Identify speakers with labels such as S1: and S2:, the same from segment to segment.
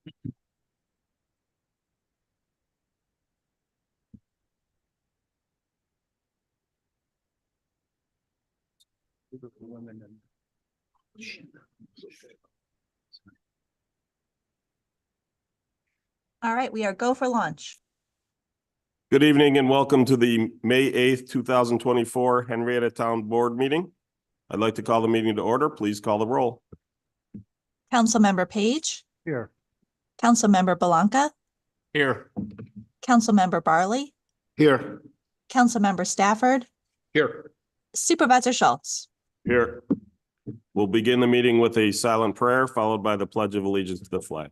S1: All right, we are go for launch.
S2: Good evening and welcome to the May 8th, 2024 Henrietta Town Board meeting. I'd like to call the meeting to order. Please call the roll.
S1: Councilmember Page.
S3: Here.
S1: Councilmember Belanca.
S3: Here.
S1: Councilmember Barley.
S3: Here.
S1: Councilmember Stafford.
S3: Here.
S1: Supervisor Schultz.
S2: Here. We'll begin the meeting with a silent prayer followed by the Pledge of Allegiance to the flag.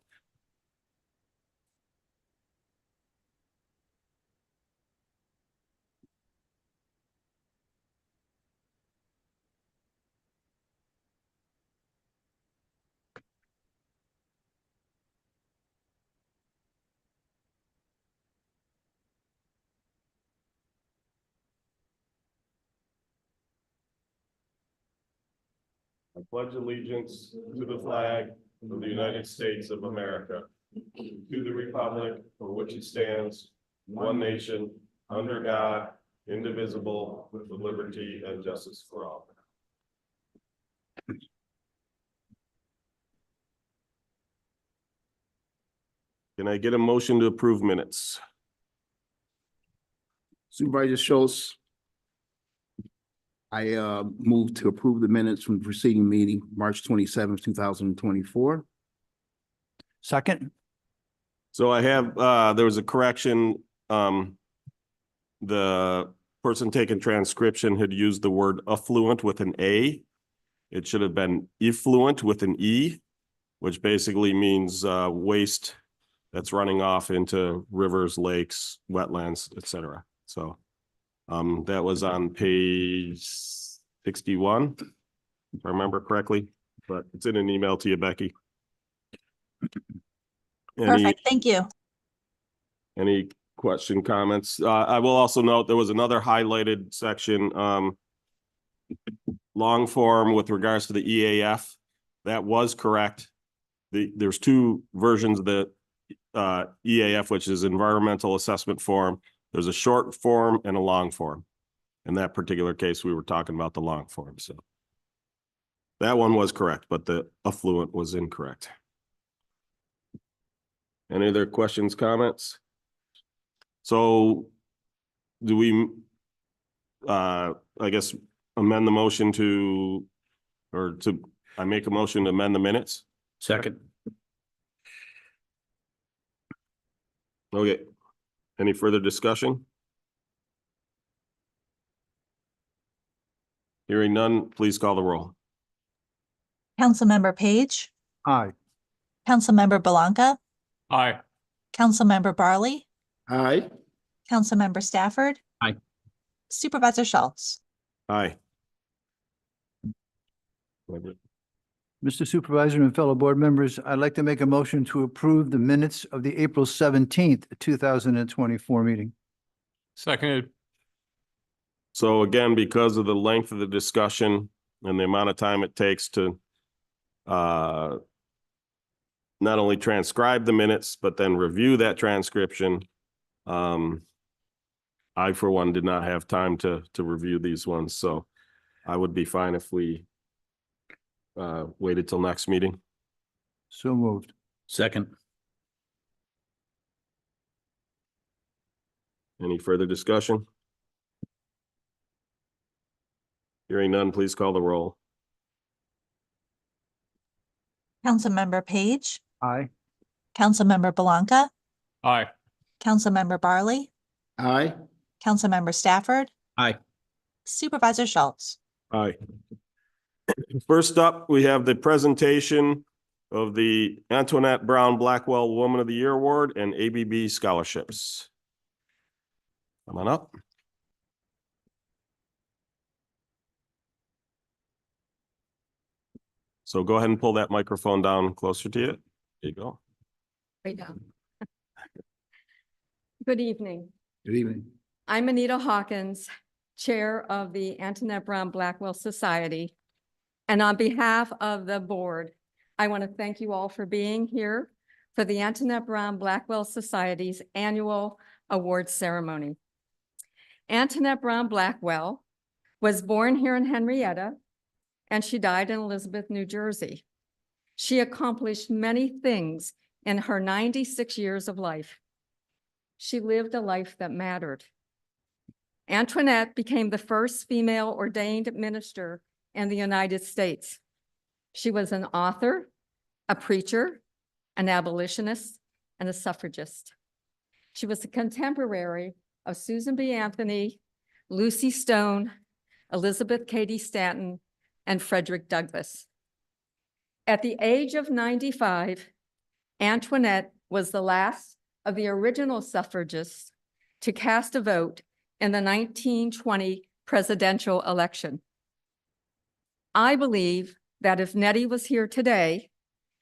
S2: I pledge allegiance to the flag of the United States of America, to the republic for which it stands, one nation, under God, indivisible, with liberty and justice for all. Can I get a motion to approve minutes?
S4: Supervisor Schultz, I move to approve the minutes from the preceding meeting, March 27th, 2024.
S3: Second.
S2: So I have, there was a correction. The person taking transcription had used the word affluent with an A. It should have been effluent with an E, which basically means waste that's running off into rivers, lakes, wetlands, etc. So that was on page 61, if I remember correctly, but it's in an email to you, Becky.
S1: Perfect. Thank you.
S2: Any question, comments? I will also note there was another highlighted section, long form with regards to the EAF. That was correct. There's two versions of the EAF, which is environmental assessment form. There's a short form and a long form. In that particular case, we were talking about the long form. So that one was correct, but the affluent was incorrect. Any other questions, comments? So do we, I guess, amend the motion to, I make a motion to amend the minutes?
S3: Second.
S2: Okay. Any further discussion? Hearing none, please call the roll.
S1: Councilmember Page.
S3: Aye.
S1: Councilmember Belanca.
S3: Aye.
S1: Councilmember Barley.
S4: Aye.
S1: Councilmember Stafford.
S3: Aye.
S1: Supervisor Schultz.
S2: Aye.
S3: Mr. Supervisor and fellow board members, I'd like to make a motion to approve the minutes of the April 17th, 2024 meeting.
S5: Seconded.
S2: So again, because of the length of the discussion and the amount of time it takes to not only transcribe the minutes, but then review that transcription, I, for one, did not have time to review these ones. So I would be fine if we waited till next meeting.
S3: So moved.
S4: Second.
S2: Any further discussion? Hearing none, please call the roll.
S1: Councilmember Page.
S3: Aye.
S1: Councilmember Belanca.
S5: Aye.
S1: Councilmember Barley.
S4: Aye.
S1: Councilmember Stafford.
S4: Aye.
S1: Supervisor Schultz.
S2: Aye. First up, we have the presentation of the Antoinette Brown Blackwell Woman of the Year Award and ABB scholarships. Come on up. So go ahead and pull that microphone down closer to you. There you go.
S6: Right now. Good evening.
S4: Good evening.
S6: I'm Anita Hawkins, Chair of the Antoinette Brown Blackwell Society. And on behalf of the board, I want to thank you all for being here for the Antoinette Brown Blackwell Society's annual awards ceremony. Antoinette Brown Blackwell was born here in Henrietta, and she died in Elizabeth, New Jersey. She accomplished many things in her 96 years of life. She lived a life that mattered. Antoinette became the first female ordained minister in the United States. She was an author, a preacher, an abolitionist, and a suffragist. She was a contemporary of Susan B. Anthony, Lucy Stone, Elizabeth Cady Stanton, and Frederick Douglass. At the age of 95, Antoinette was the last of the original suffragists to cast a vote in the 1920 presidential election. I believe that if Nettie was here today,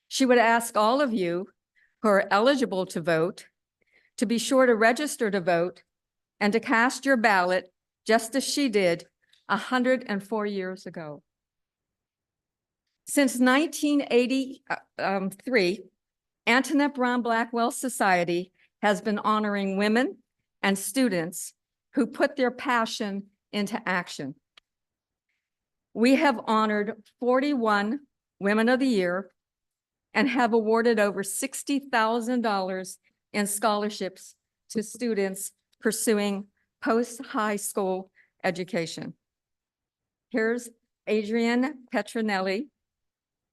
S6: she would ask all of you who are eligible to vote to be sure to register to vote and to cast your ballot just as she did 104 years ago. Since 1983, Antoinette Brown Blackwell Society has been honoring women and students who put their passion into action. We have honored 41 Women of the Year and have awarded over $60,000 in scholarships to students pursuing post-high school education. Here's Adrienne Petronelli,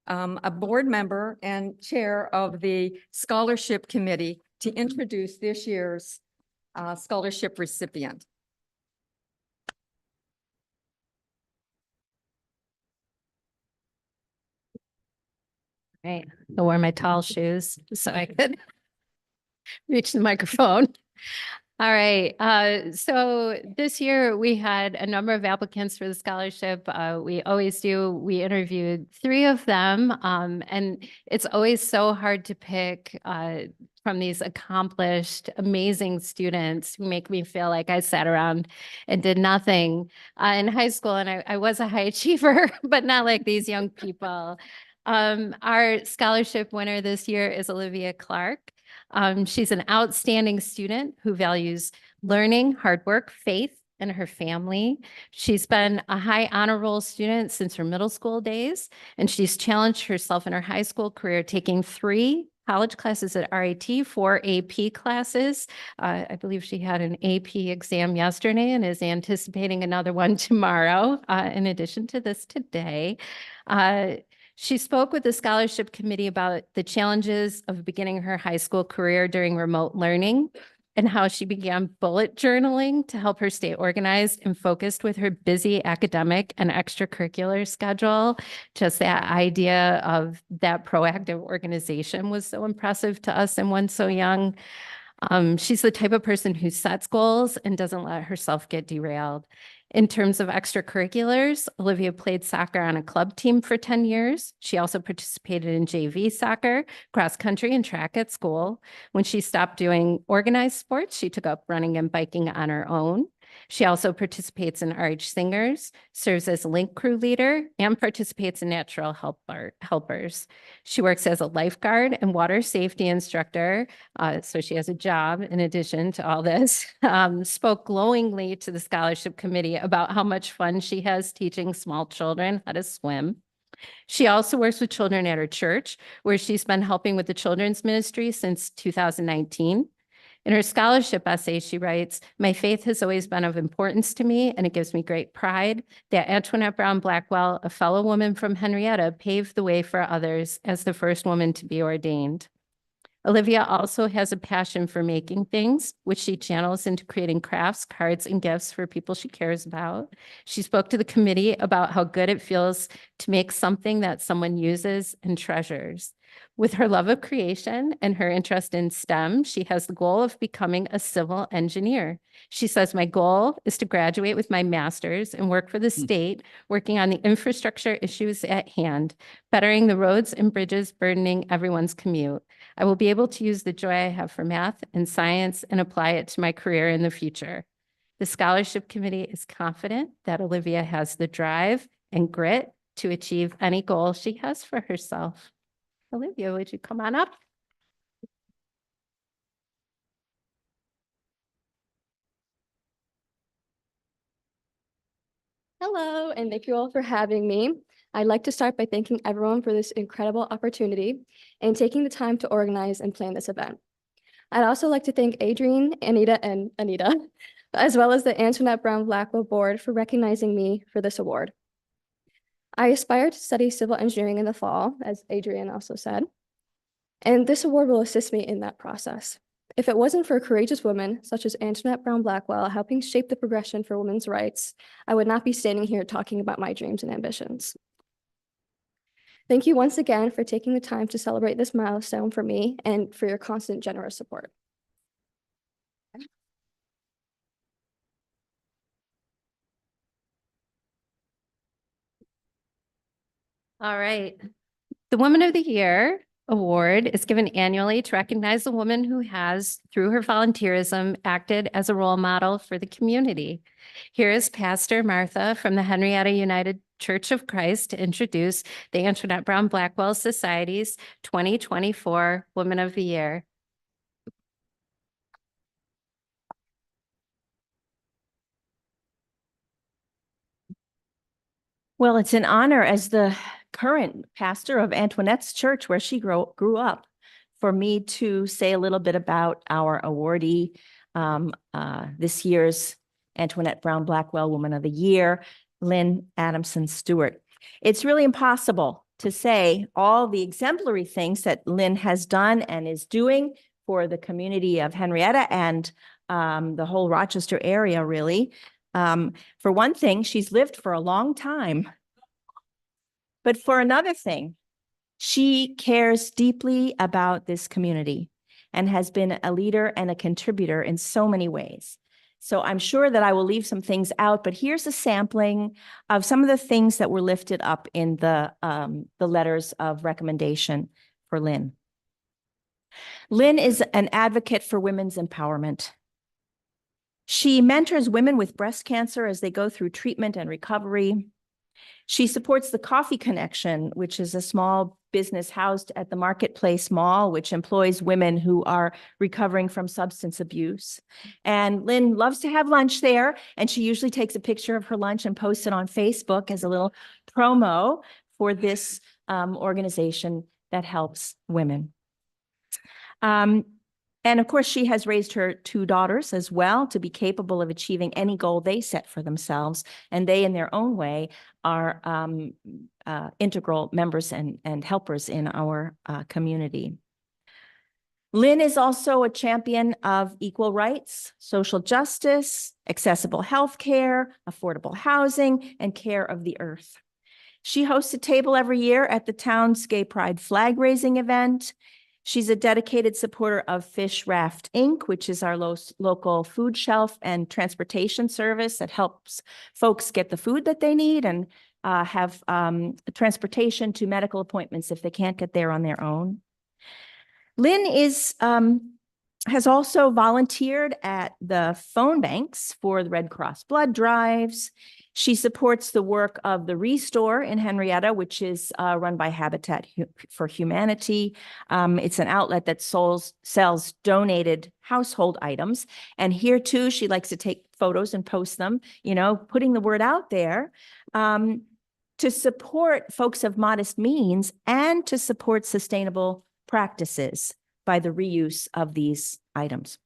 S6: a board member and chair of the scholarship committee, to introduce this year's scholarship recipient.
S7: Right, I wore my tall shoes so I could reach the microphone. All right, so this year we had a number of applicants for the scholarship. We always do. We interviewed 3 of them, and it's always so hard to pick from these accomplished, amazing students who make me feel like I sat around and did nothing in high school, and I was a high achiever, but not like these young people. Our scholarship winner this year is Olivia Clark. She's an outstanding student who values learning, hard work, faith, and her family. She's been a high honor roll student since her middle school days, and she's challenged herself in her high school career, taking 3 college classes at RIT, 4 AP classes. I believe she had an AP exam yesterday and is anticipating another one tomorrow, in addition to this today. She spoke with the scholarship committee about the challenges of beginning her high school career during remote learning and how she began bullet journaling to help her stay organized and focused with her busy academic and extracurricular schedule. Just that idea of that proactive organization was so impressive to us and one so young. She's the type of person who sets goals and doesn't let herself get derailed. In terms of extracurriculars, Olivia played soccer on a club team for 10 years. She also participated in JV soccer, cross country, and track at school. When she stopped doing organized sports, she took up running and biking on her own. She also participates in RH Singers, serves as Link crew leader, and participates in Natural Helpers. She works as a lifeguard and water safety instructor, so she has a job in addition to all this. Spoke glowingly to the scholarship committee about how much fun she has teaching small children how to swim. She also works with children at her church, where she's been helping with the children's ministry since 2019. In her scholarship essay, she writes, "My faith has always been of importance to me, and it gives me great pride that Antoinette Brown Blackwell, a fellow woman from Henrietta, paved the way for others as the first woman to be ordained." Olivia also has a passion for making things, which she channels into creating crafts, cards, and gifts for people she cares about. She spoke to the committee about how good it feels to make something that someone uses and treasures. With her love of creation and her interest in STEM, she has the goal of becoming a civil engineer. She says, "My goal is to graduate with my master's and work for the state, working on the infrastructure issues at hand, bettering the roads and bridges burdening everyone's commute. I will be able to use the joy I have for math and science and apply it to my career in the future." The scholarship committee is confident that Olivia has the drive and grit to achieve any goal she has for herself. Olivia, would you come on up?
S8: Hello, and thank you all for having me. I'd like to start by thanking everyone for this incredible opportunity and taking the time to organize and plan this event. I'd also like to thank Adrienne, Anita, as well as the Antoinette Brown Blackwell Board for recognizing me for this award. I aspire to study civil engineering in the fall, as Adrienne also said, and this award will assist me in that process. If it wasn't for courageous women such as Antoinette Brown Blackwell helping shape the progression for women's rights, I would not be standing here talking about my dreams and ambitions. Thank you once again for taking the time to celebrate this milestone for me and for your constant generous support.
S7: All right. The Woman of the Year Award is given annually to recognize a woman who has, through her volunteerism, acted as a role model for the community. Here is Pastor Martha from the Henrietta United Church of Christ to introduce the Antoinette Brown Blackwell Society's 2024 Woman of the Year.
S9: Well, it's an honor as the current pastor of Antoinette's church where she grew up for me to say a little bit about our awardee, this year's Antoinette Brown Blackwell Woman of the Year, Lynn Adamson Stewart. It's really impossible to say all the exemplary things that Lynn has done and is doing for the community of Henrietta and the whole Rochester area, really. For one thing, she's lived for a long time. But for another thing, she cares deeply about this community and has been a leader and a contributor in so many ways. So I'm sure that I will leave some things out, but here's a sampling of some of the things that were lifted up in the letters of recommendation for Lynn. Lynn is an advocate for women's empowerment. She mentors women with breast cancer as they go through treatment and recovery. She supports the Coffee Connection, which is a small business housed at the Marketplace Mall, which employs women who are recovering from substance abuse. And Lynn loves to have lunch there, and she usually takes a picture of her lunch and posts it on Facebook as a little promo for this organization that helps women. And of course, she has raised her two daughters as well to be capable of achieving any goal they set for themselves. And they, in their own way, are integral members and helpers in our community. Lynn is also a champion of equal rights, social justice, accessible health care, affordable housing, and care of the earth. She hosts a table every year at the town's Gay Pride flag raising event. She's a dedicated supporter of Fish Raft Inc., which is our local food shelf and transportation service that helps folks get the food that they need and have transportation to medical appointments if they can't get there on their own. Lynn has also volunteered at the phone banks for the Red Cross blood drives. She supports the work of the Restore in Henrietta, which is run by Habitat for Humanity. It's an outlet that sells donated household items. And here too, she likes to take photos and post them, putting the word out there to support folks of modest means and to support sustainable practices by the reuse of these items.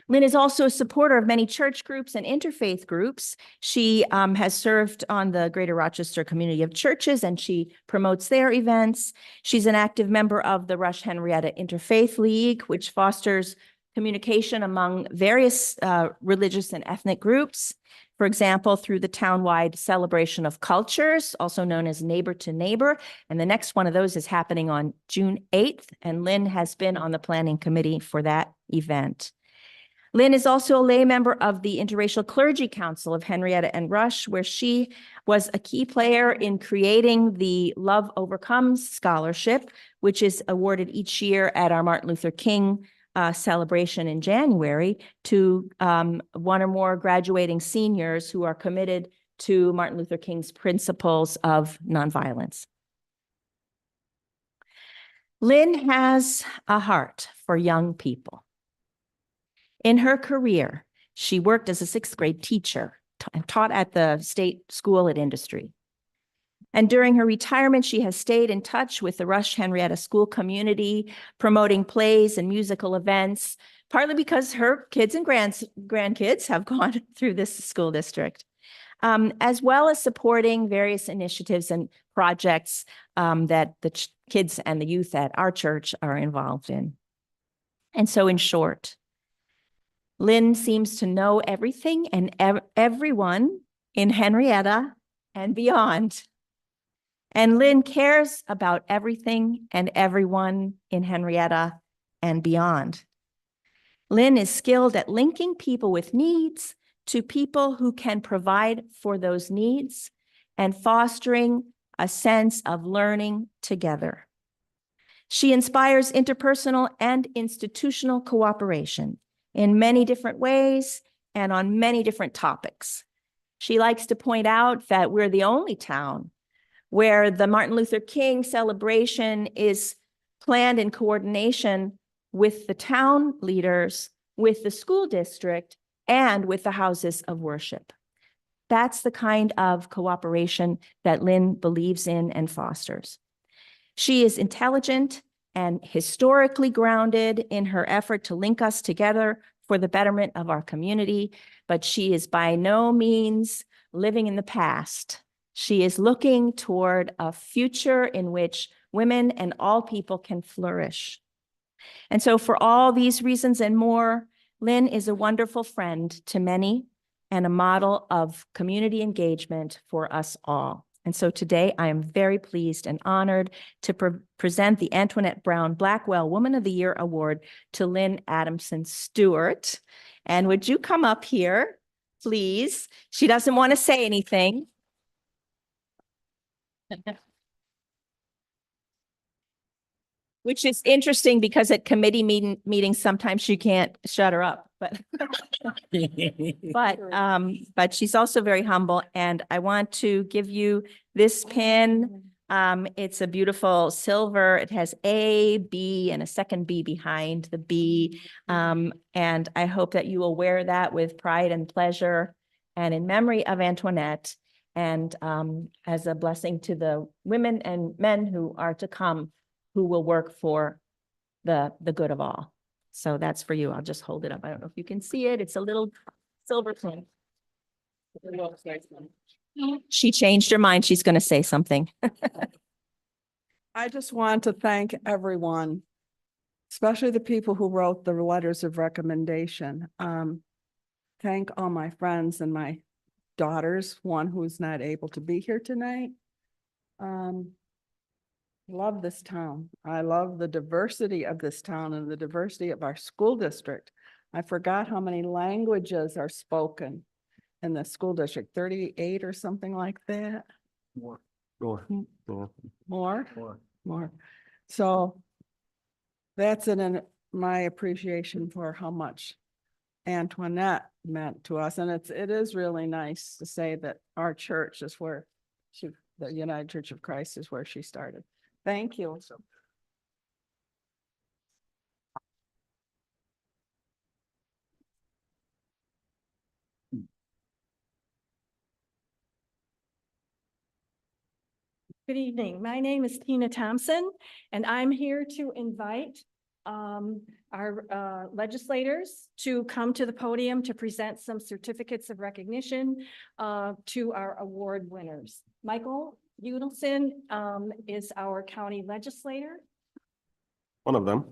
S9: Lynn is also a supporter of many church groups and interfaith groups. She has served on the Greater Rochester Community of Churches, and she promotes their events. She's an active member of the Rush Henrietta Interfaith League, which fosters communication among various religious and ethnic groups. For example, through the townwide Celebration of Cultures, also known as Neighbor to Neighbor. And the next one of those is happening on June 8th, and Lynn has been on the planning committee for that event. Lynn is also a lay member of the Interracial Clergy Council of Henrietta and Rush, where she was a key player in creating the Love Overcomes Scholarship, which is awarded each year at our Martin Luther King celebration in January to one or more graduating seniors who are committed to Martin Luther King's principles of nonviolence. Lynn has a heart for young people. In her career, she worked as a 6th grade teacher, taught at the state school at Industry. And during her retirement, she has stayed in touch with the Rush Henrietta School community, promoting plays and musical events, partly because her kids and grandkids have gone through this school district, as well as supporting various initiatives and projects that the kids and the youth at our church are involved in. And so in short, Lynn seems to know everything and everyone in Henrietta and beyond. And Lynn cares about everything and everyone in Henrietta and beyond. Lynn is skilled at linking people with needs to people who can provide for those needs and fostering a sense of learning together. She inspires interpersonal and institutional cooperation in many different ways and on many different topics. She likes to point out that we're the only town where the Martin Luther King celebration is planned in coordination with the town leaders, with the school district, and with the houses of worship. That's the kind of cooperation that Lynn believes in and fosters. She is intelligent and historically grounded in her effort to link us together for the betterment of our community, but she is by no means living in the past. She is looking toward a future in which women and all people can flourish. And so for all these reasons and more, Lynn is a wonderful friend to many and a model of community engagement for us all. And so today I am very pleased and honored to present the Antoinette Brown Blackwell Woman of the Year Award to Lynn Adamson Stewart. And would you come up here, please? She doesn't want to say anything. Which is interesting because at committee meetings, sometimes you can't shut her up, but but she's also very humble. And I want to give you this pin. It's a beautiful silver. It has A, B, and a second B behind the B. And I hope that you will wear that with pride and pleasure and in memory of Antoinette, and as a blessing to the women and men who are to come, who will work for the good of all. So that's for you. I'll just hold it up. I don't know if you can see it. It's a little silver pin. She changed her mind. She's going to say something.
S10: I just want to thank everyone, especially the people who wrote the letters of recommendation. Thank all my friends and my daughters, one who's not able to be here tonight. Love this town. I love the diversity of this town and the diversity of our school district. I forgot how many languages are spoken in the school district, 38 or something like that.
S2: More.
S10: So that's my appreciation for how much Antoinette meant to us. And it is really nice to say that our church is where the United Church of Christ is where she started. Thank you.
S11: Good evening. My name is Tina Thompson, and I'm here to invite our legislators to come to the podium to present some certificates of recognition to our award winners. Michael Udelson is our county legislator.
S2: One of them.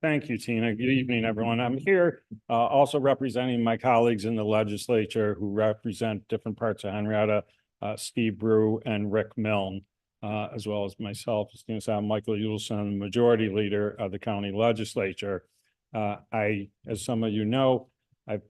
S5: Thank you, Tina. Good evening, everyone. I'm here also representing my colleagues in the legislature who represent different parts of Henrietta, Steve Brew and Rick Milne, as well as myself, as Michael Udelson, Majority Leader of the county legislature. As some of you know, I've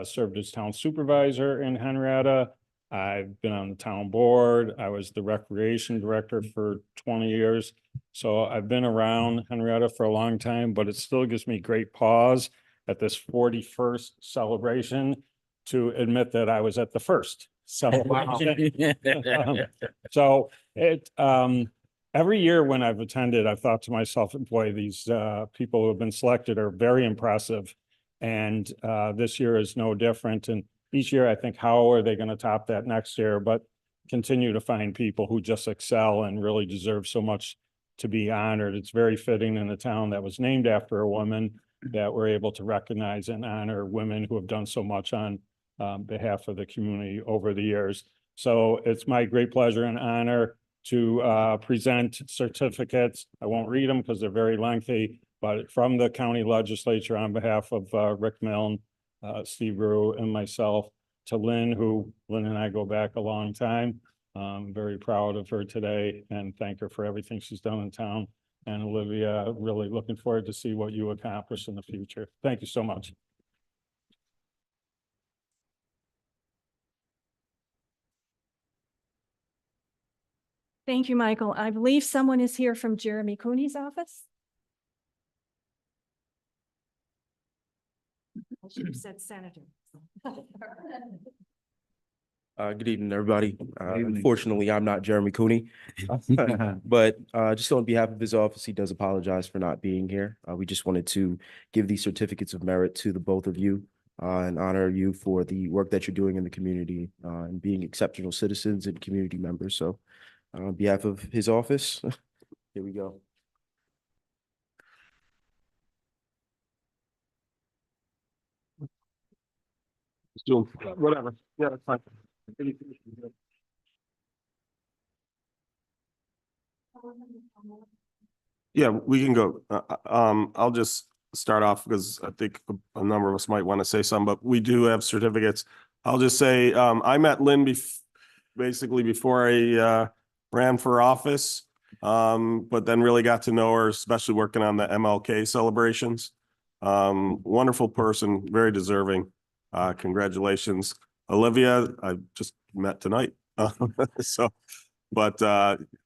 S5: served as town supervisor in Henrietta. I've been on the town board. I was the recreation director for 20 years. So I've been around Henrietta for a long time, but it still gives me great pause at this 41st celebration to admit that I was at the first celebration. So every year when I've attended, I've thought to myself, boy, these people who have been selected are very impressive. And this year is no different. And each year I think, how are they going to top that next year? But continue to find people who just excel and really deserve so much to be honored. It's very fitting in a town that was named after a woman that we're able to recognize and honor women who have done so much on behalf of the community over the years. So it's my great pleasure and honor to present certificates. I won't read them because they're very lengthy, but from the county legislature on behalf of Rick Milne, Steve Brew, and myself, to Lynn, Lynn and I go back a long time. I'm very proud of her today and thank her for everything she's done in town. And Olivia, really looking forward to see what you accomplish in the future. Thank you so much.
S11: Thank you, Michael. I believe someone is here from Jeremy Cooney's office. I should have said senator.
S12: Good evening, everybody.
S3: evening.
S12: Unfortunately, I'm not Jeremy Cooney, but just on behalf of his office, he does apologize for not being here. We just wanted to give these certificates of merit to the both of you and honor you for the work that you're doing in the community and being exceptional citizens and community members. So on behalf of his office, here we go.
S2: Let's do 'em. Whatever. Yeah, that's fine. Yeah, we can go. I'll just start off because I think a number of us might want to say some, but we do have certificates. I'll just say, I met Lynn basically before I ran for office, but then really got to know her, especially working on the MLK celebrations. Wonderful person, very deserving. Congratulations. Olivia, I just met tonight. So, but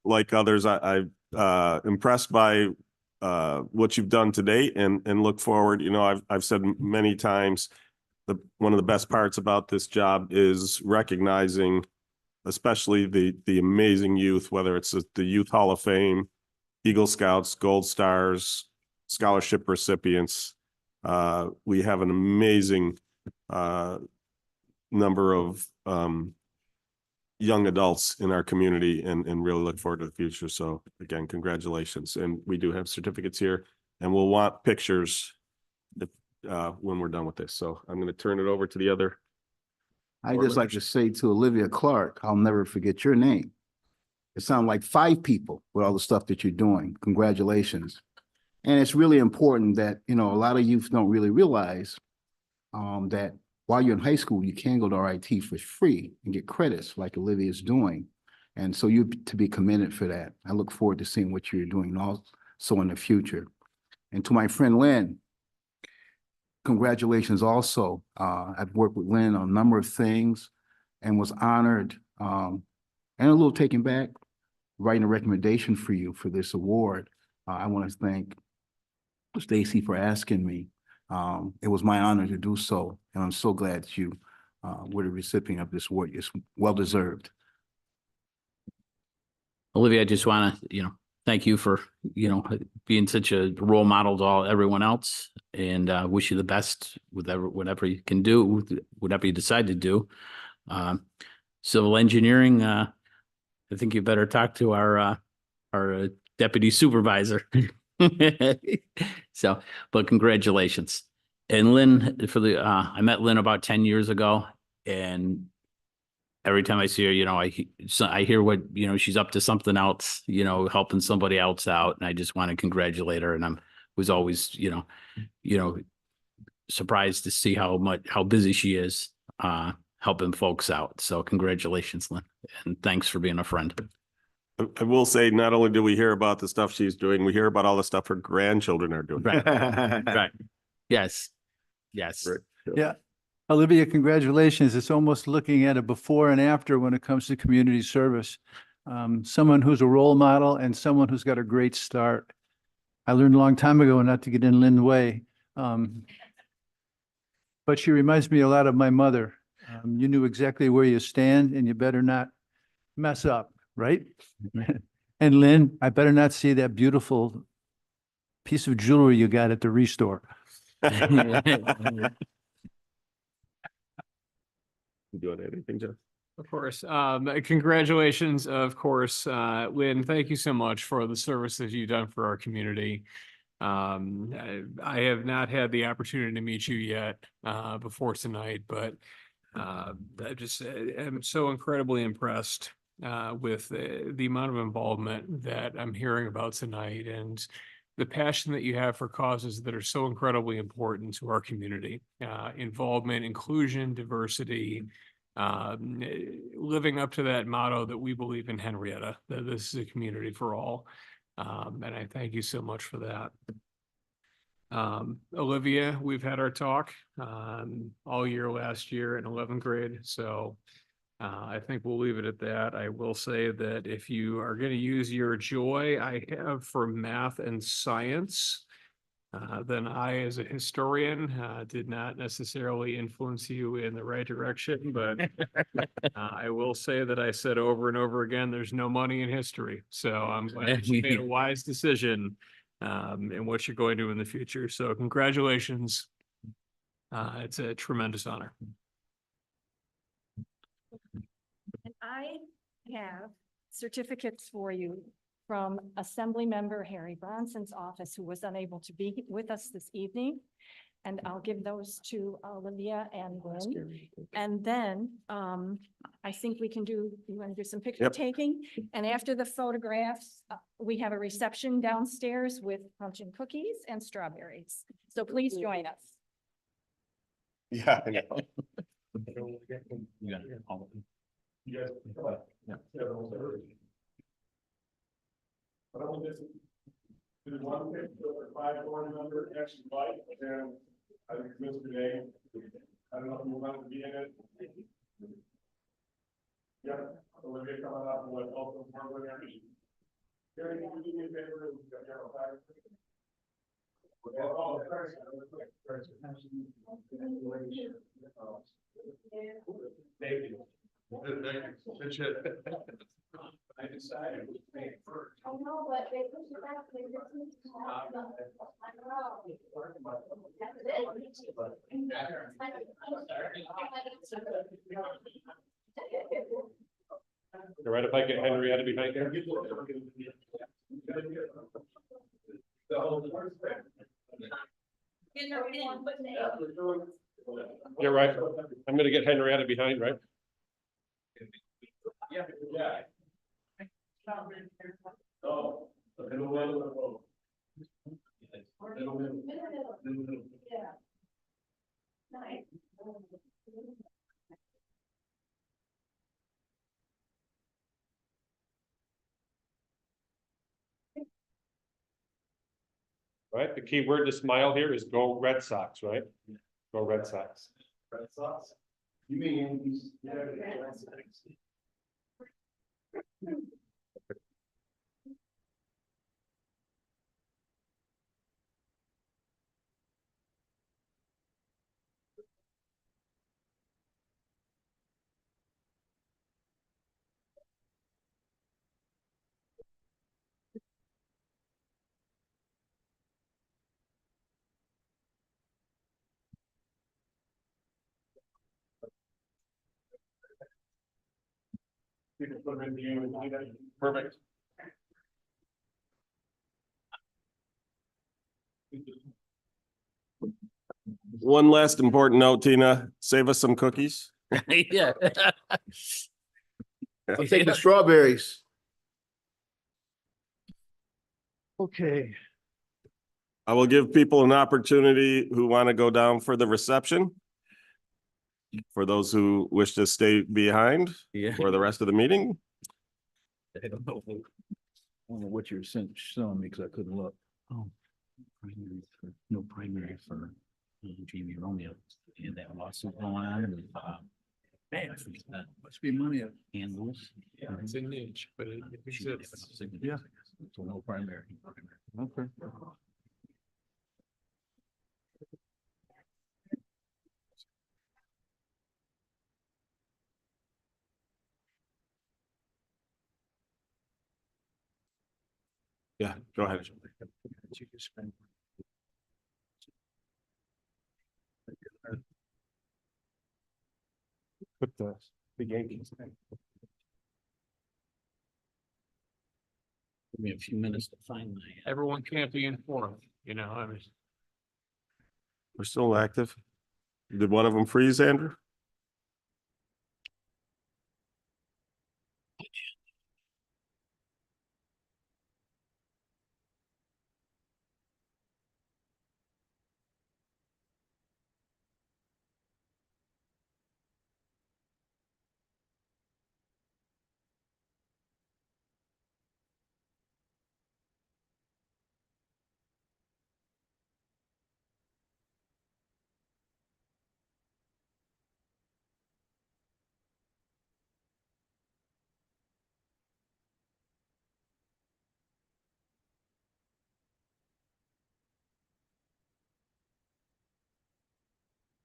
S2: like others, I'm impressed by what you've done to date and look forward. You know, I've said many times one of the best parts about this job is recognizing especially the amazing youth, whether it's the Youth Hall of Fame, Eagle Scouts, Gold Stars, scholarship recipients. We have an amazing number of young adults in our community and really look forward to the future. So again, congratulations. And we do have certificates here and we'll want pictures if, when we're done with this. So I'm going to turn it over to the other.
S4: I just like to say to Olivia Clark, I'll never forget your name. It sounds like 5 people with all the stuff that you're doing. Congratulations. And it's really important that, you know, a lot of youth don't really realize that while you're in high school, you can go to RIT for free and get credits like Olivia is doing. And so you to be commended for that. I look forward to seeing what you're doing also in the future. And to my friend Lynn, congratulations also. I've worked with Lynn on a number of things and was honored and a little taken back writing a recommendation for you for this award. I want to thank Stacy for asking me. It was my honor to do so, and I'm so glad that you were the recipient of this award. It's well-deserved.
S13: Olivia, I just want to, thank you for, being such a role model to everyone else, and wish you the best with whatever you can do, whatever you decide to do. Civil engineering, I think you better talk to our deputy supervisor. So, but congratulations. And Lynn, I met Lynn about 10 years ago, and every time I see her, I hear what, she's up to something else, helping somebody else out. And I just want to congratulate her. And was always, surprised to see how busy she is, helping folks out. So congratulations, Lynn, and thanks for being a friend.
S2: I will say, not only do we hear about the stuff she's doing, we hear about all the stuff her grandchildren are doing.
S13: Right. Right. Yes. Yes.
S2: Right.
S3: Yeah. Olivia, congratulations. It's almost looking at a before and after when it comes to community service. Someone who's a role model and someone who's got a great start. I learned a long time ago not to get in Lynn's way. But she reminds me a lot of my mother. You knew exactly where you stand and you better not mess up, right? And Lynn, I better not see that beautiful piece of jewelry you got at the Restore.
S2: You doing anything, Jeff?
S14: Of course. Congratulations, of course. Lynn, thank you so much for the service that you've done for our community. I have not had the opportunity to meet you yet, before tonight, but I just am so incredibly impressed, with the amount of involvement that I'm hearing about tonight and the passion that you have for causes that are so incredibly important to our community. Involvement, inclusion, diversity, living up to that motto that we believe in Henrietta, that this is a community for all. And I thank you so much for that. Olivia, we've had our talk, all year last year in 11th grade. So, I think we'll leave it at that. I will say that if you are going to use your joy I have for math and science, then I, as a historian, did not necessarily influence you in the right direction, but I will say that I said over and over again, there's no money in history. So I'm glad you made a wise decision in what you're going to do in the future. So congratulations. It's a tremendous honor.
S11: And I have certificates for you from Assemblymember Harry Bronson's office, who was unable to be with us this evening. And I'll give those to Olivia and Lynn. And then I think we can do, you want to do some picture
S2: Yep.
S11: taking? And after the photographs, we have a reception downstairs with punch and cookies and strawberries. So please join us.
S2: Yeah, I know.
S13: You got it, all of them.
S2: Yeah. But only this, there's one picture of the 5 board member actually like, and I think Mr. Day, I don't know if you want to be in it. Yeah, Olivia coming up with also more with her. Gary, can you do me a favor? We've got yellow flag. Oh, first. Thank you. Good shit. I decided to pay it first.
S8: I know, but they push it back. They just need to have them. I know.
S2: You're right, if I get Henrietta behind there. You're right. I'm gonna get Henrietta behind, right? Yeah. Oh. Right, the key word to smile here is go Red Sox, right? Go Red Sox. Red Sox? You mean Yankees? Perfect. One last important note, Tina, save us some cookies.
S13: Yeah.
S4: I'll take the strawberries.
S3: Okay.
S2: I will give people an opportunity who want to go down for the reception. For those who wish to stay behind
S13: Yeah.
S2: for the rest of the meeting.
S13: I don't know.
S3: I don't know what you're showing me because I couldn't look.
S13: Oh, primary for, no primary for Jamie Romeo and that lawsuit going on with, man,
S3: Must be money.
S13: handles.
S14: Yeah, it's a niche, but it exists.
S3: Yeah.
S13: So no primary.
S3: Okay.
S2: Yeah, go ahead. Put the Yankees thing.
S13: Give me a few minutes to find my.
S14: Everyone can't be informed, I mean.
S2: We're still active. Did one of them freeze, Andrew?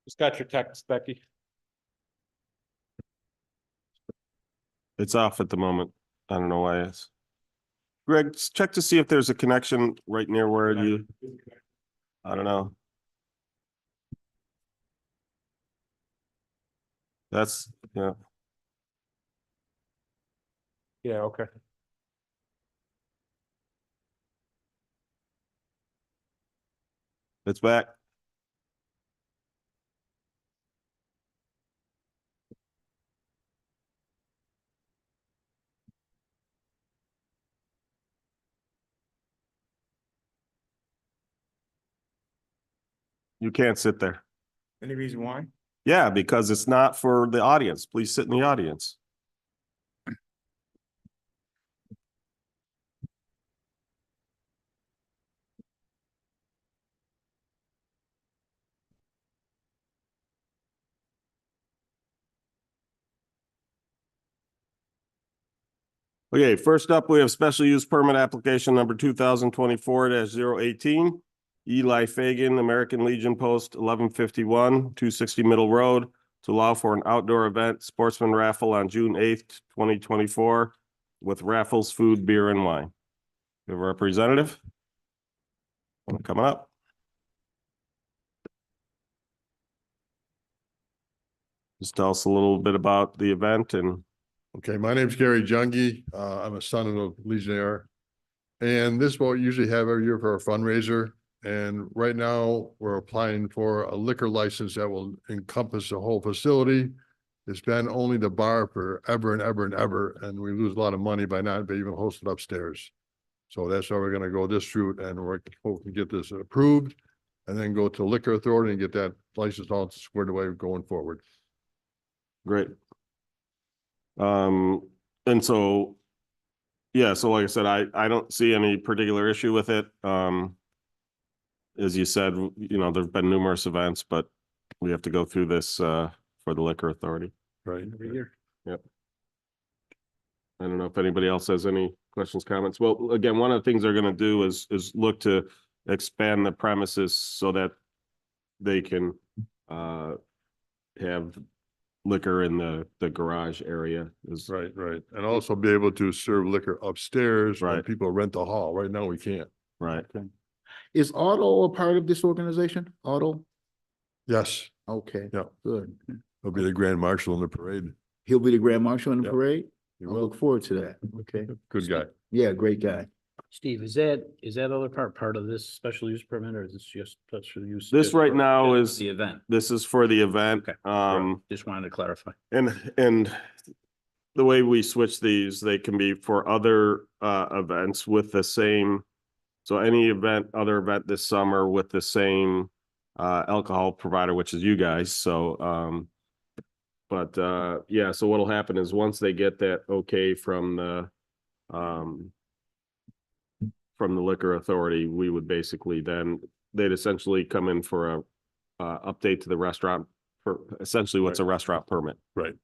S5: Just got your text, Becky.
S2: It's off at the moment. I don't know why it's. Greg, just check to see if there's a connection right near where you, I don't know. That's, yeah.
S5: Yeah, okay.
S2: It's back. You can't sit there.
S4: Any reason why?
S2: Yeah, because it's not for the audience. Please sit in the audience. Okay, first up, we have special use permit application number 2024-018. Eli Fagan, American Legion Post 1151, 260 Middle Road, to allow for an outdoor event sportsman raffle on June 8th, 2024, with raffles, food, beer, and wine. We have a representative coming up. Just tell us a little bit about the event and.
S15: Okay, my name's Gary Junge. I'm a son of a Legionnaire. And this is what we usually have every year for our fundraiser. And right now, we're applying for a liquor license that will encompass the whole facility. It's been only the bar forever and ever and ever, and we lose a lot of money by not being even hosted upstairs. So that's why we're gonna go this route, and we're hoping to get this approved and then go to Liquor Authority and get that license all squared away going forward.
S2: Great. And so, yeah, so like I said, I don't see any particular issue with it. As you said, there've been numerous events, but we have to go through this, for the Liquor Authority.
S15: Right.
S2: Every year. Yep. I don't know if anybody else has any questions, comments. Well, again, one of the things they're gonna do is look to expand the premises so that they can, have liquor in the garage area is
S15: Right. And also be able to serve liquor upstairs when
S2: Right.
S15: people rent the hall. Right now, we can't.
S2: right.
S4: Is Otto a part of this organization? Otto?
S15: Yes,
S4: Okay.
S15: Yeah.
S4: Good.
S15: he'll be the grand marshal in the parade.
S4: He'll be the grand marshal in the
S15: Yep.
S4: parade?
S15: He
S4: I'll
S15: will.
S4: look forward to that. Okay.
S15: Good guy.
S4: Yeah, great guy.
S13: Steve, is that other part of this special use permit, or is this just special use?
S2: This
S13: just
S2: right
S13: for-
S2: now
S13: just
S2: is-
S13: for the event.
S2: This is for the event.
S13: Okay. Just wanted to clarify.
S2: And the way we switch these, they can be for other events with the same. So any other event this summer with the same alcohol provider, which is you guys. So but yeah, so what'll happen is once they get that okay from the Liquor Authority, we would basically they'd essentially come in for a update to the restaurant for essentially what's a restaurant permit.
S15: Right.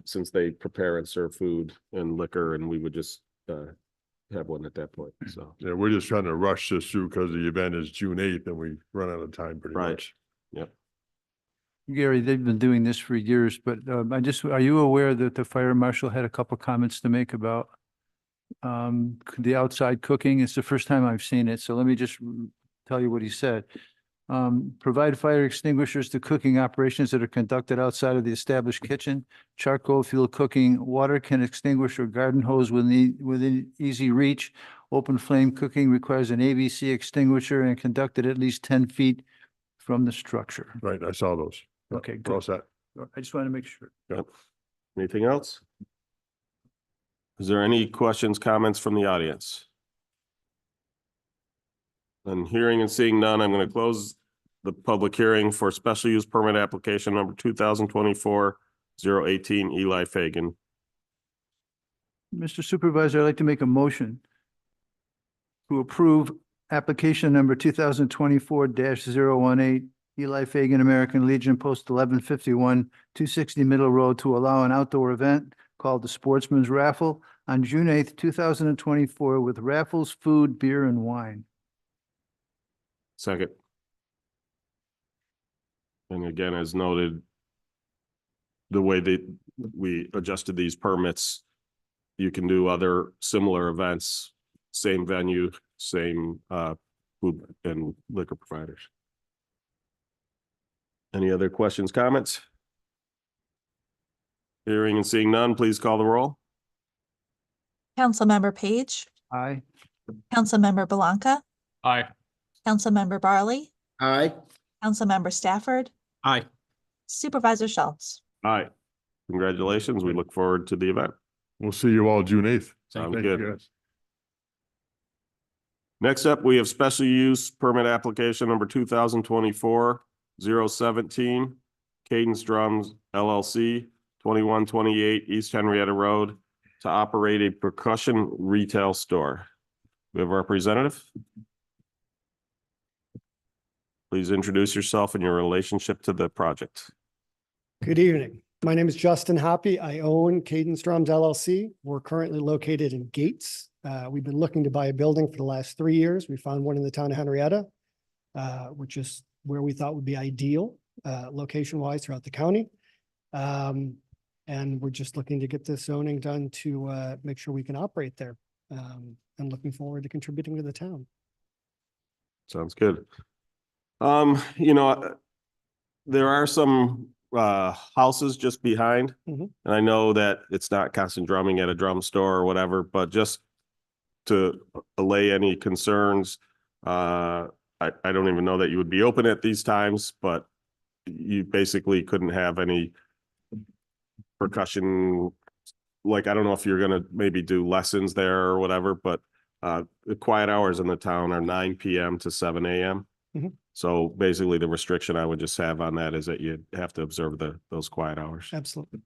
S2: Since they prepare and serve food and liquor, and we would just have one at that point, so.
S15: Yeah, we're just trying to rush this through because the event is June 8th and we run out of time pretty
S2: Right.
S15: much.
S2: Yep.
S3: Gary, they've been doing this for years, but are you aware that the fire marshal had a couple comments to make about the outside cooking. It's the first time I've seen it, so let me just tell you what he said. Provide fire extinguishers to cooking operations that are conducted outside of the established kitchen. Charcoal fuel cooking, water can extinguish or garden hose within easy reach. Open flame cooking requires an ABC extinguisher and conducted at least 10 feet from the structure.
S15: Right, I saw those. Yep,
S3: Okay,
S15: we're all
S3: good.
S15: set.
S3: I just want to make sure.
S2: Yep. Anything else? Is there any questions, comments from the audience? And hearing and seeing none, I'm going to close the public hearing for special use permit application number 2024-018 Eli Fagan.
S3: Mr. Supervisor, I'd like to make a motion to approve application number 2024-018 Eli Fagan, American Legion, Post 1151, 260 Middle Road, to allow an outdoor event called the Sportsman's Raffle on June 8th, 2024, with raffles, food, beer, and wine.
S2: Second. And again, as noted, the way that we adjusted these permits, you can do other similar events, same venue, same food and liquor providers. Any other questions, comments? Hearing and seeing none, please call the roll.
S1: Councilmember Page,
S3: Aye.
S1: Councilmember Blanca,
S14: Aye.
S1: Councilmember Barley,
S4: Aye.
S1: Councilmember Stafford,
S13: Aye.
S1: Supervisor Schultz.
S2: Aye. Congratulations. We look forward to the event.
S15: We'll see you all June 8th.
S2: Sounds
S15: Thank you,
S2: good.
S15: guys.
S2: Next up, we have special use permit application number 2024-017, Cadence Drums LLC, 2128 East Henrietta Road, to operate a percussion retail store. We have a representative. Please introduce yourself and your relationship to the project.
S16: Good evening. My name is Justin Hoppy. I own Cadence Drums LLC. We're currently located in Gates. We've been looking to buy a building for the last 3 years. We found one in the town of Henrietta, which is where we thought would be ideal, location-wise throughout the county. And we're just looking to get this zoning done to make sure we can operate there. And looking forward to contributing to the town.
S2: Sounds good. You know, there are some houses just behind.
S16: Mhm.
S2: And I know that it's not constant drumming at a drum store or whatever, but just to allay any concerns, I don't even know that you would be open at these times, but you basically couldn't have any percussion. Like, I don't know if you're gonna maybe do lessons there or whatever, but the quiet hours in the town are 9 p.m. to 7 a.m.
S16: Mhm.
S2: So basically the restriction I would just have on that is that you have to observe those quiet hours.
S16: Absolutely.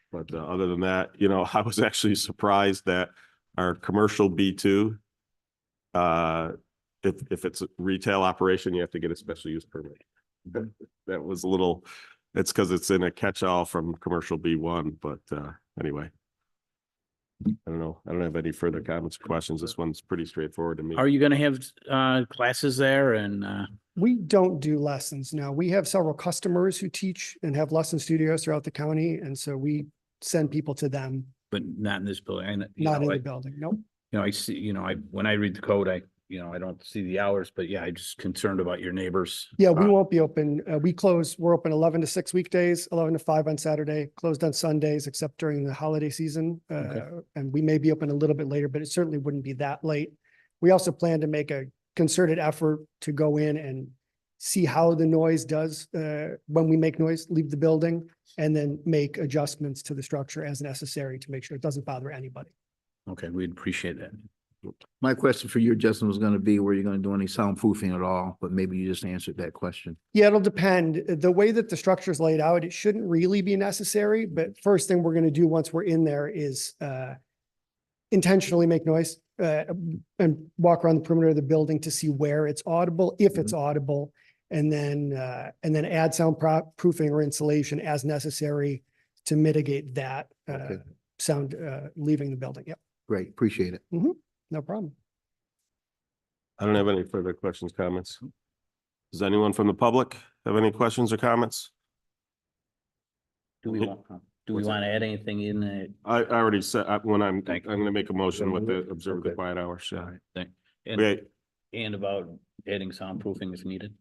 S2: But other than that, you know, I was actually surprised that our commercial B2, if it's a retail operation, you have to get a special use permit. That was a little, it's because it's in a catch-all from commercial B1, but anyway. I don't know. I don't have any further comments or questions. This one's pretty straightforward to me.
S13: Are you gonna have classes there and
S16: We don't do lessons now. We have several customers who teach and have lesson studios throughout the county. And so we send people to them,
S13: but not in this building?
S16: not in the building. Nope.
S13: You know, I see, you know, when I read the code, I don't see the hours, but yeah, I'm just concerned about your neighbors.
S16: Yeah, we won't be open. We're open 11 to 6 weekdays, 11 to 5 on Saturday, closed on Sundays, except during the holiday season. And we may be open a little bit later, but it certainly wouldn't be that late. We also plan to make a concerted effort to go in and see how the noise does when we make noise, leave the building, and then make adjustments to the structure as necessary to make sure it doesn't bother anybody.
S13: Okay, we'd appreciate that.
S4: My question for you, Justin, was gonna be, were you gonna do any soundproofing at all? But maybe you just answered that question.
S16: Yeah, it'll depend. The way that the structure is laid out, it shouldn't really be necessary, but first thing we're going to do once we're in there is intentionally make noise and walk around the perimeter of the building to see where it's audible, if it's audible, and then add soundproofing or insulation as necessary to mitigate that
S4: Okay.
S16: sound leaving the building. Yep,
S4: Great, appreciate it.
S16: no problem.
S2: I don't have any further questions, comments. Does anyone from the public have any questions or comments?
S13: Do we want? Do we
S2: What's that?
S13: want to add anything in it?
S2: I already said, when I'm
S13: Thank you.
S2: gonna make a motion with the observe the
S13: Okay.
S2: quiet hours, yeah.
S13: Thank-
S2: Okay,
S13: And about adding soundproofing if needed?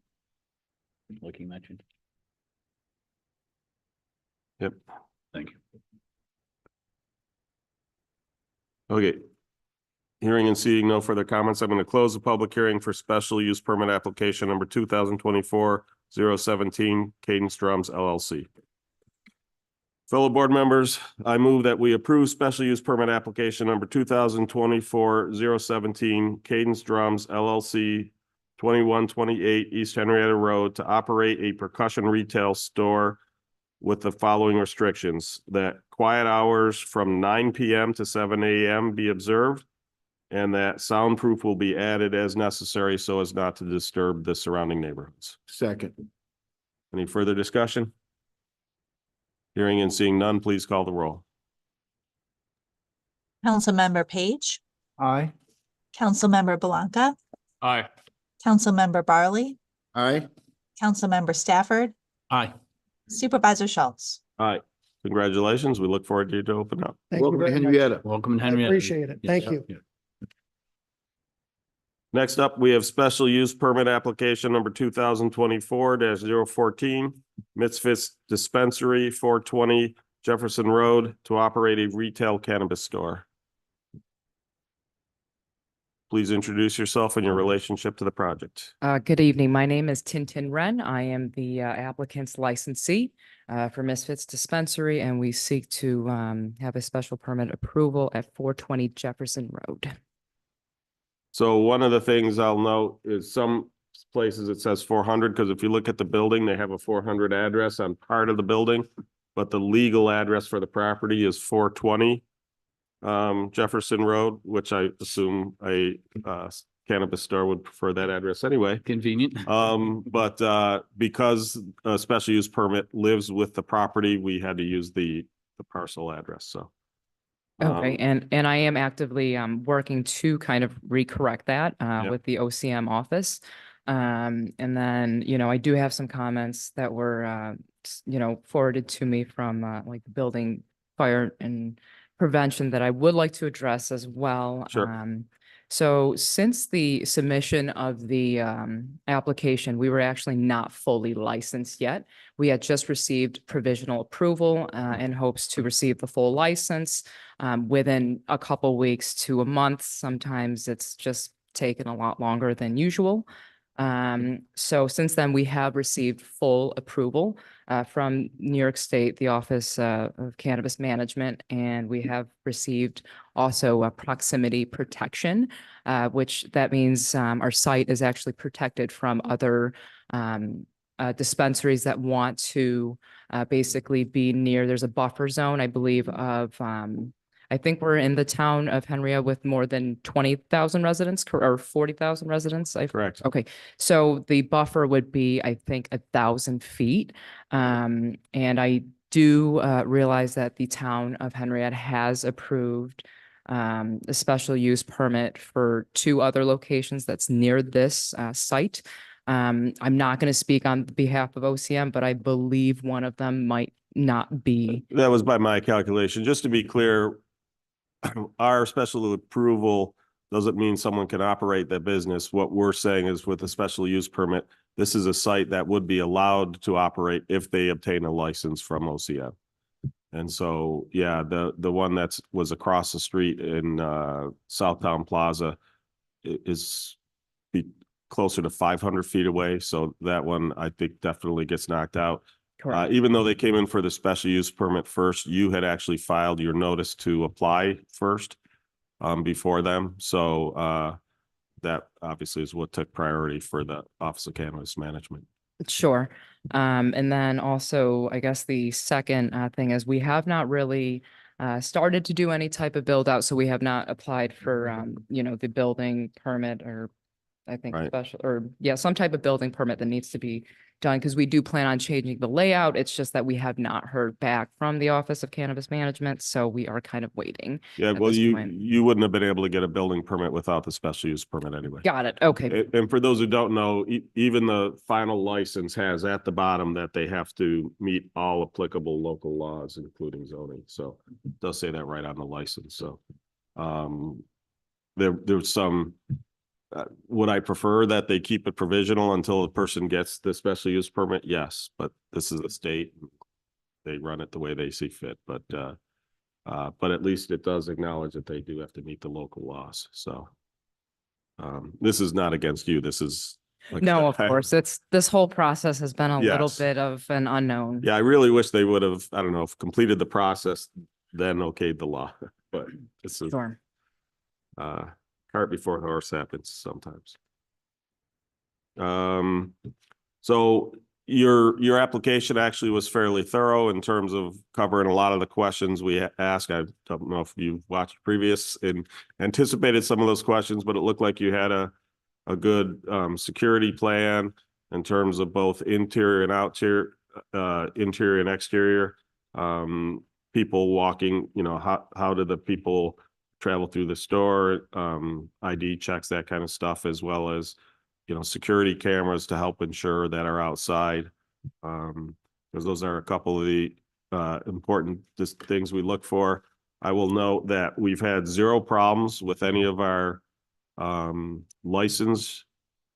S13: Like you mentioned.
S2: yep,
S13: Thank you.
S2: okay. Hearing and seeing no further comments, I'm gonna close the public hearing for special use permit application number 2024-017 Cadence Drums LLC. Fellow board members, I move that we approve special use permit application number 2024-017 Cadence Drums LLC, 2128 East Henrietta Road, to operate a percussion retail store with the following restrictions: that quiet hours from 9 PM to 7 AM be observed, and that soundproof will be added as necessary so as not to disturb the surrounding neighborhoods.
S4: Second.
S2: Any further discussion? Hearing and seeing none, please call the roll.
S1: Councilmember Page,
S3: Aye.
S1: Councilmember Blanca,
S14: Aye.
S1: Councilmember Barley,
S4: Aye.
S1: Councilmember Stafford,
S13: Aye.
S1: Supervisor Schultz.
S2: All right, congratulations. We look forward to you to open up.
S16: Thank you
S4: Welcome to
S16: very much.
S4: Henrietta.
S13: Welcome,
S16: I
S13: Henrietta.
S16: appreciate it. Thank
S13: Yes.
S16: you.
S13: Yeah.
S2: Next up, we have special use permit application number 2024-014, Misfits Dispensary, 420 Jefferson Road, to operate a retail cannabis store. Please introduce yourself and your relationship to the project.
S17: Good evening. My name is Tintin Ren. I am the applicant's licensee for Misfits Dispensary, and we seek to have a special permit approval at 420 Jefferson Road.
S2: So one of the things I'll note is some places it says 400, because if you look at the building, they have a 400 address on part of the building, but the legal address for the property is 420 Jefferson Road, which I assume a cannabis store would prefer that address anyway.
S13: Convenient.
S2: But because a special use permit lives with the property, we had to use the parcel address, so.
S17: Okay, and I am actively working to kind of recorrect that
S2: Yep.
S17: with the OCM office. And then, I do have some comments that were, forwarded to me from like the building fire and prevention that I would like to address as well.
S2: Sure.
S17: So since the submission of the application, we were actually not fully licensed yet. We had just received provisional approval in hopes to receive the full license within a couple weeks to a month. Sometimes it's just taken a lot longer than usual. So since then, we have received full approval from New York State, the Office of Cannabis Management, and we have received also a proximity protection, which that means our site is actually protected from other dispensaries that want to basically be near. There's a buffer zone, I believe, of I think we're in the town of Henrietta with more than 20,000 residents or 40,000 residents.
S2: Correct.
S17: Okay, so the buffer would be, I think, 1,000 feet. And I do realize that the town of Henrietta has approved a special use permit for 2 other locations that's near this site. I'm not going to speak on behalf of OCM, but I believe one of them might not be.
S2: That was by my calculation. Just to be clear, our special approval doesn't mean someone can operate their business. What we're saying is with a special use permit, this is a site that would be allowed to operate if they obtain a license from OCM. And so, yeah, the one was across the street in Southtown Plaza is be closer to 500 feet away. So that one, I think, definitely gets knocked out. Even though they came in for the special use permit first, you had actually filed your notice to apply first before them. So that obviously is what took priority for the Office of Cannabis Management.
S17: Sure. And then also, I guess the second thing is we have not really started to do any type of build out. So we have not applied for, the building permit or I think
S2: Right.
S17: special, or yeah, some type of building permit that needs to be done, because we do plan on changing the layout. It's just that we have not heard back from the Office of Cannabis Management, so we are kind of waiting.
S2: Yeah,
S17: at
S2: well,
S17: this
S2: you,
S17: point.
S2: you wouldn't have been able to get a building permit without the special use permit anyway.
S17: Got it, okay.
S2: And for those who don't know, even the final license has at the bottom that they have to meet all applicable local laws, including zoning. So it does say that right on the license. So there's some, would I prefer that they keep it provisional until the person gets the special use permit? Yes, but this is a state. They run it the way they see fit, but at least it does acknowledge that they do have to meet the local laws. So this is not against you. This is like,
S17: No, of course, this whole process has been a little
S2: Yes.
S17: bit of an unknown.
S2: Yeah, I really wish they would have, I don't know, completed the process, then okayed the law, but this is
S17: Sure.
S2: cart before the horse happens sometimes. So your application actually was fairly thorough in terms of covering a lot of the questions we asked. I don't know if you watched previous and anticipated some of those questions, but it looked like you had a good security plan in terms of both interior and interior and exterior. People walking, you know, how do the people travel through the store, ID checks, that kind of stuff, as well as, you know, security cameras to help ensure that are outside. Because those are a couple of the important things we look for. I will note that we've had 0 problems with any of our licensed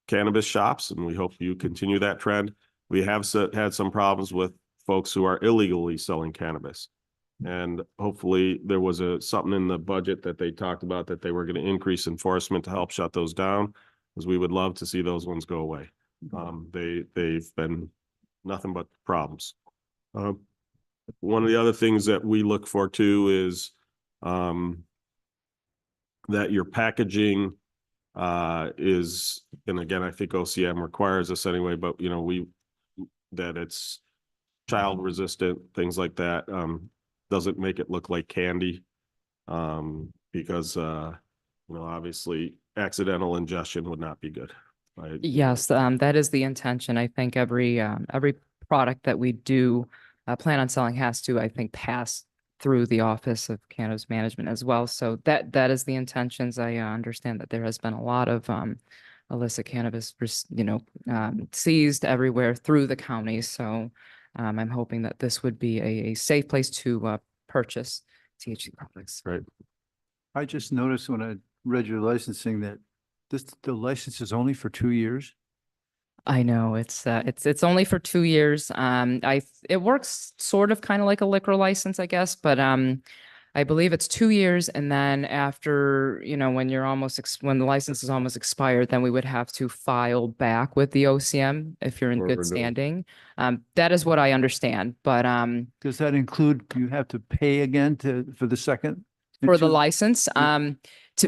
S2: cannabis shops, and we hope you continue that trend. We have had some problems with folks who are illegally selling cannabis. And hopefully there was something in the budget that they talked about that they were going to increase enforcement to help shut those down, because we would love to see those ones go away. They've been nothing but problems. One of the other things that we look for too is that your packaging is, and again, I think OCM requires this anyway, but you know, that it's child resistant, things like that. Doesn't make it look like candy. Because you know, obviously accidental ingestion would not be good.
S17: Yes, that is the intention. I think every product that we do plan on selling has to, I think, pass through the Office of Cannabis Management as well. So that is the intentions. I understand that there has been a lot of illicit cannabis, you know, seized everywhere through the county. So I'm hoping that this would be a safe place to purchase THC products.
S2: Right.
S3: I just noticed when I read your licensing that the license is only for 2 years.
S17: I know it's only for 2 years. It works sort of kind of like a liquor license, I guess, but I believe it's 2 years, and then after, you know, when you're when the license is almost expired, then we would have to file back with the OCM if you're in good standing. That is what I understand, but
S3: Does that include, you have to pay again for the second?
S17: for the license, to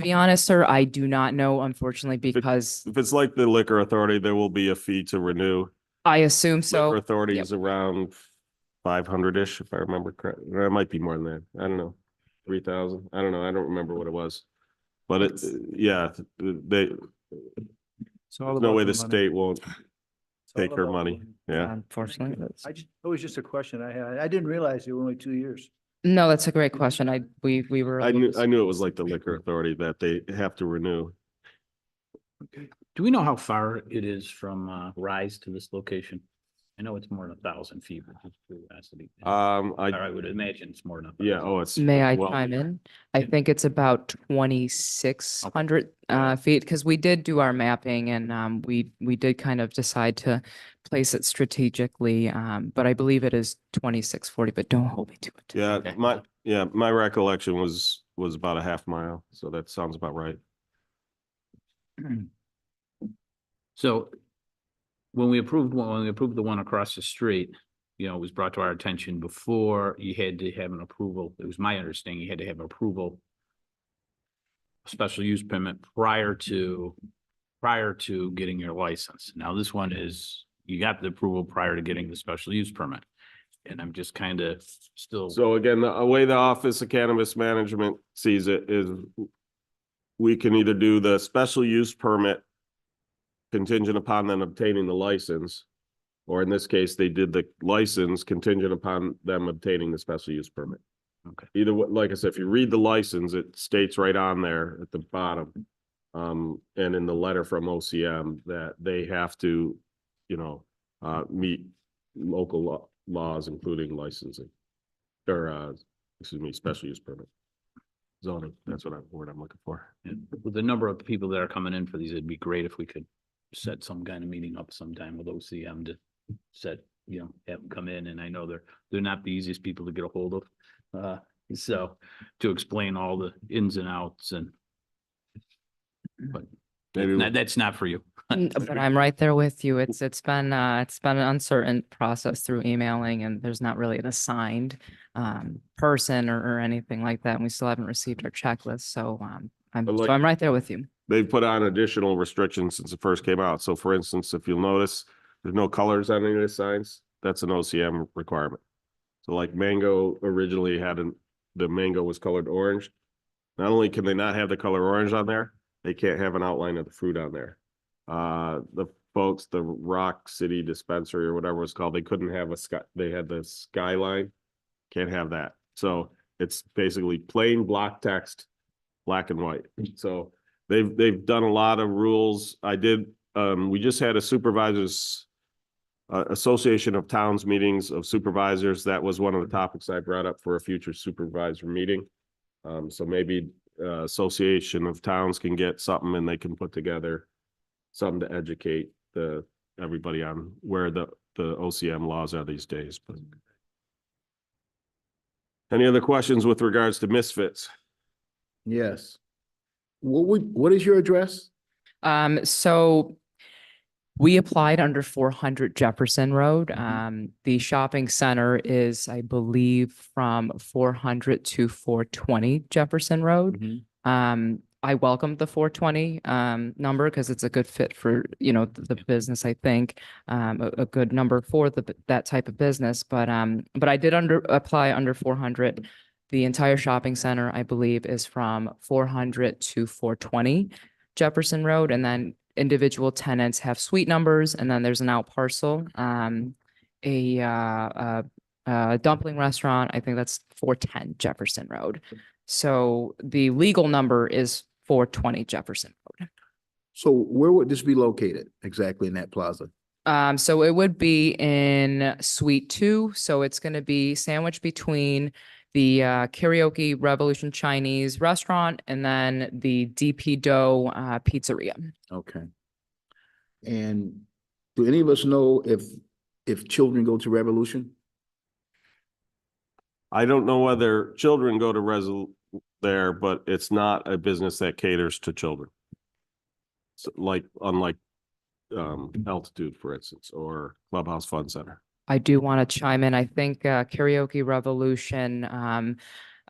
S17: be honest, sir, I do not know, unfortunately, because
S2: if it's like the liquor authority, there will be a fee to renew.
S17: I assume so.
S2: Liquor authority is around 500-ish, if I remember correctly. It might be more than that. I don't know. 3,000. I don't know. I don't remember what it was. But yeah, no way the state won't take her money. Yeah.
S17: Unfortunately.
S3: It was just a question I had. I didn't realize it were only 2 years.
S17: No, that's a great question. We were.
S2: I knew it was like the liquor authority that they have to renew.
S13: Do we know how far it is from Rise to this location? I know it's more than 1,000 feet, but just curiosity. I would imagine it's more than.
S2: Yeah. Oh, it's.
S17: May I
S2: well,
S17: chime in? I think it's about 2,600 feet, because we did do our mapping, and we did kind of decide to place it strategically. But I believe it is 2,640, but don't hold me to it.
S2: Yeah, my recollection was about a half mile, so that sounds about right.
S13: So when we approved the one across the street, you know, it was brought to our attention before you had to have an approval. It was my understanding you had to have approval, special use permit prior to getting your license. Now this one is, you got the approval prior to getting the special use permit. And I'm just kind of still.
S2: So again, the way the Office of Cannabis Management sees it is we can either do the special use permit contingent upon them obtaining the license. Or in this case, they did the license contingent upon them obtaining the special use permit.
S13: Okay.
S2: Either way, like I said, if you read the license, it states right on there at the bottom. And in the letter from OCM that they have to, meet local laws, including licensing. Or, excuse me, special use permit. Zoning, that's what word I'm looking for.
S13: And with the number of people that are coming in for these, it'd be great if we could set some kind of meeting up sometime with OCM to set, have them come in. And I know they're not the easiest people to get a hold of. So to explain all the ins and outs but that's not for you.
S17: But I'm right there with you. It's been an uncertain process through emailing, and there's not really an assigned person or anything like that. And we still haven't received our checklist. So I'm right there with you.
S2: They've put on additional restrictions since it first came out. So for instance, if you'll notice, there's no colors on any of the signs. That's an OCM requirement. So like Mango originally the mango was colored orange. Not only can they not have the color orange on there, they can't have an outline of the fruit on there. The folks, the Rock City Dispensary or whatever it's called, they couldn't have they had the skyline. Can't have that. So it's basically plain block text, black and white. So they've done a lot of rules. We just had a supervisors Association of Towns meetings of supervisors. That was one of the topics I brought up for a future supervisor meeting. So maybe Association of Towns can get something and they can put together something to educate everybody on where the OCM laws are these days. But any other questions with regards to misfits?
S4: Yes. What is your address?
S17: So we applied under 400 Jefferson Road. The shopping center is, I believe, from 400 to 420 Jefferson Road. I welcomed the 420 number because it's a good fit for, the business, I think, a good number for that type of business. But I did apply under 400. The entire shopping center, I believe, is from 400 to 420 Jefferson Road. And then individual tenants have suite numbers. And then there's an out parcel, a dumpling restaurant. I think that's 410 Jefferson Road. So the legal number is 420 Jefferson Road.
S4: So where would this be located exactly in that plaza?
S17: So it would be in Suite 2. So it's going to be sandwiched between the Karaoke Revolution Chinese restaurant and then the DP Dough Pizzeria.
S4: Okay. And do any of us know if children go to Revolution?
S2: I don't know whether children go to there, but it's not a business that caters to children. So unlike Altitude, for instance, or Clubhouse Fun Center.
S17: I do want to chime in. I think Karaoke Revolution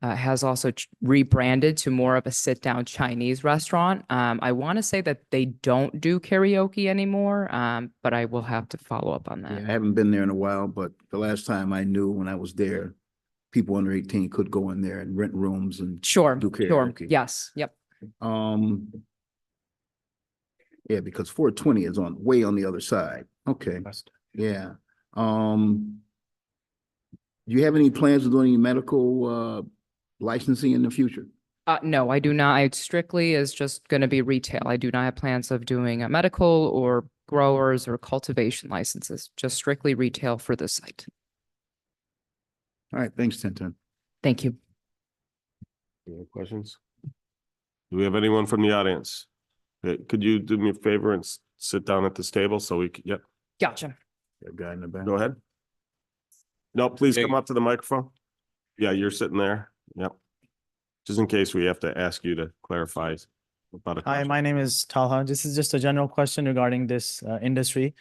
S17: has also rebranded to more of a sit-down Chinese restaurant. I want to say that they don't do karaoke anymore, but I will have to follow up on that.
S4: Yeah, I haven't been there in a while, but the last time I knew when I was there, people under 18 could go in there and rent rooms and
S17: Sure,
S4: do
S17: sure.
S4: karaoke.
S17: Yes, yep.
S4: Yeah, because 420 is way on the other side. Okay. Yeah. Do you have any plans of doing any medical licensing in the future?
S17: No, I do not. It strictly is just going to be retail. I do not have plans of doing a medical or growers or cultivation licenses, just strictly retail for this site.
S4: All right. Thanks, Tintin.
S17: Thank you.
S2: Any questions? Do we have anyone from the audience? Could you do me a favor and sit down at this table so we can, yep.
S17: Gotcha.
S4: Guy in the back.
S2: Go ahead. No, please come up to the microphone. Yeah, you're sitting there. Yep. Just in case we have to ask you to clarify about it.
S18: Hi, my name is Talha. This is just a general question regarding this industry.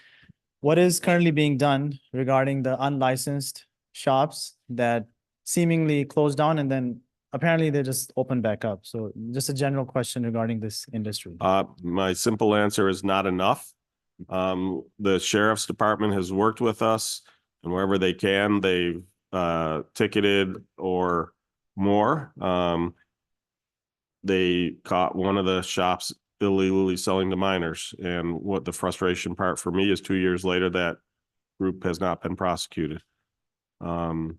S18: What is currently being done regarding the unlicensed shops that seemingly closed down and then apparently they just opened back up? So just a general question regarding this industry.
S2: My simple answer is not enough. The sheriff's department has worked with us, and wherever they can, they've ticketed or more. They caught one of the shops illegally selling to minors. And what the frustration part for me is 2 years later, that group has not been prosecuted. There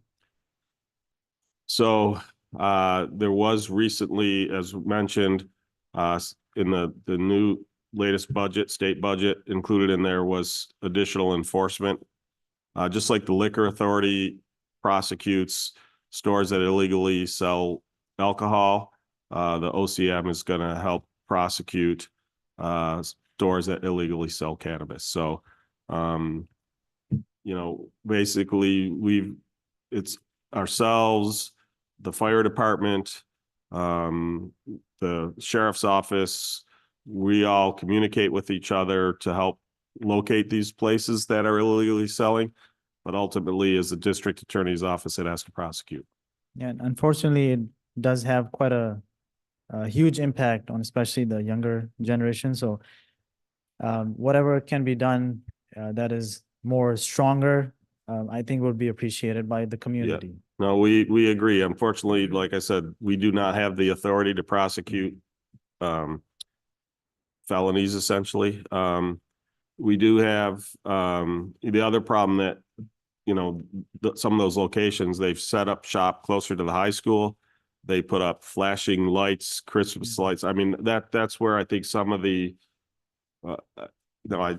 S2: was recently, as mentioned, in the new latest budget, state budget, included in there was additional enforcement. Just like the liquor authority prosecutes stores that illegally sell alcohol, the OCM is going to help prosecute stores that illegally sell cannabis. So, basically it's ourselves, the fire department, the sheriff's office, we all communicate with each other to help locate these places that are illegally selling. But ultimately, as the district attorney's office, it has to prosecute.
S18: Yeah, and unfortunately, it does have quite a huge impact on especially the younger generation. So whatever can be done that is more stronger, I think would be appreciated by the community.
S2: No, we agree. Unfortunately, like I said, we do not have the authority to prosecute felonies, essentially. We do have the other problem that, some of those locations, they've set up shop closer to the high school. They put up flashing lights, Christmas lights. I mean, that's where I think some of the, I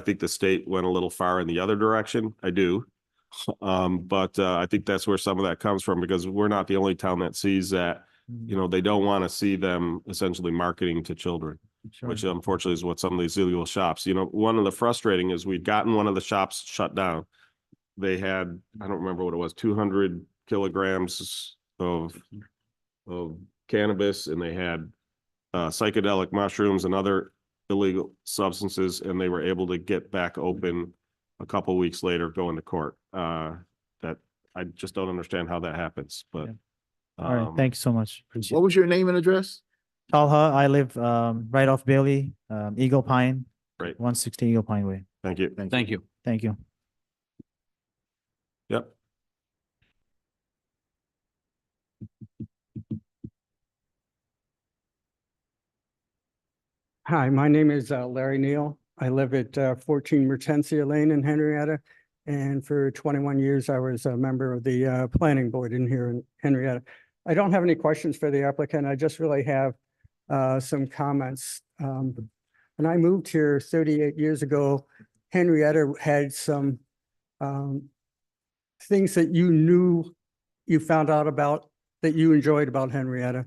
S2: think the state went a little far in the other direction. I do. But I think that's where some of that comes from, because we're not the only town that sees that, they don't want to see them essentially marketing to children, which unfortunately is what some of these illegal shops, one of the frustrating is we'd gotten one of the shops shut down. They had, I don't remember what it was, 200 kilograms of cannabis, and they had psychedelic mushrooms and other illegal substances, and they were able to get back open a couple weeks later, going to court. That I just don't understand how that happens, but.
S18: Yeah. All right, thank you so much. Appreciate
S4: What was your name and address?
S18: Talha, I live right off Bailey, Eagle Pine.
S2: Right.
S18: 160 Eagle Pine Way.
S2: Thank you.
S13: Thank you.
S18: Thank you.
S2: Yep.
S19: Hi, my name is Larry Neal. I live at 14 Mertensia Lane in Henrietta. And for 21 years, I was a member of the planning board in here in Henrietta. I don't have any questions for the applicant. I just really have some comments. When I moved here 38 years ago, Henrietta had some things that you found out about, that you enjoyed about Henrietta.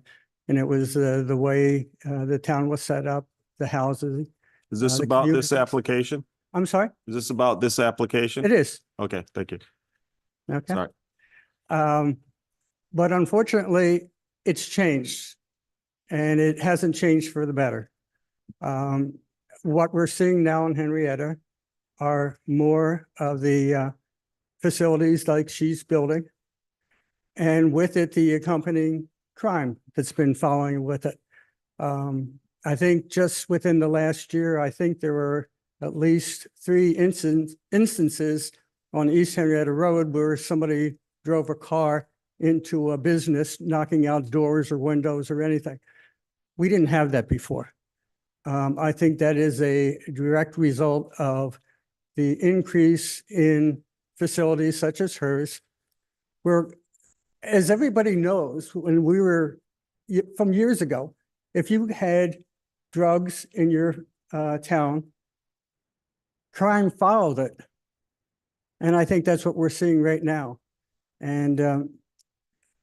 S19: And it was the way the town was set up, the houses.
S2: Is this
S19: the
S2: about this
S19: community.
S2: application?
S19: I'm sorry?
S2: Is this about this application?
S19: It is.
S2: Okay, thank you.
S19: Okay.
S2: Sorry.
S19: But unfortunately, it's changed, and it hasn't changed for the better. What we're seeing now in Henrietta are more of the facilities like she's building, and with it, the accompanying crime that's been following with it. I think just within the last year, I think there were at least 3 instances on East Henrietta Road where somebody drove a car into a business, knocking out doors or windows or anything. We didn't have that before. I think that is a direct result of the increase in facilities such as hers, where, as everybody knows, when we were, from years ago, if you had drugs in your town, crime followed it. And I think that's what we're seeing right now. And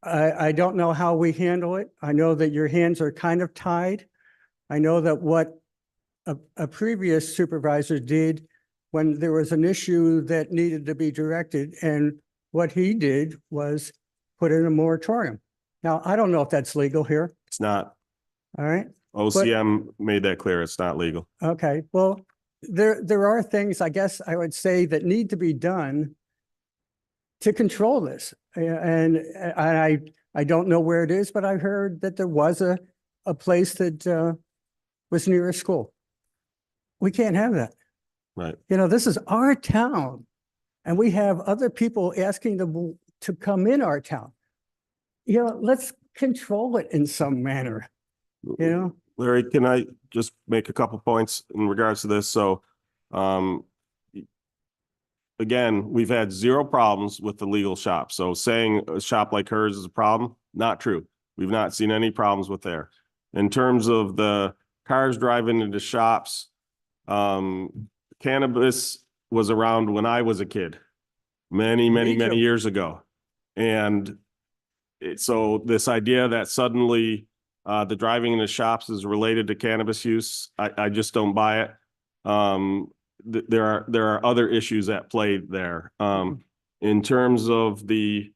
S19: I don't know how we handle it. I know that your hands are kind of tied. I know that what a previous supervisor did when there was an issue that needed to be directed, and what he did was put in a moratorium. Now, I don't know if that's legal here.
S2: It's not.
S19: All right.
S2: OCM made that clear. It's not legal.
S19: Okay, well, there are things, I guess I would say, that need to be done to control this. And I don't know where it is, but I heard that there was a place that was near a school. We can't have that.
S2: Right.
S19: This is our town, and we have other people asking them to come in our town. Let's control it in some manner.
S2: Larry, can I just make a couple points in regards to this? So, again, we've had zero problems with the legal shop. So saying a shop like hers is a problem, not true. We've not seen any problems with there. In terms of the cars driving into shops, cannabis was around when I was a kid, many years ago. And so this idea that suddenly the driving into shops is related to cannabis use, I just don't buy it. There are other issues at play there. In terms of the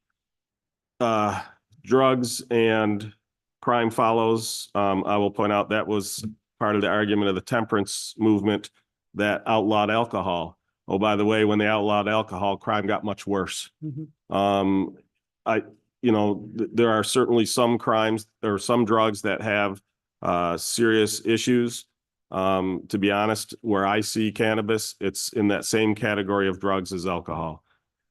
S2: drugs and crime follows, I will point out that was part of the argument of the temperance movement that outlawed alcohol. Oh, by the way, when they outlawed alcohol, crime got much worse. There are certainly some crimes or some drugs that have serious issues. To be honest, where I see cannabis, it's in that same category of drugs as alcohol.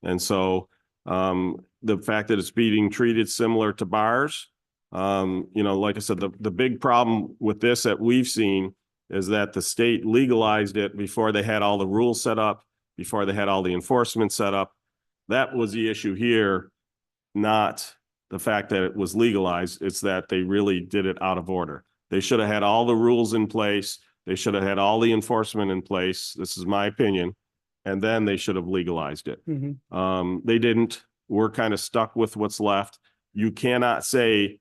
S2: And so the fact that it's being treated similar to bars, like I said, the big problem with this that we've seen is that the state legalized it before they had all the rules set up, before they had all the enforcement set up. That was the issue here, not the fact that it was legalized. It's that they really did it out of order. They should have had all the rules in place. They should have had all the enforcement in place. This is my opinion. And then they should have legalized it. They didn't. We're kind of stuck with what's left. You cannot say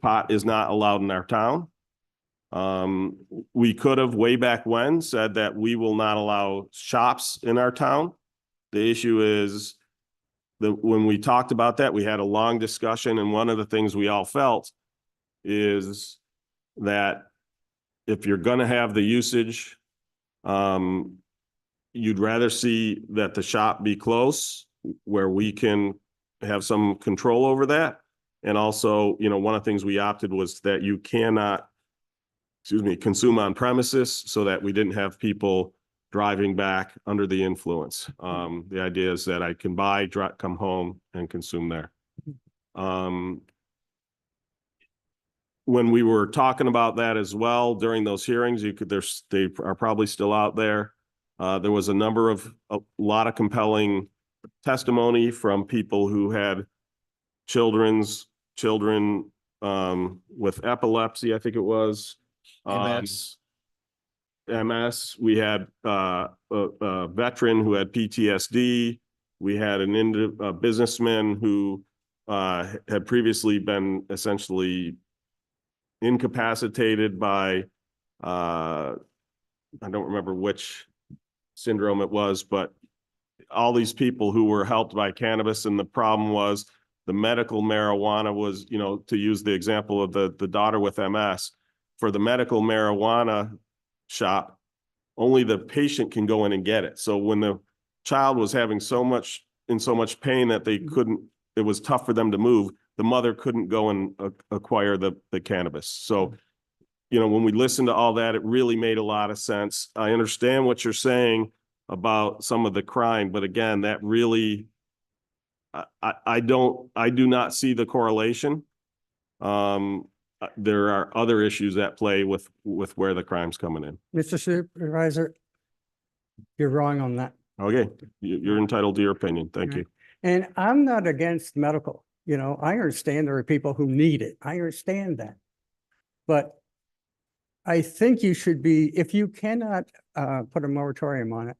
S2: pot is not allowed in our town. We could have way back when said that we will not allow shops in our town. The issue is that when we talked about that, we had a long discussion, and one of the things we all felt is that if you're going to have the usage, you'd rather see that the shop be close where we can have some control over that. And also, one of the things we opted was that you cannot, consume on premises, so that we didn't have people driving back under the influence. The idea is that I can buy, come home and consume there. When we were talking about that as well during those hearings, they are probably still out there. There was a lot of compelling testimony from people who had children with epilepsy, I think it was. MS. We had a veteran who had PTSD. We had a businessman who had previously been essentially incapacitated by, I don't remember which syndrome it was, but all these people who were helped by cannabis. And the problem was the medical marijuana was, to use the example of the daughter with MS, for the medical marijuana shop, only the patient can go in and get it. So when the child was having so much pain that they couldn't, it was tough for them to move, the mother couldn't go and acquire the cannabis. So, when we listened to all that, it really made a lot of sense. I understand what you're saying about some of the crime, but again, that really, I do not see the correlation. There are other issues at play with where the crime's coming in.
S19: Mr. Supervisor, you're wrong on that.
S2: Okay, you're entitled to your opinion. Thank you.
S19: And I'm not against medical. I understand there are people who need it. I understand that. But I think you should be, if you cannot put a moratorium on it,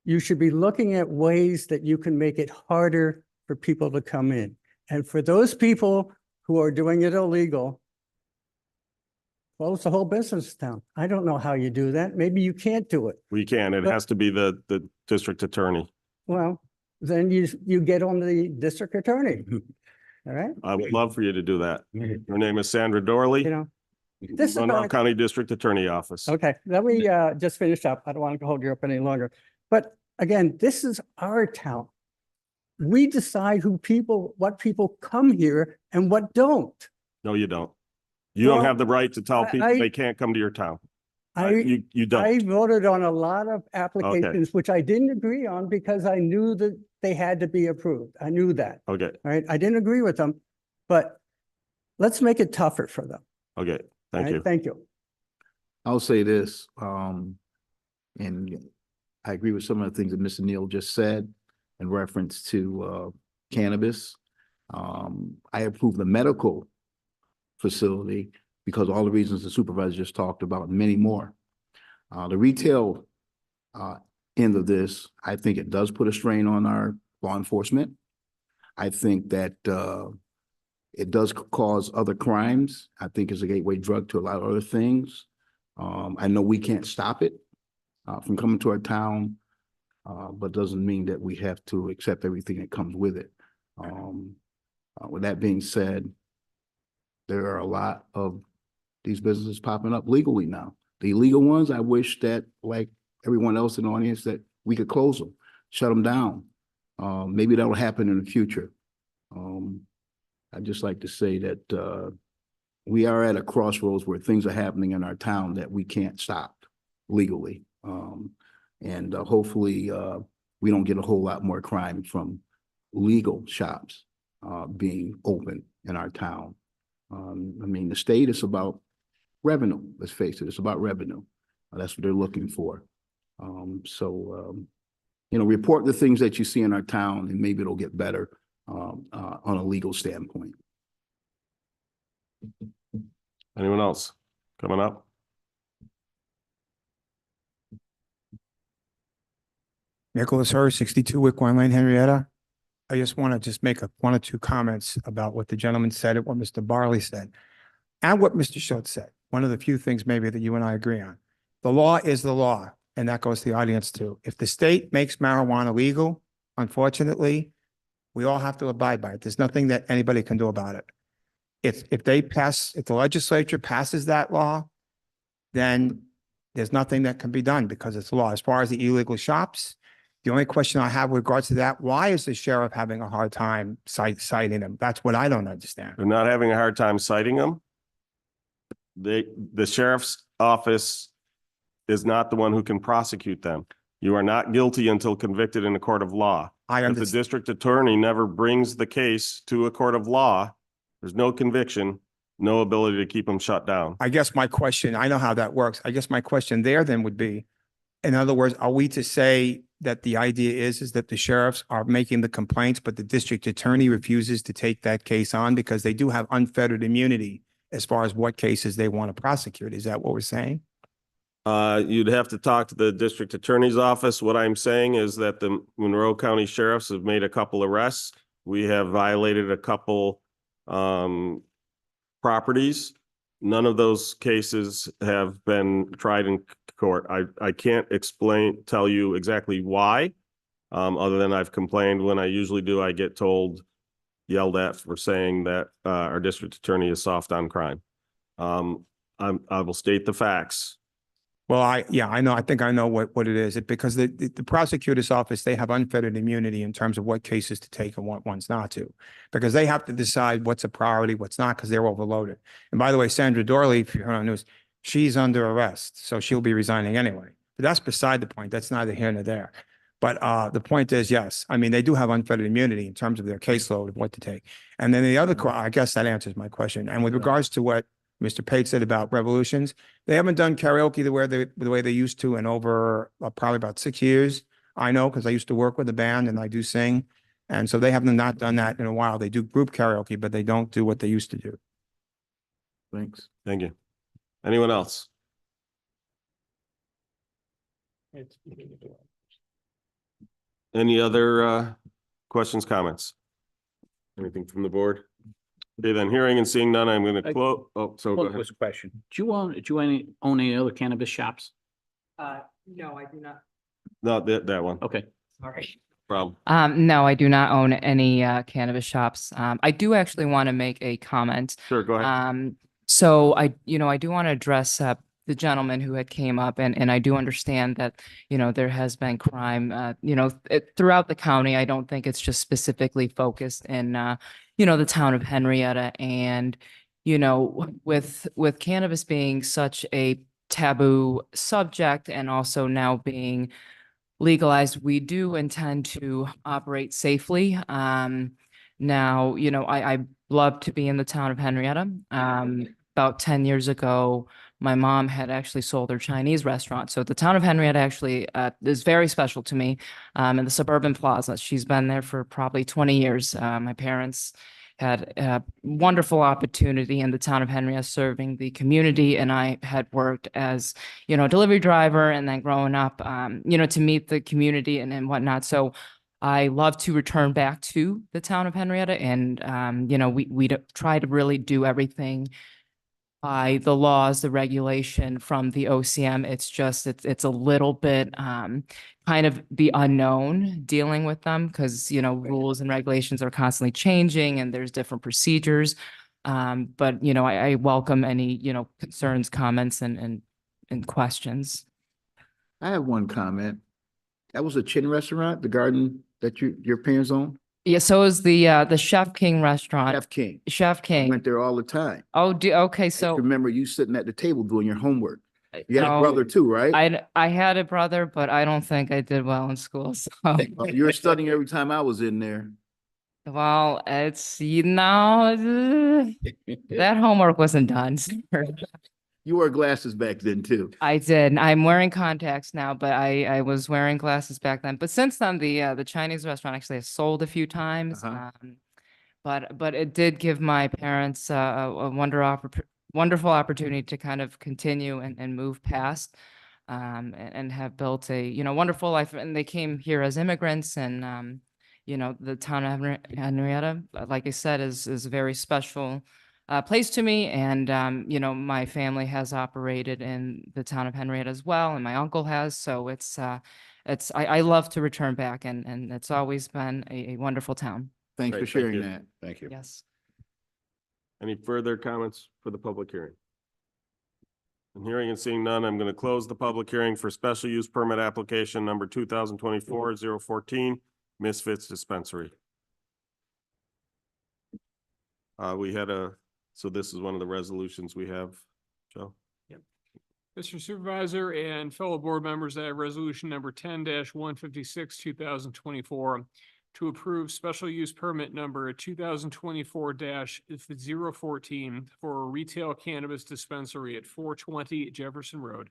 S19: you should be looking at ways that you can make it harder for people to come in. And for those people who are doing it illegal, close the whole business down. I don't know how you do that. Maybe you can't do it.
S2: We can. It has to be the district attorney.
S19: Well, then you get on the district attorney. All right?
S2: I would love for you to do that. Her name is Sandra Dorley.
S19: This is
S2: Monroe County District Attorney Office.
S19: Okay, let me just finish up. I don't want to hold you up any longer. But again, this is our town. We decide what people come here and what don't.
S2: No, you don't. You don't have the right to tell people they can't come to your town. You don't.
S19: I voted on a lot of applications, which I didn't agree on because I knew that they had to be approved. I knew that.
S2: Okay.
S19: All right. I didn't agree with them, but let's make it tougher for them.
S2: Okay. Thank you.
S19: Thank you.
S4: I'll say this, and I agree with some of the things that Mr. Neal just said in reference to cannabis. I approve the medical facility because all the reasons the supervisor just talked about, and many more. The retail end of this, I think it does put a strain on our law enforcement. I think that it does cause other crimes. I think it's a gateway drug to a lot of other things. I know we can't stop it from coming to our town, but doesn't mean that we have to accept everything that comes with it. With that being said, there are a lot of these businesses popping up legally now. The illegal ones, I wish that, like everyone else in the audience, that we could close them, shut them down. Maybe that'll happen in the future. I'd just like to say that we are at a crossroads where things are happening in our town that we can't stop legally. And hopefully we don't get a whole lot more crime from legal shops being open in our town. I mean, the state is about revenue, let's face it, it's about revenue. That's what they're looking for. You know, report the things that you see in our town and maybe it'll get better on a legal standpoint.
S2: Anyone else coming up?
S20: Nicholas Hurst, 62 Wickwine Lane, Henrietta. I just want to make one or two comments about what the gentleman said and what Mr. Barley said. And what Mr. Schultz said. One of the few things maybe that you and I agree on. The law is the law, and that goes to the audience too. If the state makes marijuana legal, unfortunately, we all have to abide by it. There's nothing that anybody can do about it. If the legislature passes that law, then there's nothing that can be done because it's law. As far as the illegal shops, the only question I have with regards to that, why is the sheriff having a hard time citing them? That's what I don't understand.
S2: They're not having a hard time citing them. The sheriff's office is not the one who can prosecute them. You are not guilty until convicted in a court of law. If the district attorney never brings the case to a court of law, there's no conviction, no ability to keep them shut down.
S20: I guess my question, I know how that works. I guess my question there then would be, in other words, are we to say that the idea is that the sheriffs are making the complaints, but the district attorney refuses to take that case on because they do have unfettered immunity as far as what cases they want to prosecute? Is that what we're saying?
S2: You'd have to talk to the district attorney's office. What I'm saying is that the Monroe County sheriffs have made a couple arrests. We have violated a couple properties. None of those cases have been tried in court. I can't tell you exactly why, other than I've complained. When I usually do, I get yelled at for saying that our district attorney is soft on crime. I will state the facts.
S20: Well, I know. I think I know what it is. Because the prosecutor's office, they have unfettered immunity in terms of what cases to take and what ones not to, because they have to decide what's a priority, what's not, because they're overloaded. And by the way, Sandra Dorley, if you heard on the news, she's under arrest, so she'll be resigning anyway. But that's beside the point. That's neither here nor there. But the point is, yes, I mean, they do have unfettered immunity in terms of their caseload of what to take. And then the other, I guess that answers my question. And with regards to what Mr. Pate said about Revolutions, they haven't done karaoke the way they used to in over probably about 6 years. I know, because I used to work with a band and I do sing. And so they have not done that in a while. They do group karaoke, but they don't do what they used to do.
S4: Thanks.
S2: Thank you. Anyone else? Any other questions, comments? Anything from the board? Okay, then hearing and seeing none, I'm going to close. Oh, so go ahead.
S13: Question. Do you own any other cannabis shops?
S10: No, I do not.
S2: No, that one.
S13: Okay.
S10: Sorry.
S2: Problem.
S17: No, I do not own any cannabis shops. I do actually want to make a comment.
S2: Sure, go ahead.
S17: So I do want to address the gentleman who had came up, and I do understand that, there has been crime, throughout the county. I don't think it's just specifically focused in, the town of Henrietta. And, with cannabis being such a taboo subject and also now being legalized, we do intend to operate safely. Now, I love to be in the town of Henrietta. about 10 years ago, my mom had actually sold her Chinese restaurant. So the town of Henrietta actually is very special to me. In the Suburban Plaza, she's been there for probably 20 years. My parents had a wonderful opportunity in the town of Henrietta serving the community, and I had worked as, you know, a delivery driver, and then growing up, you know, to meet the community and whatnot. So I love to return back to the town of Henrietta, and you know, we try to really do everything by the laws, the regulation from the OCM. It's just, it's a little bit kind of the unknown dealing with them, because, you know, rules and regulations are constantly changing and there's different procedures. But, you know, I welcome any, you know, concerns, comments, and questions.
S4: I have one comment. That was a Chin restaurant, the garden that your parents own?
S17: Yeah, so is the Chef King restaurant.
S4: Chef King.
S17: Chef
S4: I
S17: King.
S4: went there all the time.
S17: Oh, okay,
S4: I
S17: so
S4: remember you sitting at the table doing your homework. You had a
S17: no,
S4: brother too, right?
S17: I had a brother, but I don't think I did well in school. So,
S4: You were studying every time I was in there.
S17: well, it's, you know, that homework wasn't done.
S4: You wore glasses back then too.
S17: I did. I'm wearing contacts now, but I was wearing glasses back then. But since then, the Chinese restaurant actually has sold a few times. But it did give my parents a wonderful opportunity to kind of continue and move past, and have built a, you know, wonderful life. And they came here as immigrants, and you know, the town of Henrietta, like I said, is a very special place to me. And you know, my family has operated in the town of Henrietta as well, and my uncle has. So I love to return back, and it's always been a wonderful town.
S4: Thanks for
S2: Great, thank
S4: sharing
S2: you.
S4: that. Thank you.
S17: Yes.
S2: Any further comments for the public hearing? And hearing and seeing none, I'm going to close the public hearing for special use permit application number 2024-014, Misfits Dispensary. So this is one of the resolutions we have, Joe?
S14: Mr. Supervisor and fellow board members, I have resolution number 10-156, 2024, to approve special use permit number 2024-014 for a retail cannabis dispensary at 420 Jefferson Road.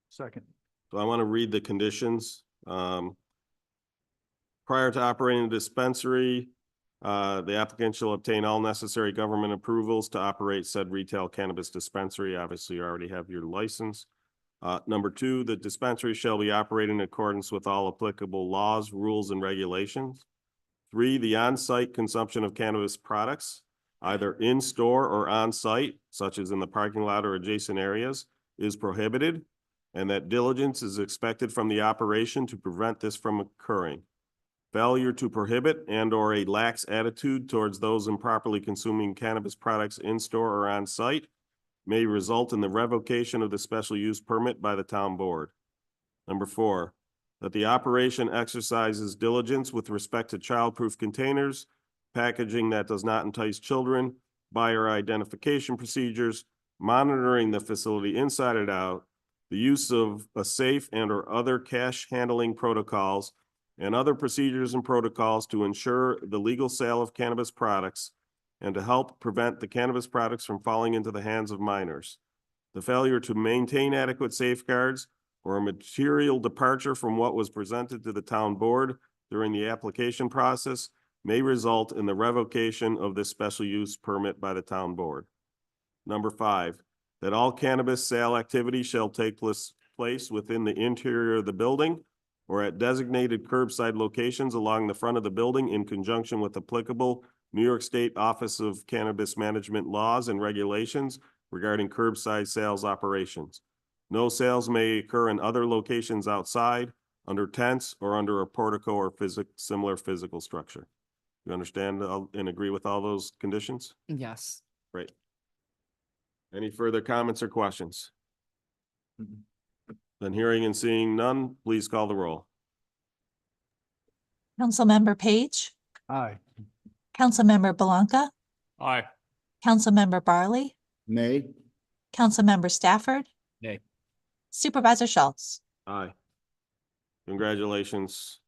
S3: Second.
S2: So I want to read the conditions. Prior to operating the dispensary, the applicant shall obtain all necessary government approvals to operate said retail cannabis dispensary. Obviously, you already have your license. Number two, the dispensary shall be operated in accordance with all applicable laws, rules, and regulations. 3, the on-site consumption of cannabis products, either in-store or on-site, such as in the parking lot or adjacent areas, is prohibited, and that diligence is expected from the operation to prevent this from occurring. Failure to prohibit and/or a lax attitude towards those improperly consuming cannabis products in-store or on-site may result in the revocation of the special use permit by the town board. Number 4, that the operation exercises diligence with respect to childproof containers, packaging that does not entice children, buyer identification procedures, monitoring the facility inside and out, the use of a safe and/or other cash handling protocols, and other procedures and protocols to ensure the legal sale of cannabis products and to help prevent the cannabis products from falling into the hands of minors. The failure to maintain adequate safeguards or a material departure from what was presented to the town board during the application process may result in the revocation of this special use permit by the town board. Number 5, that all cannabis sale activity shall take place within the interior of the building or at designated curbside locations along the front of the building in conjunction with applicable New York State Office of Cannabis Management laws and regulations regarding curbside sales operations. No sales may occur in other locations outside, under tents, or under a portico or similar physical structure. You understand and agree with all those conditions?
S17: Yes.
S2: Great. Any further comments or questions? Then hearing and seeing none, please call the roll.
S1: Councilmember Page,
S3: Aye.
S1: Councilmember Blanca,
S14: Aye.
S1: Councilmember Barley,
S4: Nay.
S1: Councilmember Stafford.
S13: Nay.
S1: Supervisor Schultz.
S2: Aye. Congratulations.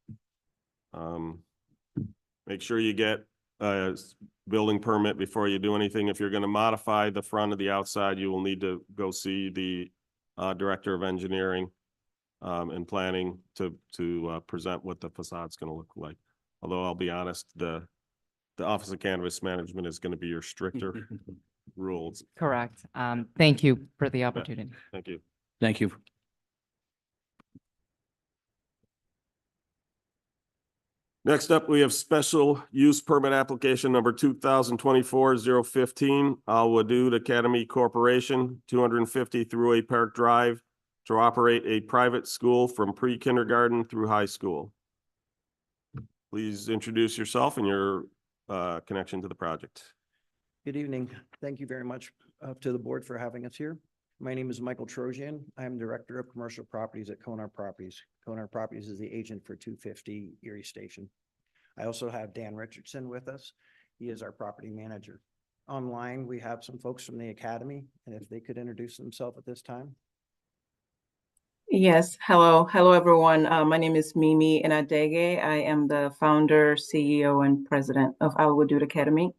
S2: Make sure you get building permit before you do anything. If you're gonna modify the front of the outside, you will need to go see the Director of Engineering and Planning to present what the facade's gonna look like. Although I'll be honest, the Office of Cannabis Management is gonna be your stricter rules.
S17: Correct. Thank you for the opportunity.
S2: Thank you.
S13: Thank you.
S2: Next up, we have special use permit application number 2024-015, Al Wadud Academy Corporation, 250 Thruway Park Drive, to operate a private school from pre-kindergarten through high school. Please introduce yourself and your connection to the project.
S21: Good evening. Thank you very much to the board for having us here. My name is Michael Trojan. I am Director of Commercial Properties at Konar Properties. Konar Properties is the agent for 250 Erie Station. I also have Dan Richardson with us. He is our property manager. Online, we have some folks from the academy, and if they could introduce themselves at this time.
S22: Yes, hello. Hello, everyone. My name is Mimi Inadege. I am the founder, CEO, and president of Al Wadud Academy.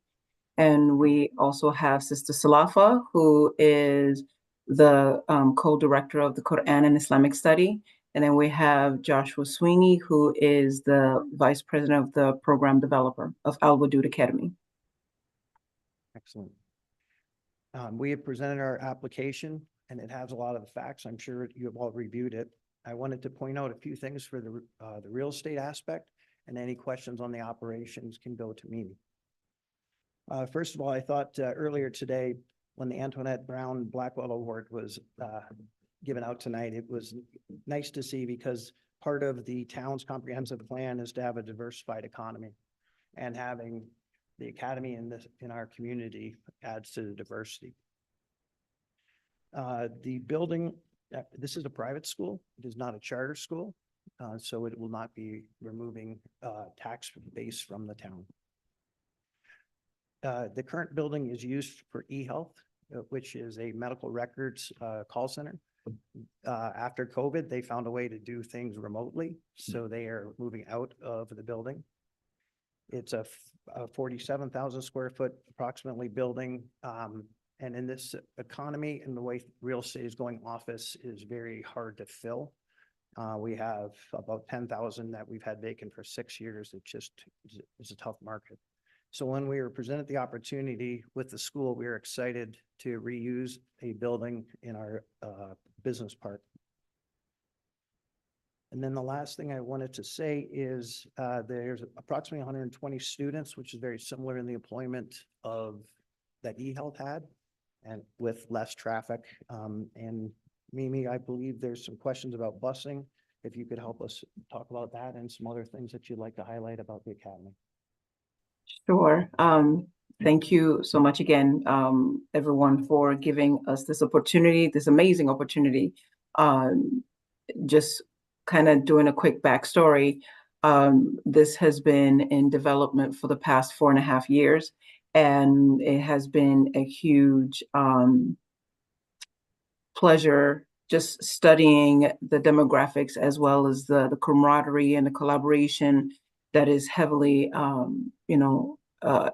S22: And we also have Sister Salafa, who is the co-director of the Quran and Islamic Study. And then we have Joshua Sweeney, who is the vice president of the program developer of Al Wadud Academy.
S21: Excellent. We have presented our application, and it has a lot of the facts. I'm sure you have all reviewed it. I wanted to point out a few things for the real estate aspect, and any questions on the operations can go to Mimi. First of all, I thought earlier today, when the Antoinette Brown Blackwell Award was given out tonight, it was nice to see, because part of the town's comprehensive plan is to have a diversified economy, and having the academy in our community adds to the diversity. The building, this is a private school. It is not a charter school, so it will not be removing tax base from the town. The current building is used for eHealth, which is a medical records call center. After COVID, they found a way to do things remotely, so they are moving out of the building. It's a 47,000 square foot approximately building. And in this economy and the way real estate is going, office is very hard to fill. We have about 10,000 that we've had vacant for 6 years. It just is a tough market. So when we were presented the opportunity with the school, we were excited to reuse a building in our business park. And then the last thing I wanted to say is there's approximately 120 students, which is very similar in the employment of that eHealth had, and with less traffic. And Mimi, I believe there's some questions about busing. If you could help us talk about that and some other things that you'd like to highlight about the academy.
S22: Sure. Thank you so much again, everyone, for giving us this opportunity, this amazing opportunity. Just kind of doing a quick backstory. This has been in development for the past 4.5 years, and it has been a huge pleasure just studying the demographics, as well as the camaraderie and the collaboration that is heavily,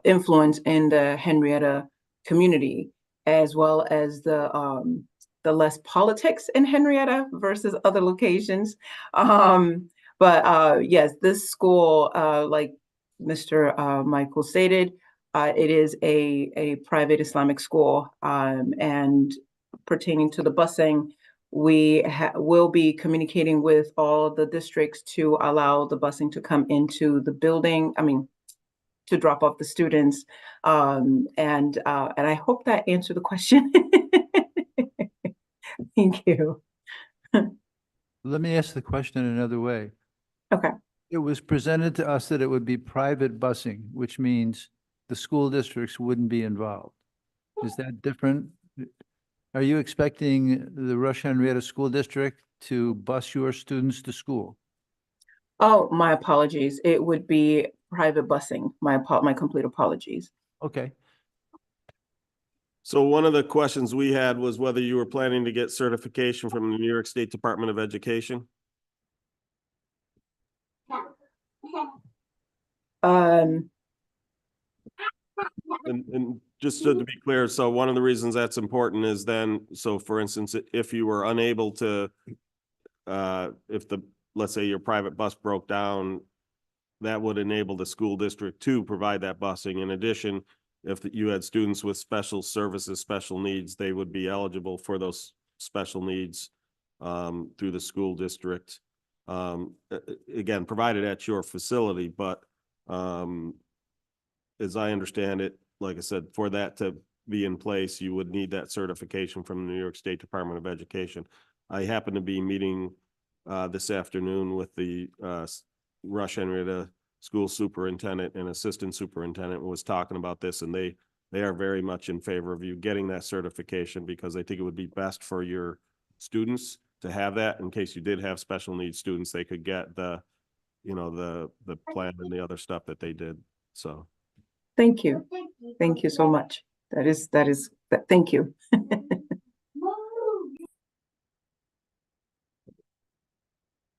S22: influenced in the Henrietta community, as well as the less politics in Henrietta versus other locations. But yes, this school, like Mr. Michael stated, it is a private Islamic school, and pertaining to the busing, we will be communicating with all the districts to allow the busing to come into the building. To drop off the students, and I hope that answered the question. Thank you.
S3: Let me ask the question another way.
S22: Okay.
S3: It was presented to us that it would be private busing, which means the school districts wouldn't be involved. Is that different? Are you expecting the Rush Henrietta School District to bus your students to school?
S22: Oh, my apologies. It would be private busing. My complete apologies.
S3: Okay.
S2: So one of the questions we had was whether you were planning to get certification from the New York State Department of Education. And just to be clear, so one of the reasons that's important is then, so for instance, if you were unable to, let's say your private bus broke down, that would enable the school district to provide that busing. In addition, if you had students with special services, special needs, they would be eligible for those special needs through the school district. Again, provided at your facility, but as I understand it, like I said, for that to be in place, you would need that certification from the New York State Department of Education. I happen to be meeting this afternoon with the Rush Henrietta School Superintendent and Assistant Superintendent, was talking about this, and they are very much in favor of you getting that certification, because they think it would be best for your students to have that in case you did have special needs students. They could get the plan and the other stuff that they did. So
S22: Thank you. Thank you so much. Thank you.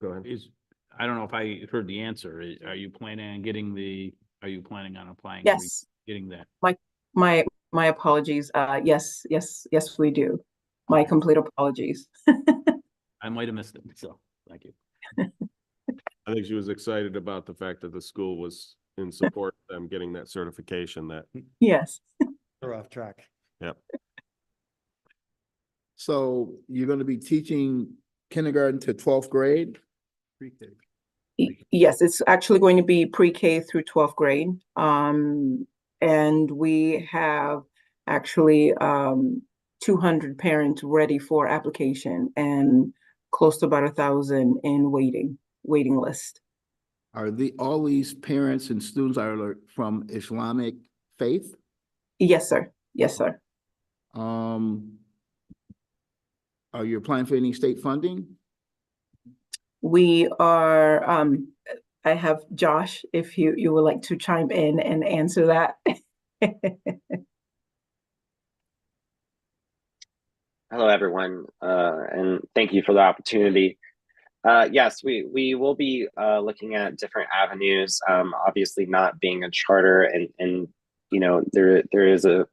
S2: go ahead.
S13: I don't know if I heard the answer. Are you planning on applying?
S22: Yes.
S13: Getting that?
S22: My apologies. Yes, we do. My complete apologies.
S13: I might have missed it, so thank you.
S2: I think she was excited about the fact that the school was in support of them getting that certification. That
S22: Yes.
S21: We're off track.
S2: Yep.
S4: So you're going to be teaching kindergarten to 12th grade?
S22: Yes, it's actually going to be pre-K through 12th grade. And we have actually 200 parents ready for application and close to about 1,000 in waiting list.
S4: Are all these parents and students are from Islamic faith?
S22: Yes, sir. Yes, sir.
S4: Are you applying for any state funding?
S22: We are, I have Josh, if you would like to chime in and answer that.
S6: Hello, everyone, and thank you for the opportunity. Yes, we will be looking at different avenues. Obviously, not being a charter, and there is a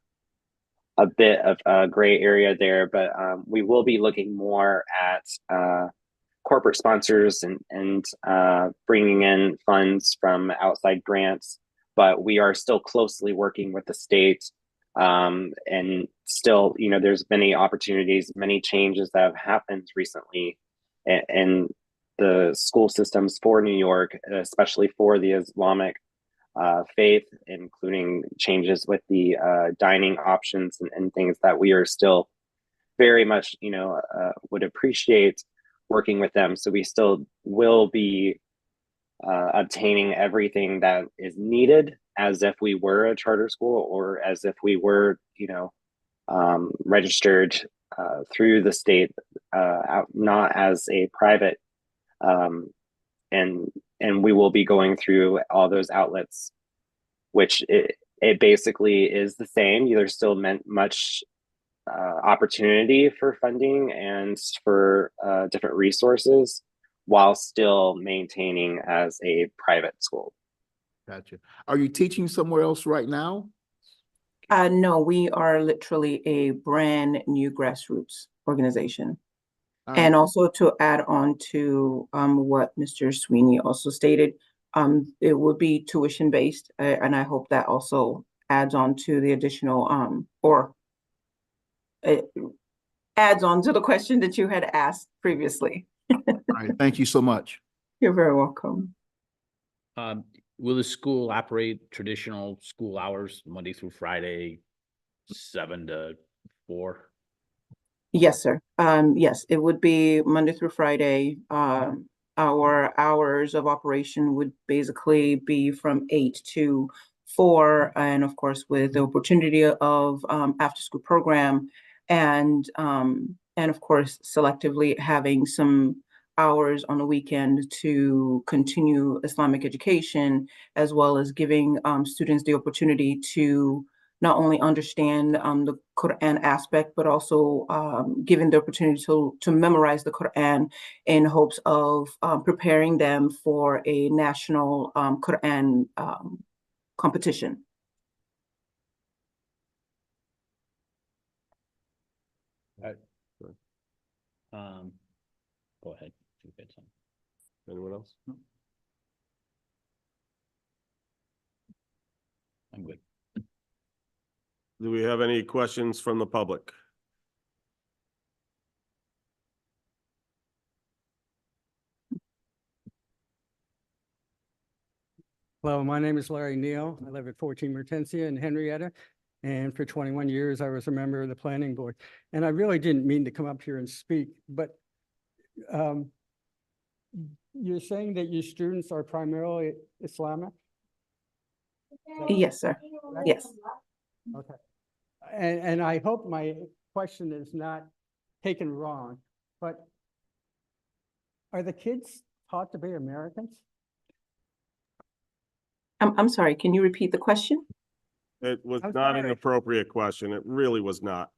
S6: bit of a gray area there, but we will be looking more at corporate sponsors and bringing in funds from outside grants. But we are still closely working with the state. And still, there's many opportunities, many changes that have happened recently in the school systems for New York, especially for the Islamic faith, including changes with the dining options and things that we are still very much, would appreciate working with them. So we still will be obtaining everything that is needed as if we were a charter school, or as if we were, registered through the state, not as a private. And we will be going through all those outlets, which it basically is the same. There's still much opportunity for funding and for different resources, while still maintaining as a private school.
S4: Gotcha. Are you teaching somewhere else right now?
S22: No, we are literally a brand new grassroots organization. And also to add on to what Mr. Sweeney also stated, it would be tuition based, and I hope that also adds on to the additional or it adds on to the question that you had asked previously.
S4: All right, thank you so much.
S22: You're very welcome.
S13: Will the school operate traditional school hours, Monday through Friday, 7 to 4?
S22: Yes, sir. Yes, it would be Monday through Friday. Our hours of operation would basically be from 8 to 4, and of course, with the opportunity of after school program, and of course, selectively having some hours on the weekend to continue Islamic education, as well as giving students the opportunity to not only understand the Quran aspect, but also given the opportunity to memorize the Quran in hopes of preparing them for a national Quran competition.
S13: Go ahead. You got some.
S2: Anyone else?
S13: I'm good.
S2: Do we have any questions from the public?
S19: Hello, my name is Larry Neal. I live at 14 Mertensia in Henrietta. And for 21 years, I was a member of the planning board. And I really didn't mean to come up here and speak, but you're saying that your students are primarily Islamic?
S22: Yes, sir. Yes.
S19: Okay. And I hope my question is not taken wrong, but are the kids taught to be Americans?
S22: I'm sorry, can you repeat the question?
S2: It was
S19: I'm
S2: not an
S19: sorry.
S2: appropriate question. It really was not.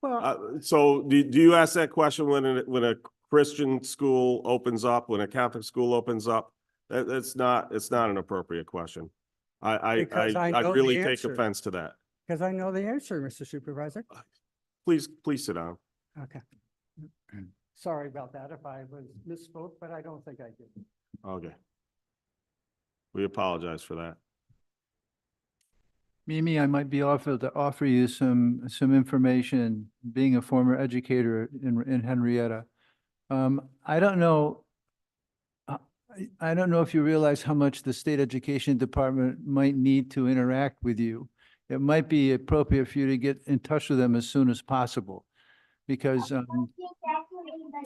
S19: Well,
S2: So do you ask that question when a Christian school opens up, when a Catholic school opens up? It's not an appropriate question.
S19: Because I
S2: I
S19: know
S2: really
S19: the
S2: take
S19: answer.
S2: offense to that.
S19: because I know the answer, Mr. Supervisor.
S2: Please sit down.
S19: Okay. Sorry about that if I was misspoke, but I don't think I did.
S2: Okay. We apologize for that.
S3: Mimi, I might be offered to offer you some information, being a former educator in Henrietta. I don't know. I don't know if you realize how much the state education department might need to interact with you. It might be appropriate for you to get in touch with them as soon as possible. Because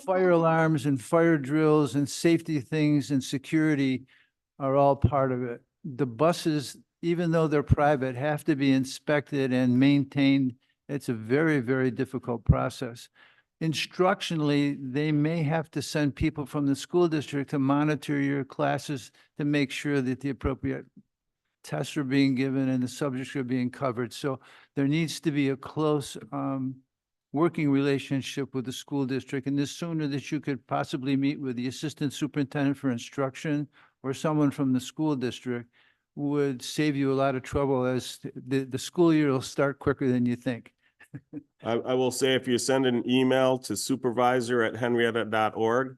S3: fire alarms and fire drills and safety things and security are all part of it. The buses, even though they're private, have to be inspected and maintained. It's a very, very difficult process. Instructionally, they may have to send people from the school district to monitor your classes to make sure that the appropriate tests are being given and the subjects are being covered. So there needs to be a close working relationship with the school district. And the sooner that you could possibly meet with the assistant superintendent for instruction or someone from the school district would save you a lot of trouble, as the school year will start quicker than you think.
S2: I will say, if you send an email to supervisor@henrietta.org,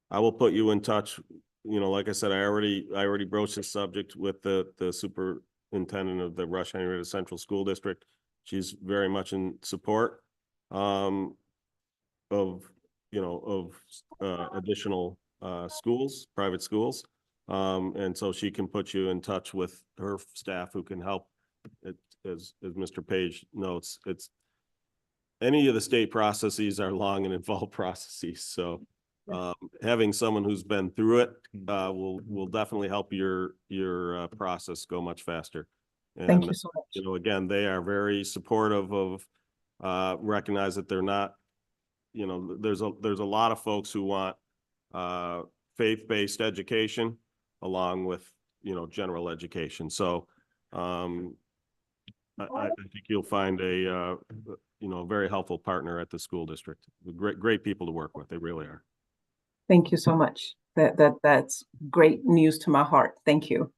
S2: I will put you in touch. You know, like I said, I already broached this subject with the superintendent of the Rush Henrietta Central School District. She's very much in support of additional schools, private schools. And so she can put you in touch with her staff who can help. As Mr. Page notes, any of the state processes are long and involved processes. So having someone who's been through it will definitely help your process go much faster. And,
S22: Thank you so much.
S2: you know, again, they are very supportive of recognize that they're not, you know, there's a lot of folks who want faith-based education along with, you know, general education. So I think you'll find a very helpful partner at the school district. Great people to work with. They really are.
S22: Thank you so much. That's great news to my heart. Thank you.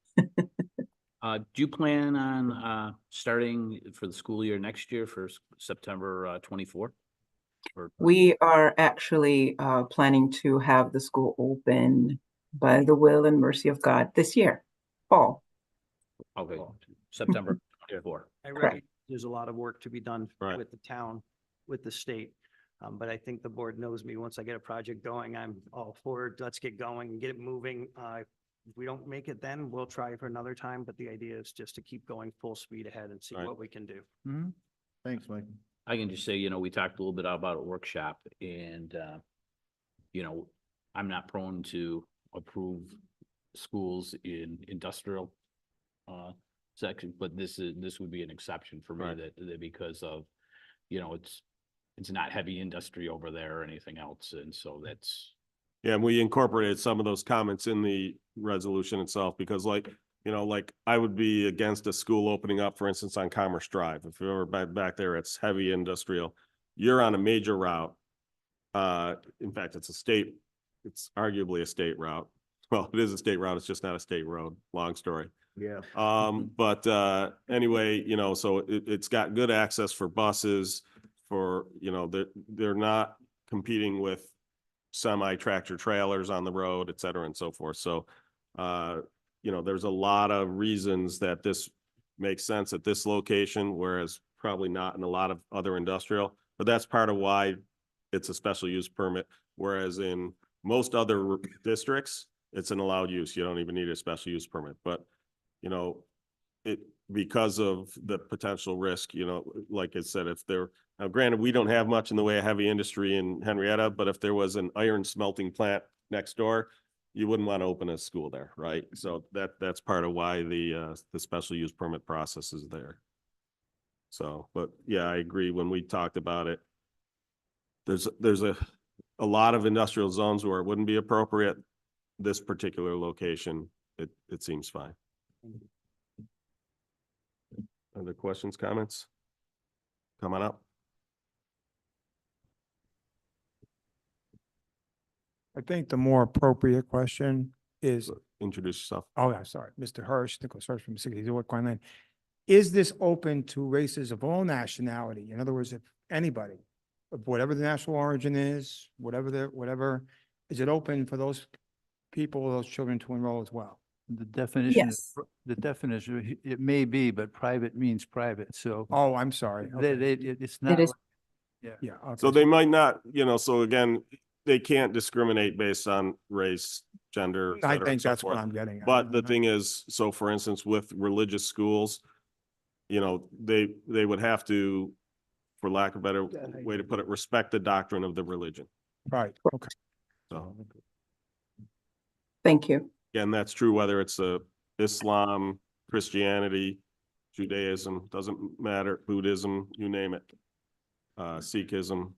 S13: Do you plan on starting for the school year next year for September 24?
S22: We are actually planning to have the school open by the will and mercy of God this year, fall.
S13: Okay, September 24.
S21: I
S22: Correct.
S21: recognize there's a lot of work to be done
S2: Right.
S21: with the town, with the state. But I think the board knows me. Once I get a project going, I'm all for it. Let's get going and get it moving. If we don't make it then, we'll try for another time. But the idea is just to keep going full speed ahead and see
S2: Right.
S21: what we can do.
S4: Thanks, Mike.
S13: I can just say, you know, we talked a little bit about a workshop and, you know, I'm not prone to approve schools in industrial section, but this would be an exception for me
S2: Right.
S13: that because of, you know, it's not heavy industry over there or anything else. And so that's,
S2: Yeah, and we incorporated some of those comments in the resolution itself because, like, you know, like I would be against a school opening up, for instance, on Commerce Drive. If you're ever back there, it's heavy industrial. You're on a major route. In fact, it's arguably a state route. Well, it is a state route. It's just not a state road. Long story.
S4: Yeah.
S2: But anyway, you know, so it's got good access for buses, for, you know, they're not competing with semi-tractor trailers on the road, et cetera, and so forth. So, you know, there's a lot of reasons that this makes sense at this location, whereas probably not in a lot of other industrial, but that's part of why it's a special use permit, whereas in most other districts, it's an allowed use. You don't even need a special use permit, but, you know, because of the potential risk, you know, like I said, if there, now granted, we don't have much in the way of heavy industry in Henrietta, but if there was an iron smelting plant next door, you wouldn't want to open a school there, right? So that's part of why the special use permit process is there. So, but yeah, I agree. When we talked about it, there's a lot of industrial zones where it wouldn't be appropriate. This particular location, it seems fine. Other questions, comments? Come on up.
S20: I think the more appropriate question is,
S2: Introduce yourself.
S20: oh, yeah, sorry, Mr. Hirsch, Nicholas Hirsch from 60 York Coin Lane. Is this open to races of all nationality? In other words, if anybody, of whatever the national origin is, whatever, is it open for those people, those children to enroll as well?
S3: The definition,
S22: Yes.
S3: it may be, but private means private, so
S20: Oh, I'm sorry. Okay.
S3: it's not.
S22: is-
S3: Yeah.
S20: Yeah. okay.
S2: So they might not, you know, so again, they can't discriminate based on race, gender. et
S20: I
S2: cetera, and
S20: think
S2: so
S20: that's what
S2: forth.
S20: I'm getting at.
S2: But the thing is, so for instance, with religious schools, you know, they would have to, for lack of a better way to put it, respect the doctrine of the religion.
S20: Right, okay.
S2: So
S22: Thank you.
S2: again, that's true whether it's Islam, Christianity, Judaism, doesn't matter, Buddhism, you name it. Sikhism.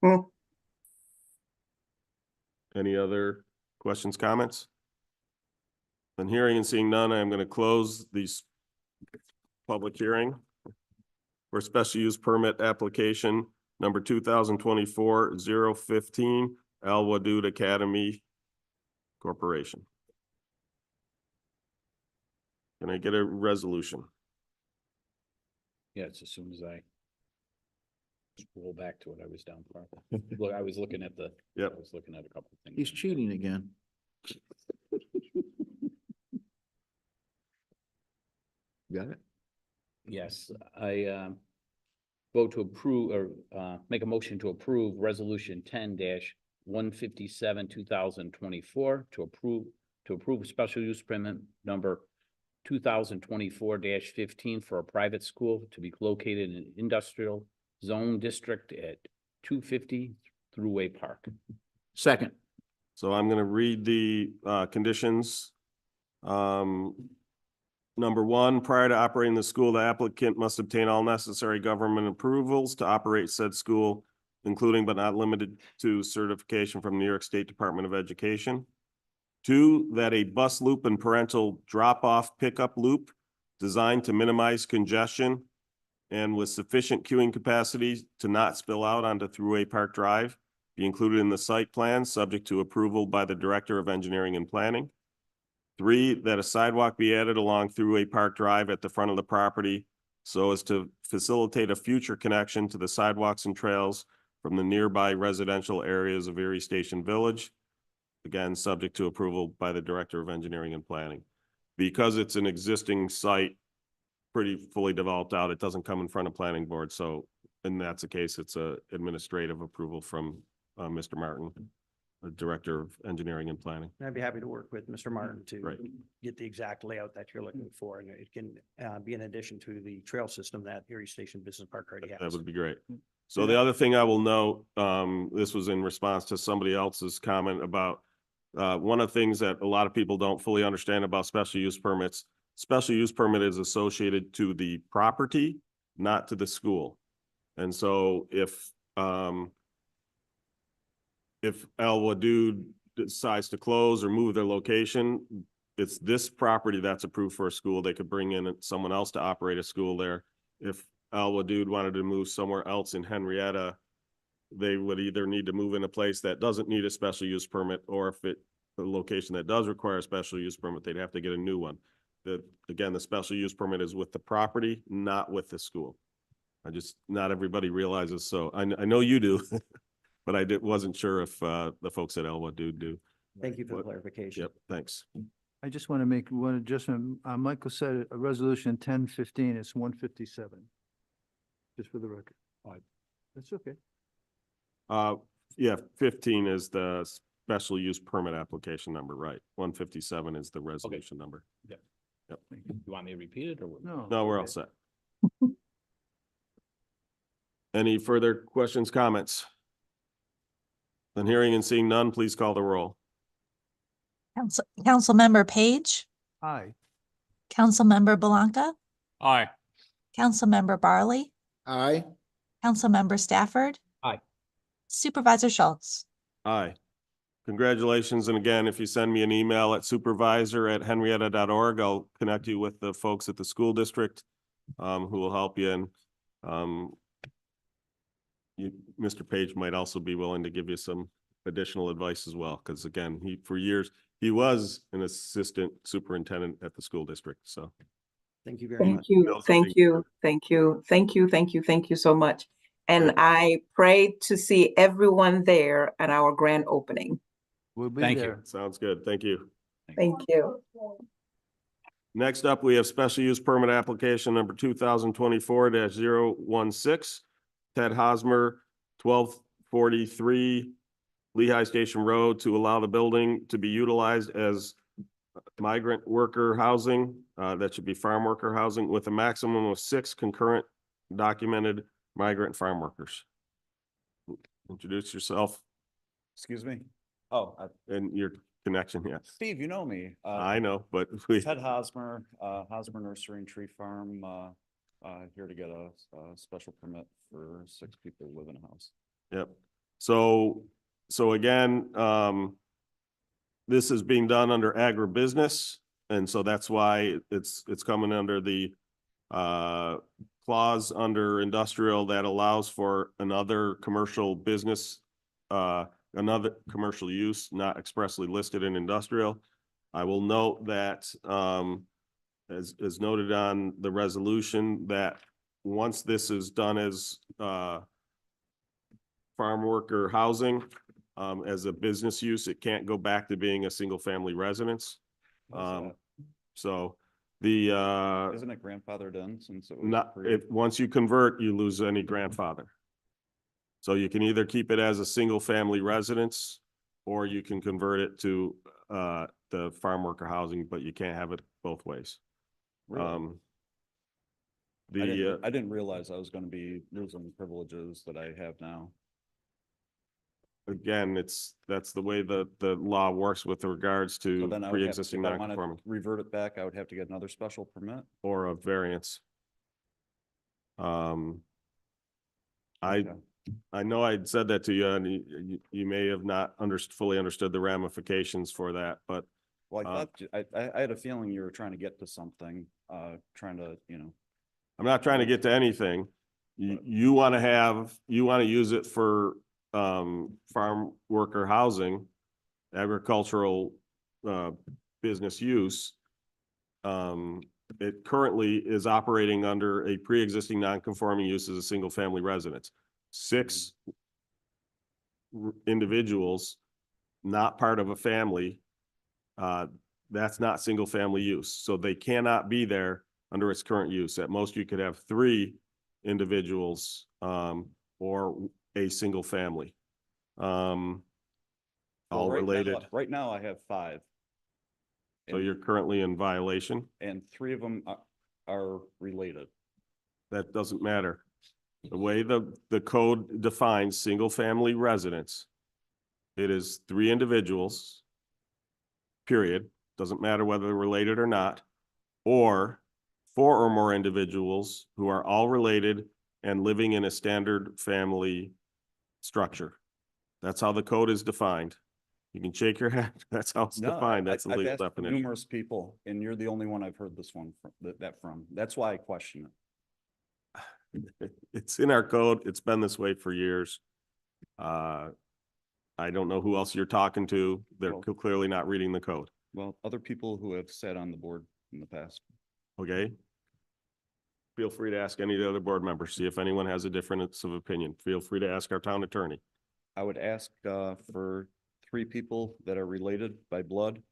S22: Hmm.
S2: Any other questions, comments? And hearing and seeing none, I'm going to close these public hearing for special use permit application number 2024-015 Al Wadud Academy Corporation. Can I get a resolution?
S13: Yeah, it's as soon as I scroll back to what I was down for. Look, I was looking at
S2: Yep.
S13: I was looking at a couple of things.
S4: He's cheating again. Got it?
S13: Yes, I vote to approve or make a motion to approve resolution 10-157, 2024 to approve special use permit number 2024-15 for a private school to be located in an industrial zone district at 250 Thruway Park.
S4: Second.
S2: So I'm going to read the conditions. Number one, prior to operating the school, the applicant must obtain all necessary government approvals to operate said school, including but not limited to certification from New York State Department of Education. Two, that a bus loop and parental drop-off pickup loop designed to minimize congestion and with sufficient queuing capacity to not spill out onto Thruway Park Drive be included in the site plan, subject to approval by the Director of Engineering and Planning. Three, that a sidewalk be added along Thruway Park Drive at the front of the property so as to facilitate a future connection to the sidewalks and trails from the nearby residential areas of Erie Station Village. Again, subject to approval by the Director of Engineering and Planning. Because it's an existing site, pretty fully developed out, it doesn't come in front of Planning Board. So, and that's the case, it's a administrative approval from Mr. Martin, the Director of Engineering and Planning.
S21: And I'd be happy to work with Mr. Martin to
S2: Right.
S21: get the exact layout that you're looking for. And it can be in addition to the trail system that Erie Station Business Park already has.
S2: That would be great. So the other thing I will note, this was in response to somebody else's comment about one of the things that a lot of people don't fully understand about special use permits. Special use permit is associated to the property, not to the school. And so if Al Wadud decides to close or move their location, it's this property that's approved for a school. They could bring in someone else to operate a school there. If Al Wadud wanted to move somewhere else in Henrietta, they would either need to move in a place that doesn't need a special use permit, or if the location that does require a special use permit, they'd have to get a new one. Again, the special use permit is with the property, not with the school. not everybody realizes, so I know you do, but wasn't sure if the folks at Elwood do.
S21: Thank you for the
S2: What-
S21: clarification.
S2: Yep, thanks.
S3: I just want to make one adjustment. Michael said a resolution 1015, it's 157. Just for the record. That's okay.
S2: Yeah, 15 is the special use permit application number, right? 157 is the resolution number.
S13: Yep.
S2: Yep.
S13: You want me to repeat it or what?
S2: No, we're all set. Any further questions, comments? Then hearing and seeing none, please call the roll.
S1: Councilmember Page,
S3: Aye.
S1: Councilmember Belanca,
S14: Aye.
S1: Councilmember Barley,
S4: Aye.
S1: Councilmember Stafford.
S13: Aye.
S1: Supervisor Schultz.
S2: Aye. Congratulations, and again, if you send me an email at supervisor@henrietta.org, I'll connect you with the folks at the school district who will help you, and Mr. Page might also be willing to give you some additional advice as well, because again, for years, he was an assistant superintendent at the school district, so.
S21: Thank you very
S22: Thank
S21: much.
S22: you, thank you, thank you, thank you, thank you, thank you so much. And I pray to see everyone there at our grand opening.
S3: We'll be
S13: Thank you.
S3: there.
S2: Sounds good, thank you.
S22: Thank you.
S2: Next up, we have special use permit application number 2024-016. Ted Hosmer, 1243 Lehigh Station Road, to allow the building to be utilized as migrant worker housing. That should be farm worker housing with a maximum of 6 concurrent documented migrant farm workers. Introduce yourself
S7: Excuse me? Oh,
S2: and your connection, yes.
S7: Steve, you know me.
S2: I know, but
S7: Ted Hosmer, Hosmer Nursery and Tree Farm, here to get a special permit for 6 people who live in a house.
S2: Yep. So again, this is being done under agribusiness, and so that's why it's coming under the clause under industrial that allows for another commercial business, another commercial use not expressly listed in industrial. I will note that as noted on the resolution, that once this is done as farm worker housing as a business use, it can't go back to being a single family residence. So the
S7: Isn't it grandfathered in since it was?
S2: not,
S7: created?
S2: once you convert, you lose any grandfather. So you can either keep it as a single family residence, or you can convert it to the farm worker housing, but you can't have it both ways.
S7: Really? I didn't realize I was gonna be losing privileges that I have now.
S2: Again, that's the way the law works with regards
S7: So
S2: to
S7: then I would have,
S2: pre-existing
S7: if I wanted
S2: non-conforming
S7: to revert it back, I would have to get another special permit?
S2: or a variance. I know I'd said that to you, and you may have not fully understood the ramifications for that, but
S7: Well, I thought, I had a feeling you were trying to get to something, trying to,
S2: I'm not trying to get to anything. You want to use it for farm worker housing, agricultural business use. It currently is operating under a pre-existing non-conforming use as a single family residence. 6 individuals, not part of a family, that's not single family use. So they cannot be there under its current use. At most, you could have 3 individuals or a single family. All
S7: Well, right now-
S2: related.
S7: Right now I have 5.
S2: So you're currently in violation?
S7: And 3 of them are related.
S2: That doesn't matter. The way the code defines single family residence, it is 3 individuals, period. Doesn't matter whether they're related or not, or 4 or more individuals who are all related and living in a standard family structure. That's how the code is defined. You can shake your head. That's how it's
S7: No,
S2: defined. That's the
S7: I've
S2: legal
S7: asked
S2: definition.
S7: numerous people, and you're the only one I've heard this one from. That's why I question it.
S2: It's in our code. It's been this way for years. I don't know who else you're talking to. They're clearly not reading the code.
S7: Well, other people who have sat on the board in the past.
S2: Okay. Feel free to ask any of the other board members, see if anyone has a difference of opinion. Feel free to ask our town attorney.
S7: I would ask for 3 people that are related by blood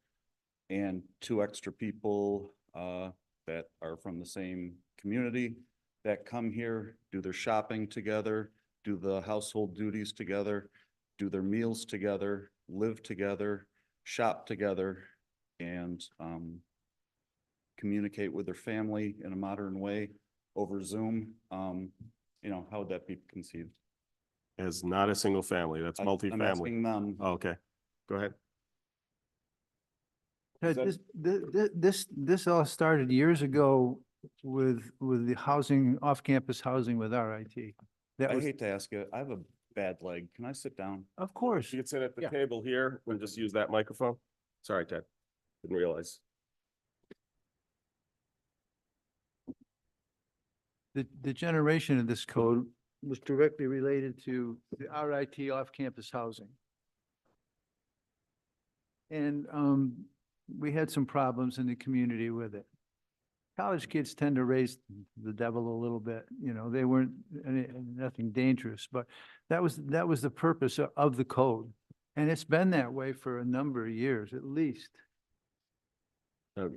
S7: and 2 extra people that are from the same community that come here, do their shopping together, do the household duties together, do their meals together, live together, shop together, and communicate with their family in a modern way over Zoom. How would that be conceived?
S2: As not a single family, that's
S7: I'm
S2: multifamily.
S7: asking them.
S2: Oh, okay, go ahead.
S3: Ted, this all started years ago with the housing, off-campus housing with RIT. That
S7: I
S3: was,
S7: hate to ask you, I have a bad leg. Can I sit down?
S3: of course,
S2: You can sit at the table here and just use that microphone. Sorry, Ted, didn't realize.
S3: the generation of this code was directly related to the RIT off-campus housing. And we had some problems in the community with it. College kids tend to raise the devil a little bit, they weren't nothing dangerous, but that was the purpose of the code. And it's been that way for a number of years, at least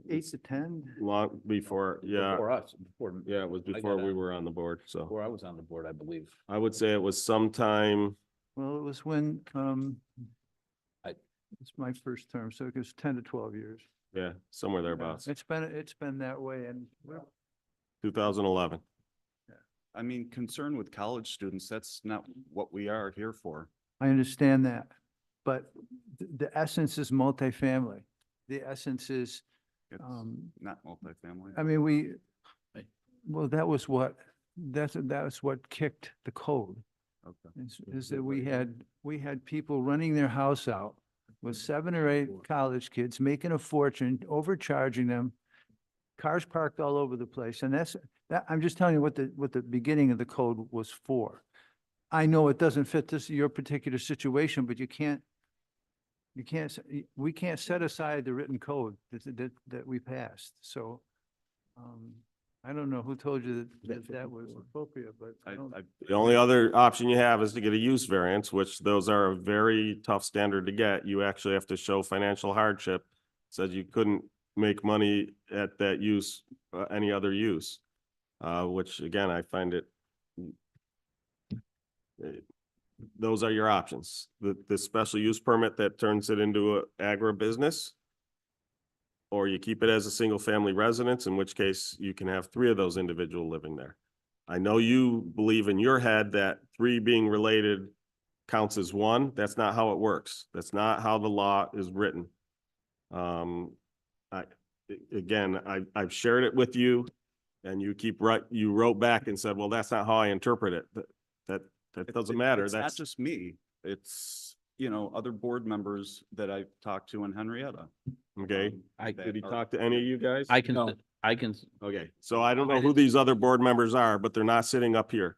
S3: 8 to 10.
S2: Long before, yeah.
S13: Before us,
S2: Yeah, it was
S13: I
S2: before
S13: got
S2: we
S13: on.
S2: were on the board, so
S13: before I was on the board, I believe.
S2: I would say it was sometime,
S3: Well, it was when,
S13: I-
S3: it's my first term, so it was 10 to 12 years.
S2: yeah, somewhere thereabouts,
S3: It's been that way, and well,
S2: 2011.
S7: I mean, concern with college students, that's not what we are here for.
S3: I understand that. But the essence is multifamily. The essence is,
S7: It's not multifamily.
S3: I mean, well, that's what kicked the code.
S7: Okay.
S3: Is that we had people running their house out with 7 or 8 college kids, making a fortune, overcharging them, cars parked all over the place. And I'm just telling you what the beginning of the code was for. I know it doesn't fit your particular situation, but we can't set aside the written code that we passed. So, I don't know who told you that was appropriate, but I don't.
S2: The only other option you have is to get a use variance, which those are a very tough standard to get. You actually have to show financial hardship. Says you couldn't make money at that use, any other use. Which again, I find it. Those are your options. The special use permit that turns it into a agribusiness. Or you keep it as a single family residence, in which case you can have 3 of those individual living there. I know you believe in your head that 3 being related counts as 1. That's not how it works. That's not how the law is written. I've shared it with you and you wrote back and said, well, that's not how I interpret it. That doesn't matter.
S7: It's not just me. It's, other board members that I've talked to in Henrietta.
S2: Okay. Did he talk to any of you guys?
S13: I can.
S2: Okay, so I don't know who these other board members are, but they're not sitting up here.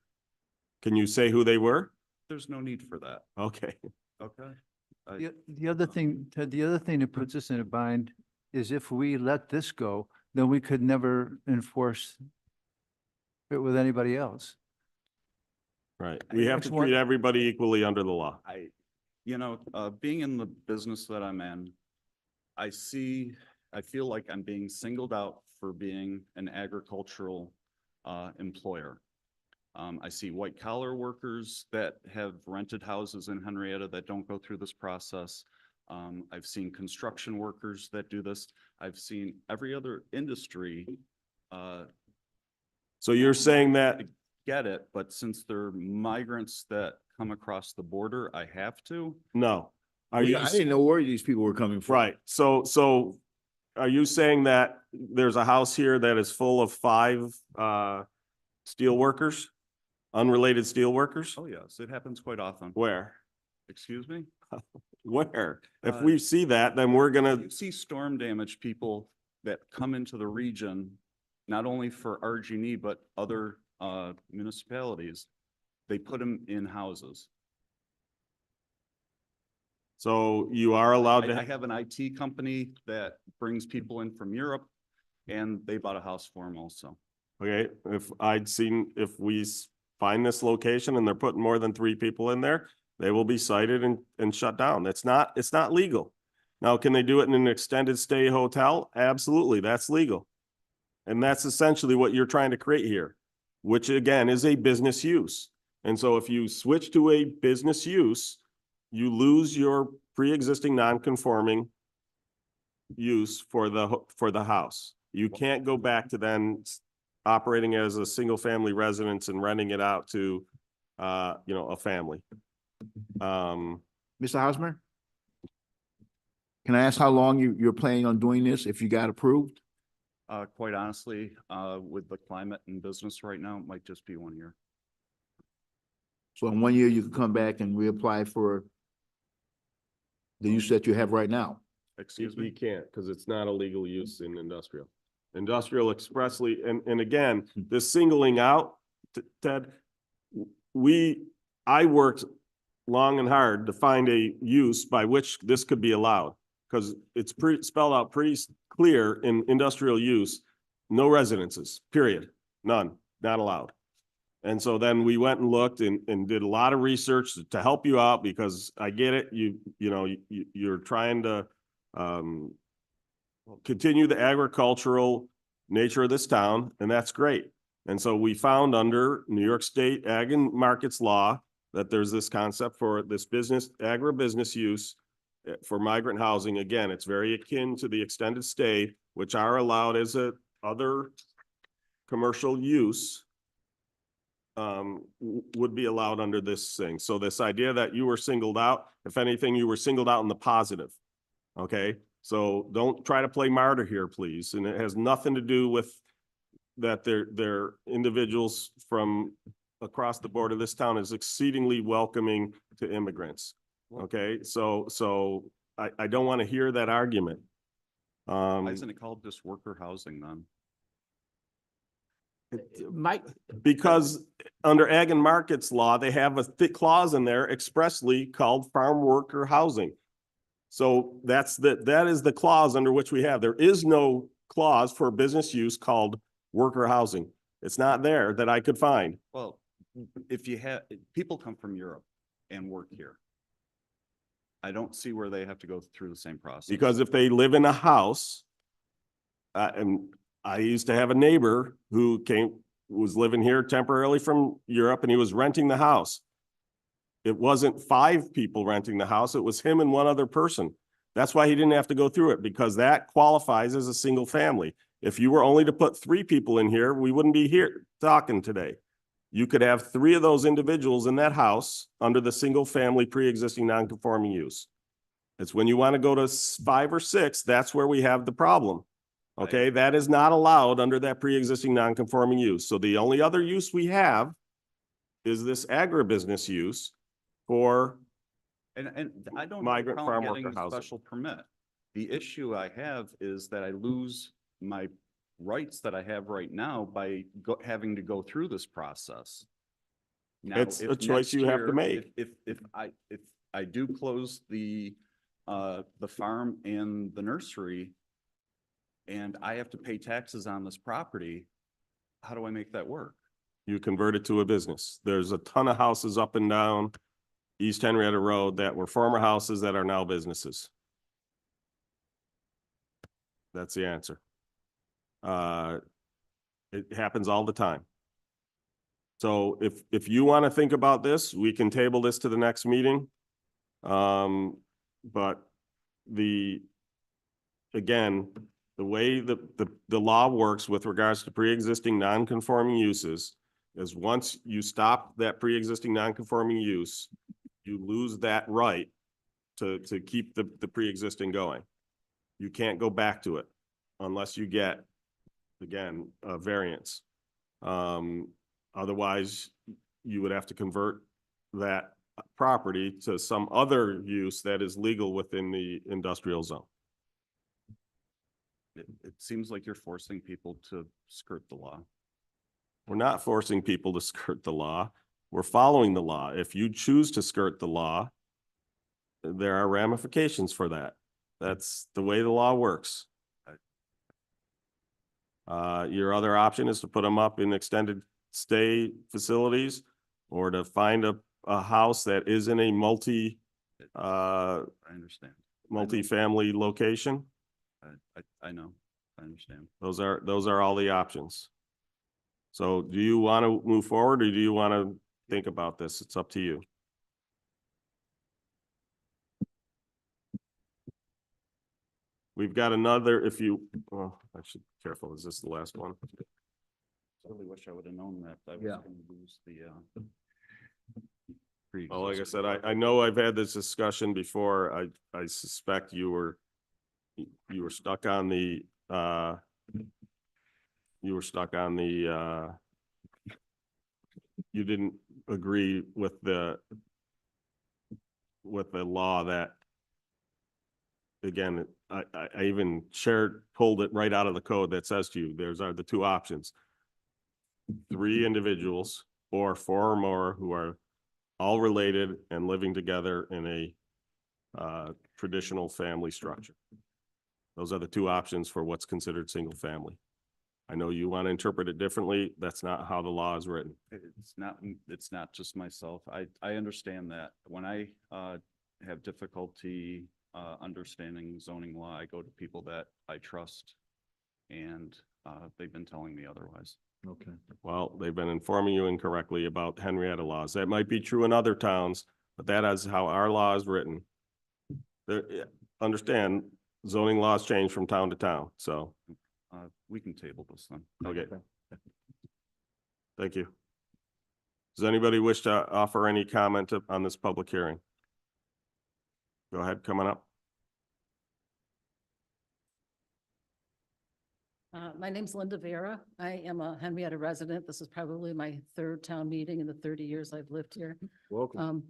S2: Can you say who they were?
S7: There's no need for that.
S2: Okay.
S7: Okay.
S3: The other thing, Ted, the other thing that puts us in a bind is if we let this go, then we could never enforce it with anybody else.
S2: Right. We have to treat everybody equally under the law.
S7: Being in the business that I'm in, I feel like I'm being singled out for being an agricultural employer. I see white collar workers that have rented houses in Henrietta that don't go through this process. I've seen construction workers that do this. I've seen every other industry.
S2: So you're saying that,
S7: Get it, but since they're migrants that come across the border, I have to.
S2: no. Are
S4: I
S2: you,
S4: didn't know where these people were coming from.
S2: right, so are you saying that there's a house here that is full of 5 steel workers? Unrelated steel workers?
S7: Oh, yes, it happens quite often.
S2: Where?
S7: Excuse me?
S2: Where? If we see that, then we're gonna,
S7: You see storm damage people that come into the region, not only for RG&E, but other municipalities. They put them in houses.
S2: so you are allowed
S7: I
S2: to,
S7: have an IT company that brings people in from Europe, and they bought a house for them also.
S2: Okay, if we find this location and they're putting more than 3 people in there, they will be cited and shut down. It's not legal. Now, can they do it in an extended stay hotel? Absolutely, that's legal. And that's essentially what you're trying to create here, which again is a business use. And so if you switch to a business use, you lose your pre-existing non-conforming use for the house. You can't go back to then operating as a single family residence and renting it out to, a family.
S4: Mr. Hosmer? Can I ask how long you're planning on doing this if you got approved?
S7: Quite honestly, with the climate and business right now, it might just be 1 year.
S4: So in 1 year, you can come back and reapply for the use that you have right now?
S7: Excuse
S2: You
S7: me?
S2: can't, because it's not a legal use in industrial. Industrial expressly, and again, this singling out, Ted, I worked long and hard to find a use by which this could be allowed, because it's spelled out pretty clear in industrial use, no residences, period, none, not allowed. And so then we went and looked and did a lot of research to help you out, because I get it, you're trying to continue the agricultural nature of this town, and that's great. And so we found under New York State Ag and Markets Law that there's this concept for this agribusiness use for migrant housing. Again, it's very akin to the extended stay, which are allowed as other commercial use would be allowed under this thing. So this idea that you were singled out, if anything, you were singled out in the positive. Okay, so don't try to play martyr here, please. And it has nothing to do with that they're individuals from across the board of this town is exceedingly welcoming to immigrants. Okay, so I don't want to hear that argument.
S7: Why isn't it called just worker housing then?
S2: Because under Ag and Markets Law, they have a thick clause in there expressly called farm worker housing. So that is the clause under which we have. There is no clause for business use called worker housing. It's not there that I could find.
S7: Well, if you have, people come from Europe and work here. I don't see where they have to go through the same process.
S2: Because if they live in a house, and I used to have a neighbor who was living here temporarily from Europe, and he was renting the house. It wasn't 5 people renting the house. It was him and one other person. That's why he didn't have to go through it, because that qualifies as a single family. If you were only to put 3 people in here, we wouldn't be here talking today. You could have 3 of those individuals in that house under the single family pre-existing non-conforming use. It's when you want to go to 5 or 6, that's where we have the problem. Okay, that is not allowed under that pre-existing non-conforming use. So the only other use we have is this agribusiness use for
S7: And I don't have a
S2: migrant
S7: problem
S2: farm
S7: getting
S2: worker
S7: a
S2: housing.
S7: special permit. The issue I have is that I lose my rights that I have right now by having to go through this process. Now,
S2: It's
S7: if
S2: a choice
S7: next
S2: you have to
S7: year,
S2: make.
S7: If I do close the farm and the nursery, and I have to pay taxes on this property, how do I make that work?
S2: You convert it to a business. There's a ton of houses up and down East Henrietta Road that were former houses that are now businesses. That's the answer. It happens all the time. So if you want to think about this, we can table this to the next meeting. But again, the way the law works with regards to pre-existing non-conforming uses is once you stop that pre-existing non-conforming use, you lose that right to keep the pre-existing going. You can't go back to it unless you get, again, a variance. Otherwise, you would have to convert that property to some other use that is legal within the industrial zone.
S7: It seems like you're forcing people to skirt the law.
S2: We're not forcing people to skirt the law. We're following the law. If you choose to skirt the law, there are ramifications for that. That's the way the law works. Your other option is to put them up in extended stay facilities or to find a house that is in a
S7: I understand.
S2: multifamily location.
S7: I know, I understand.
S2: Those are all the options. So do you want to move forward or do you want to think about this? It's up to you. We've got another, if you, oh, I should be careful. Is this the last one?
S7: I really wish I would have known that. I was
S4: Yeah.
S7: gonna lose the,
S2: Well, like I said, I know I've had this discussion before. I suspect you were stuck on the, you didn't agree with the law that, again, I even pulled it right out of the code that says to you, there's are the two options. 3 individuals or 4 or more who are all related and living together in a traditional family structure. Those are the 2 options for what's considered single family. I know you want to interpret it differently. That's not how the law is written.
S7: it's not just myself. I understand that. When I, have difficulty, understanding zoning law, I go to people that I trust and, they've been telling me otherwise.
S2: Okay. Well, they've been informing you incorrectly about Henrietta laws. That might be true in other towns, but that is how our law is written. Understand, zoning laws change from town to town, so.
S7: We can table this then.
S2: Okay. Thank you. Does anybody wish to offer any comment on this public hearing? Go ahead, coming up.
S9: My name's Linda Vera. I am a Henrietta resident. This is probably my 3rd town meeting in the 30 years I've lived here.
S2: Welcome.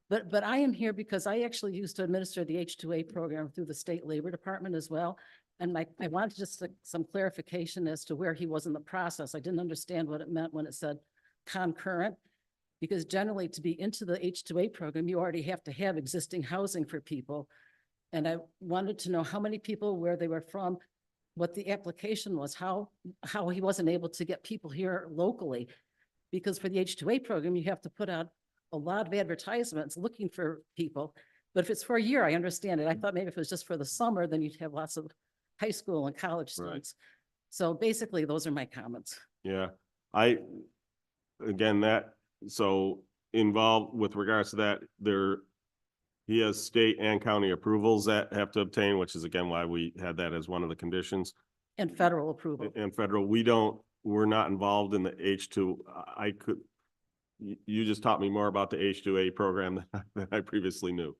S9: But I am here because I actually used to administer the H-2A program through the State Labor Department as well. And I wanted just some clarification as to where he was in the process. I didn't understand what it meant when it said concurrent, because generally to be into the H-2A program, you already have to have existing housing for people. And I wanted to know how many people, where they were from, what the application was, how he wasn't able to get people here locally. Because for the H-2A program, you have to put out a lot of advertisements looking for people. But if it's for a year, I understand it. I thought maybe if it was just for the summer, then you'd have lots of high school and college students. So basically, those are my comments.
S2: Yeah, so involved with regards to that, he has state and county approvals that have to obtain, which is again why we had that as one of the conditions.
S9: And federal approval.
S2: And federal, we're not involved in the H2. You just taught me more about the H2A program than I previously knew.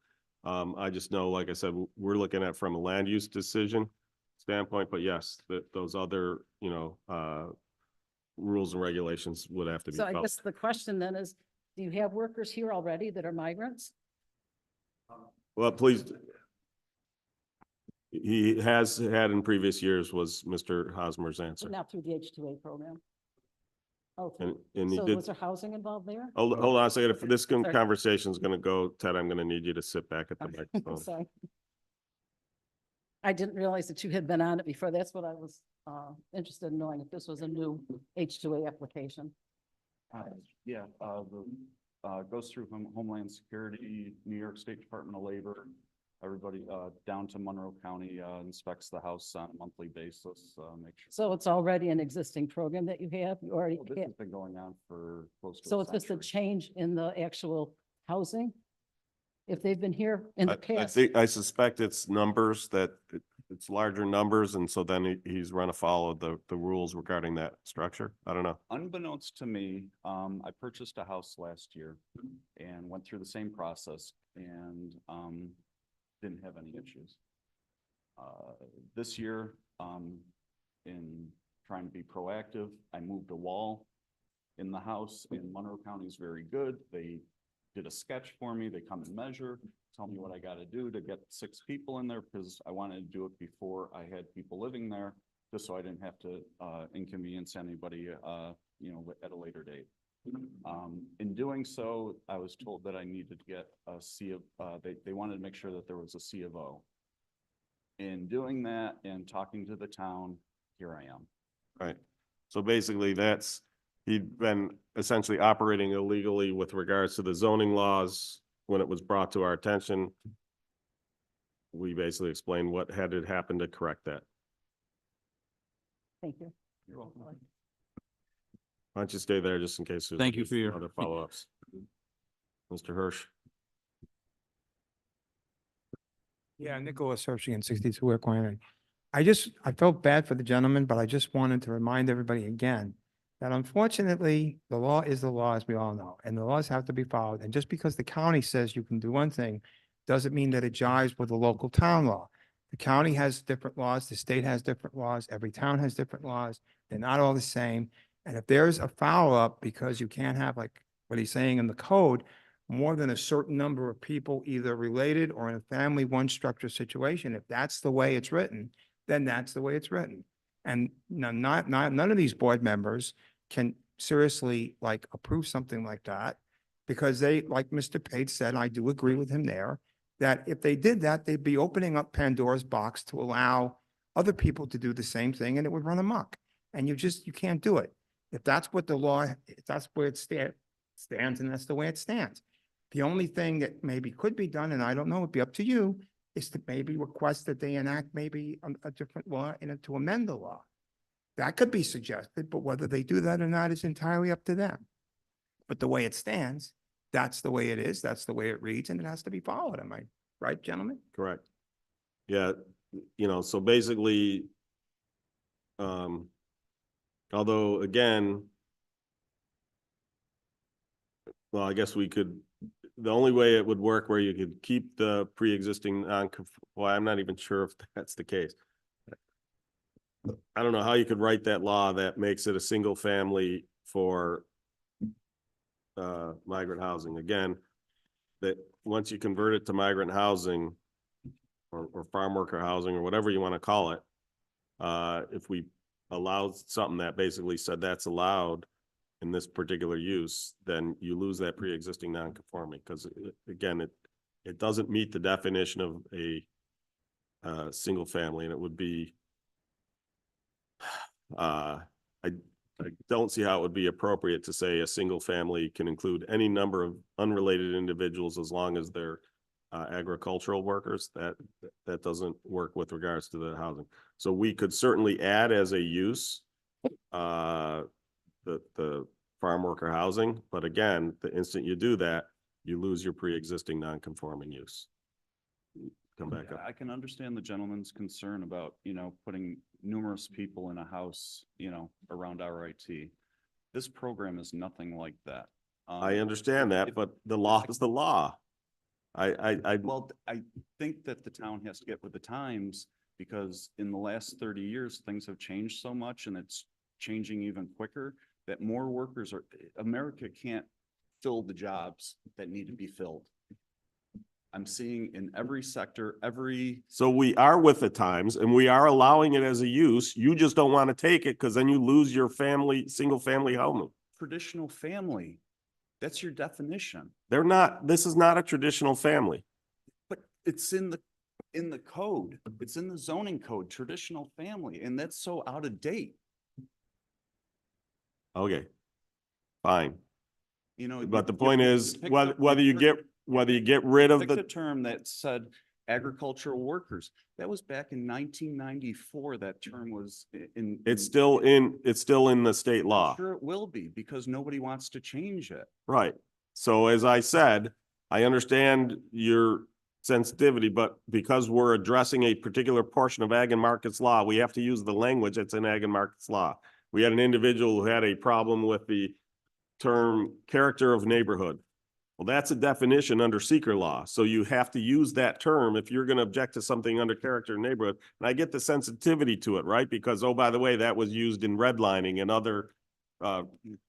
S2: I just know, like I said, we're looking at from a land use decision standpoint, but yes, those other, rules and regulations would have to be
S9: So I
S2: followed.
S9: guess the question then is, do you have workers here already that are migrants?
S2: Well, please. He has had in previous years was Mr. Hosmer's answer.
S9: Not through the H-2A program? Okay,
S2: And he
S9: so
S2: did.
S9: was there housing involved there?
S2: Hold on a second. If this
S9: Sorry.
S2: conversation is going to go, Ted, I'm going to need you to sit back at the
S9: I'm
S2: microphone.
S9: sorry. I didn't realize that you had been on it before. That's what I was interested in knowing, if this was a new H-2A application.
S7: Yeah, goes through Homeland Security, New York State Department of Labor. Everybody, down to Monroe County, inspects the house on a monthly basis, make sure.
S9: So it's already an existing program that you have? You already
S7: Well, this
S9: have?
S7: has been going on for close to.
S9: So it's just a change in the actual housing? If they've been here in the past?
S2: I suspect it's numbers it's larger numbers. And so then he's run afoul of the rules regarding that structure. I don't know.
S7: Unbeknownst to me, I purchased a house last year and went through the same process and, didn't have any issues. This year, in trying to be proactive, I moved a wall in the house, and Monroe County is very good. They did a sketch for me. They come and measure, tell me what I got to do to get 6 people in there, because I wanted to do it before I had people living there, just so I didn't have to inconvenience anybody, at a later date. In doing so, I was told that I needed to get a C of, they wanted to make sure that there was a C of O. In doing that and talking to the town, here I am.
S2: Right. So basically he'd been essentially operating illegally with regards to the zoning laws when it was brought to our attention. We basically explained what had to happen to correct that.
S9: Thank you.
S5: You're welcome.
S2: Why don't you stay there just in case there's
S13: Thank you for your-
S2: other follow-ups. Mr. Hirsch.
S20: Yeah, Nicholas Hershigan, 62 Wick Lane. I felt bad for the gentleman, but I just wanted to remind everybody again that unfortunately, the law is the law, as we all know, and the laws have to be followed. And just because the county says you can do one thing, doesn't mean that it jives with the local town law. The county has different laws, the state has different laws, every town has different laws. They're not all the same. And if there's a follow-up because you can't have, like what he's saying in the code, more than a certain number of people either related or in a family one structure situation, if that's the way it's written, then that's the way it's written. And none of these board members can seriously like approve something like that because they, like Mr. Page said, I do agree with him there, that if they did that, they'd be opening up Pandora's box to allow other people to do the same thing and it would run amok. And you can't do it. If that's what the law, if that's where it stands and that's the way it stands. The only thing that maybe could be done, and I don't know, it'd be up to you, is to maybe request that they enact maybe a different law to amend the law. That could be suggested, but whether they do that or not is entirely up to them. But the way it stands, that's the way it is, that's the way it reads, and it has to be followed. Am I right, gentlemen?
S2: Correct. Yeah, so basically, although again, well, I guess the only way it would work where you could keep the pre-existing well, I'm not even sure if that's the case. I don't know how you could write that law that makes it a single family for migrant housing. Again, that once you convert it to migrant housing or farm worker housing or whatever you want to call it, if we allowed something that basically said that's allowed in this particular use, then you lose that pre-existing non-conforming because again, it doesn't meet the definition of a single family, and it would be I don't see how it would be appropriate to say a single family can include any number of unrelated individuals as long as they're agricultural workers. That doesn't work with regards to the housing. So we could certainly add as a use the farm worker housing, but again, the instant you do that, you lose your pre-existing non-conforming use. Come back
S7: Yeah,
S2: up.
S7: I can understand the gentleman's concern about, putting numerous people in a house, around RIT. This program is nothing like that.
S2: I understand that, but the law is the law.
S7: Well, I think that the town has to get with the times because in the last 30 years, things have changed so much and it's changing even quicker that more workers America can't fill the jobs that need to be filled. I'm seeing in every sector,
S2: So we are with the times and we are allowing it as a use. You just don't want to take it because then you lose your single family home.
S7: traditional family. That's your definition.
S2: This is not a traditional family.
S7: But it's in the code. It's in the zoning code, traditional family, and that's so out of date.
S2: Okay, fine. But the
S7: you
S2: point is,
S7: pick
S2: whether you get rid of
S7: picked a
S2: the,
S7: term that said agricultural workers. That was back in 1994. That term was in.
S2: it's still in the state law.
S7: Sure, it will be because nobody wants to change it.
S2: Right. So as I said, I understand your sensitivity, but because we're addressing a particular portion of Ag and Markets law, we have to use the language that's in Ag and Markets law. We had an individual who had a problem with the term character of neighborhood. Well, that's a definition under seeker law. So you have to use that term if you're going to object to something under character of neighborhood. And I get the sensitivity to it, right? Because, oh, by the way, that was used in redlining and other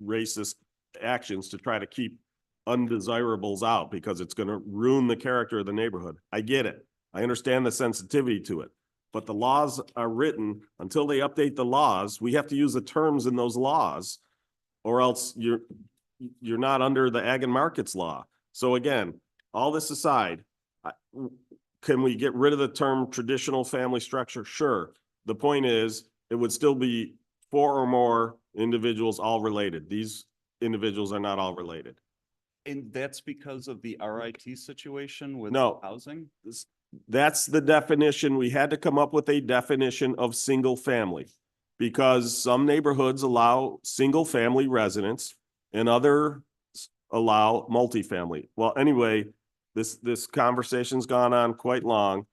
S2: racist actions to try to keep undesirables out because it's going to ruin the character of the neighborhood. I get it. I understand the sensitivity to it. But the laws are written until they update the laws. We have to use the terms in those laws or else you're not under the Ag and Markets law. So again, all this aside, can we get rid of the term traditional family structure? Sure. The point is, it would still be four or more individuals all related. These individuals are not all related.
S7: And that's because of the RIT situation with
S2: No.
S7: housing?
S2: That's the definition. We had to come up with a definition of single family. Because some neighborhoods allow single family residents and others allow multifamily. Well, anyway, this conversation's gone on quite long.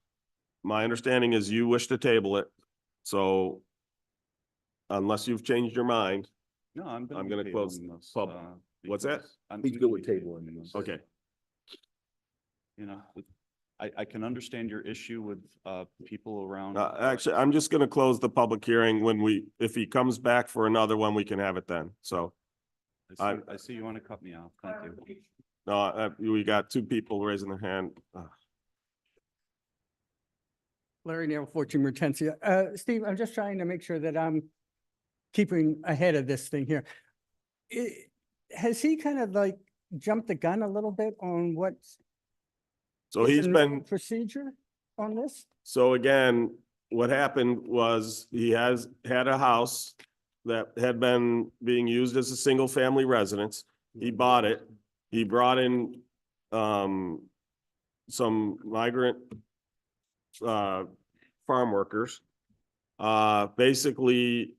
S2: My understanding is you wish to table it. So unless you've changed your mind,
S7: No, I'm
S2: gonna
S7: tabling
S2: close
S7: this,
S2: pub- what's that?
S7: because I'm
S4: He's
S7: gonna
S4: good with
S7: be
S4: tabling
S7: tabling
S4: this.
S2: okay.
S7: You know, I can understand your issue with people around.
S2: Actually, I'm just gonna close the public hearing if he comes back for another one, we can have it then. So,
S7: I see you want to cut me off. Thank you.
S2: no, we got two people raising their hand.
S19: Larry Neal, 14 Mertensia. Steve, I'm just trying to make sure that I'm keeping ahead of this thing here. Has he kind of like jumped the gun a little bit on what's
S2: So
S19: is
S2: he's
S19: the
S2: been.
S19: normal procedure on this?
S2: So again, what happened was he has had a house that had been being used as a single family residence. He bought it. He brought in some migrant farm workers. Basically,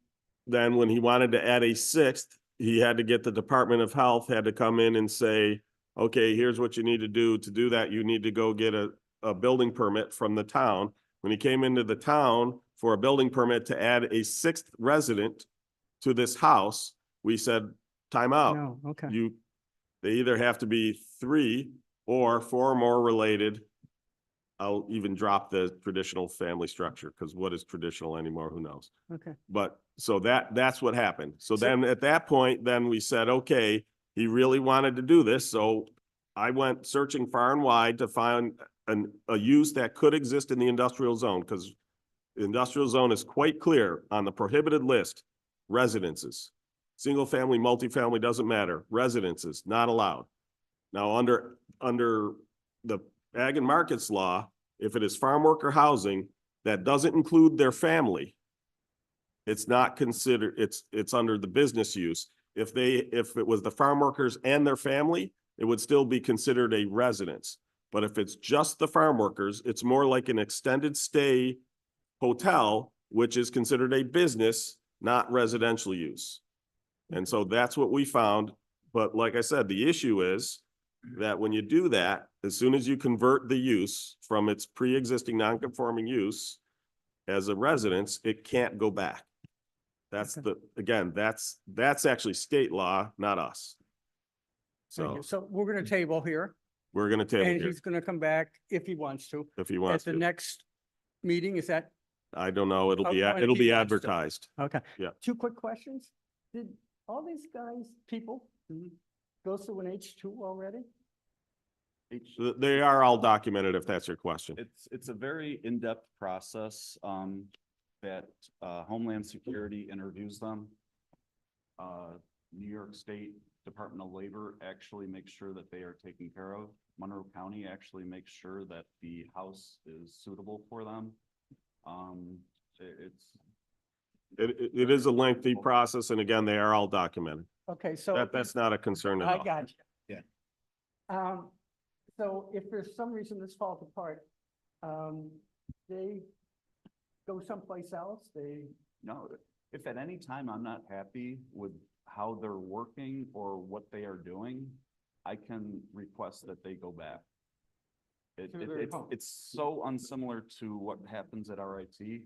S2: then when he wanted to add a sixth, he had to get the Department of Health had to come in and say, okay, here's what you need to do. To do that, you need to go get a building permit from the town. When he came into the town for a building permit to add a sixth resident to this house, we said, time out.
S19: No, okay.
S2: They either have to be 3 or 4 or more related. I'll even drop the traditional family structure, because what is traditional anymore? Who knows?
S19: Okay.
S2: But so that's what happened. So then at that point, then we said, okay, he really wanted to do this. So I went searching far and wide to find a use that could exist in the industrial zone, because the industrial zone is quite clear on the prohibited list. Residences, single family, multifamily, doesn't matter. Residences, not allowed. Now, under the Ag and Markets Law, if it is farm worker housing that doesn't include their family, it's not considered, it's under the business use. If it was the farm workers and their family, it would still be considered a residence. But if it's just the farm workers, it's more like an extended stay hotel, which is considered a business, not residential use. And so that's what we found. But like I said, the issue is that when you do that, as soon as you convert the use from its pre-existing non-conforming use as a residence, it can't go back. That's that's actually state law, not us.
S19: Thank
S2: So
S19: you. So we're going to table here.
S2: we're gonna table
S19: And
S2: here
S19: he's going to come back if he wants to.
S2: if he wants
S19: At the
S2: to.
S19: next meeting, is that?
S2: I don't know. It'll
S19: Oh,
S2: be,
S19: oh, if
S2: it'll
S19: he
S2: be
S19: wants to.
S2: advertised.
S19: Okay.
S2: Yeah.
S19: 2 quick questions. Did all these people go through an H2 already?
S2: They are all documented if that's your question.
S7: It's a very in-depth process, that, Homeland Security interviews them. New York State Department of Labor actually makes sure that they are taken care of. Monroe County actually makes sure that the house is suitable for them.
S2: It is a lengthy process, and again, they are all documented.
S19: Okay, so.
S2: That's not a concern at
S19: I
S2: all.
S19: got you.
S4: Yeah.
S19: So if there's some reason this falls apart, they go someplace else,
S7: No, if at any time I'm not happy with how they're working or what they are doing, I can request that they go back. It's so unsimilar to what happens at RIT.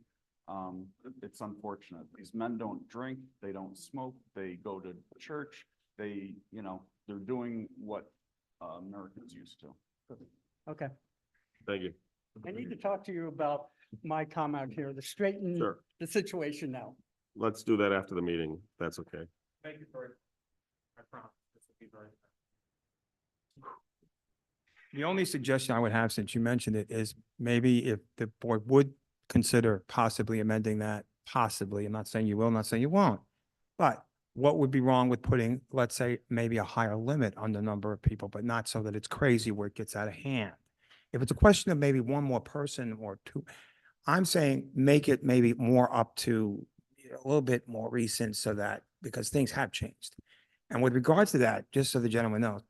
S7: It's unfortunate. These men don't drink, they don't smoke, they go to church, they're doing what Americans used to.
S19: okay.
S2: Thank you.
S19: I need to talk to you about my comment here, to straighten
S2: Sure.
S19: the situation now.
S2: Let's do that after the meeting. That's okay.
S14: Thank you for it. I promise this will be very.
S20: The only suggestion I would have, since you mentioned it, is maybe if the board would consider possibly amending that, possibly, I'm not saying you will, I'm not saying you won't. But what would be wrong with putting, let's say, maybe a higher limit on the number of people, but not so that it's crazy where it gets out of hand? If it's a question of maybe one more person or two, I'm saying make it maybe more up to, a little bit more recent so that, because things have changed. And with regards to that, just so the gentleman knows,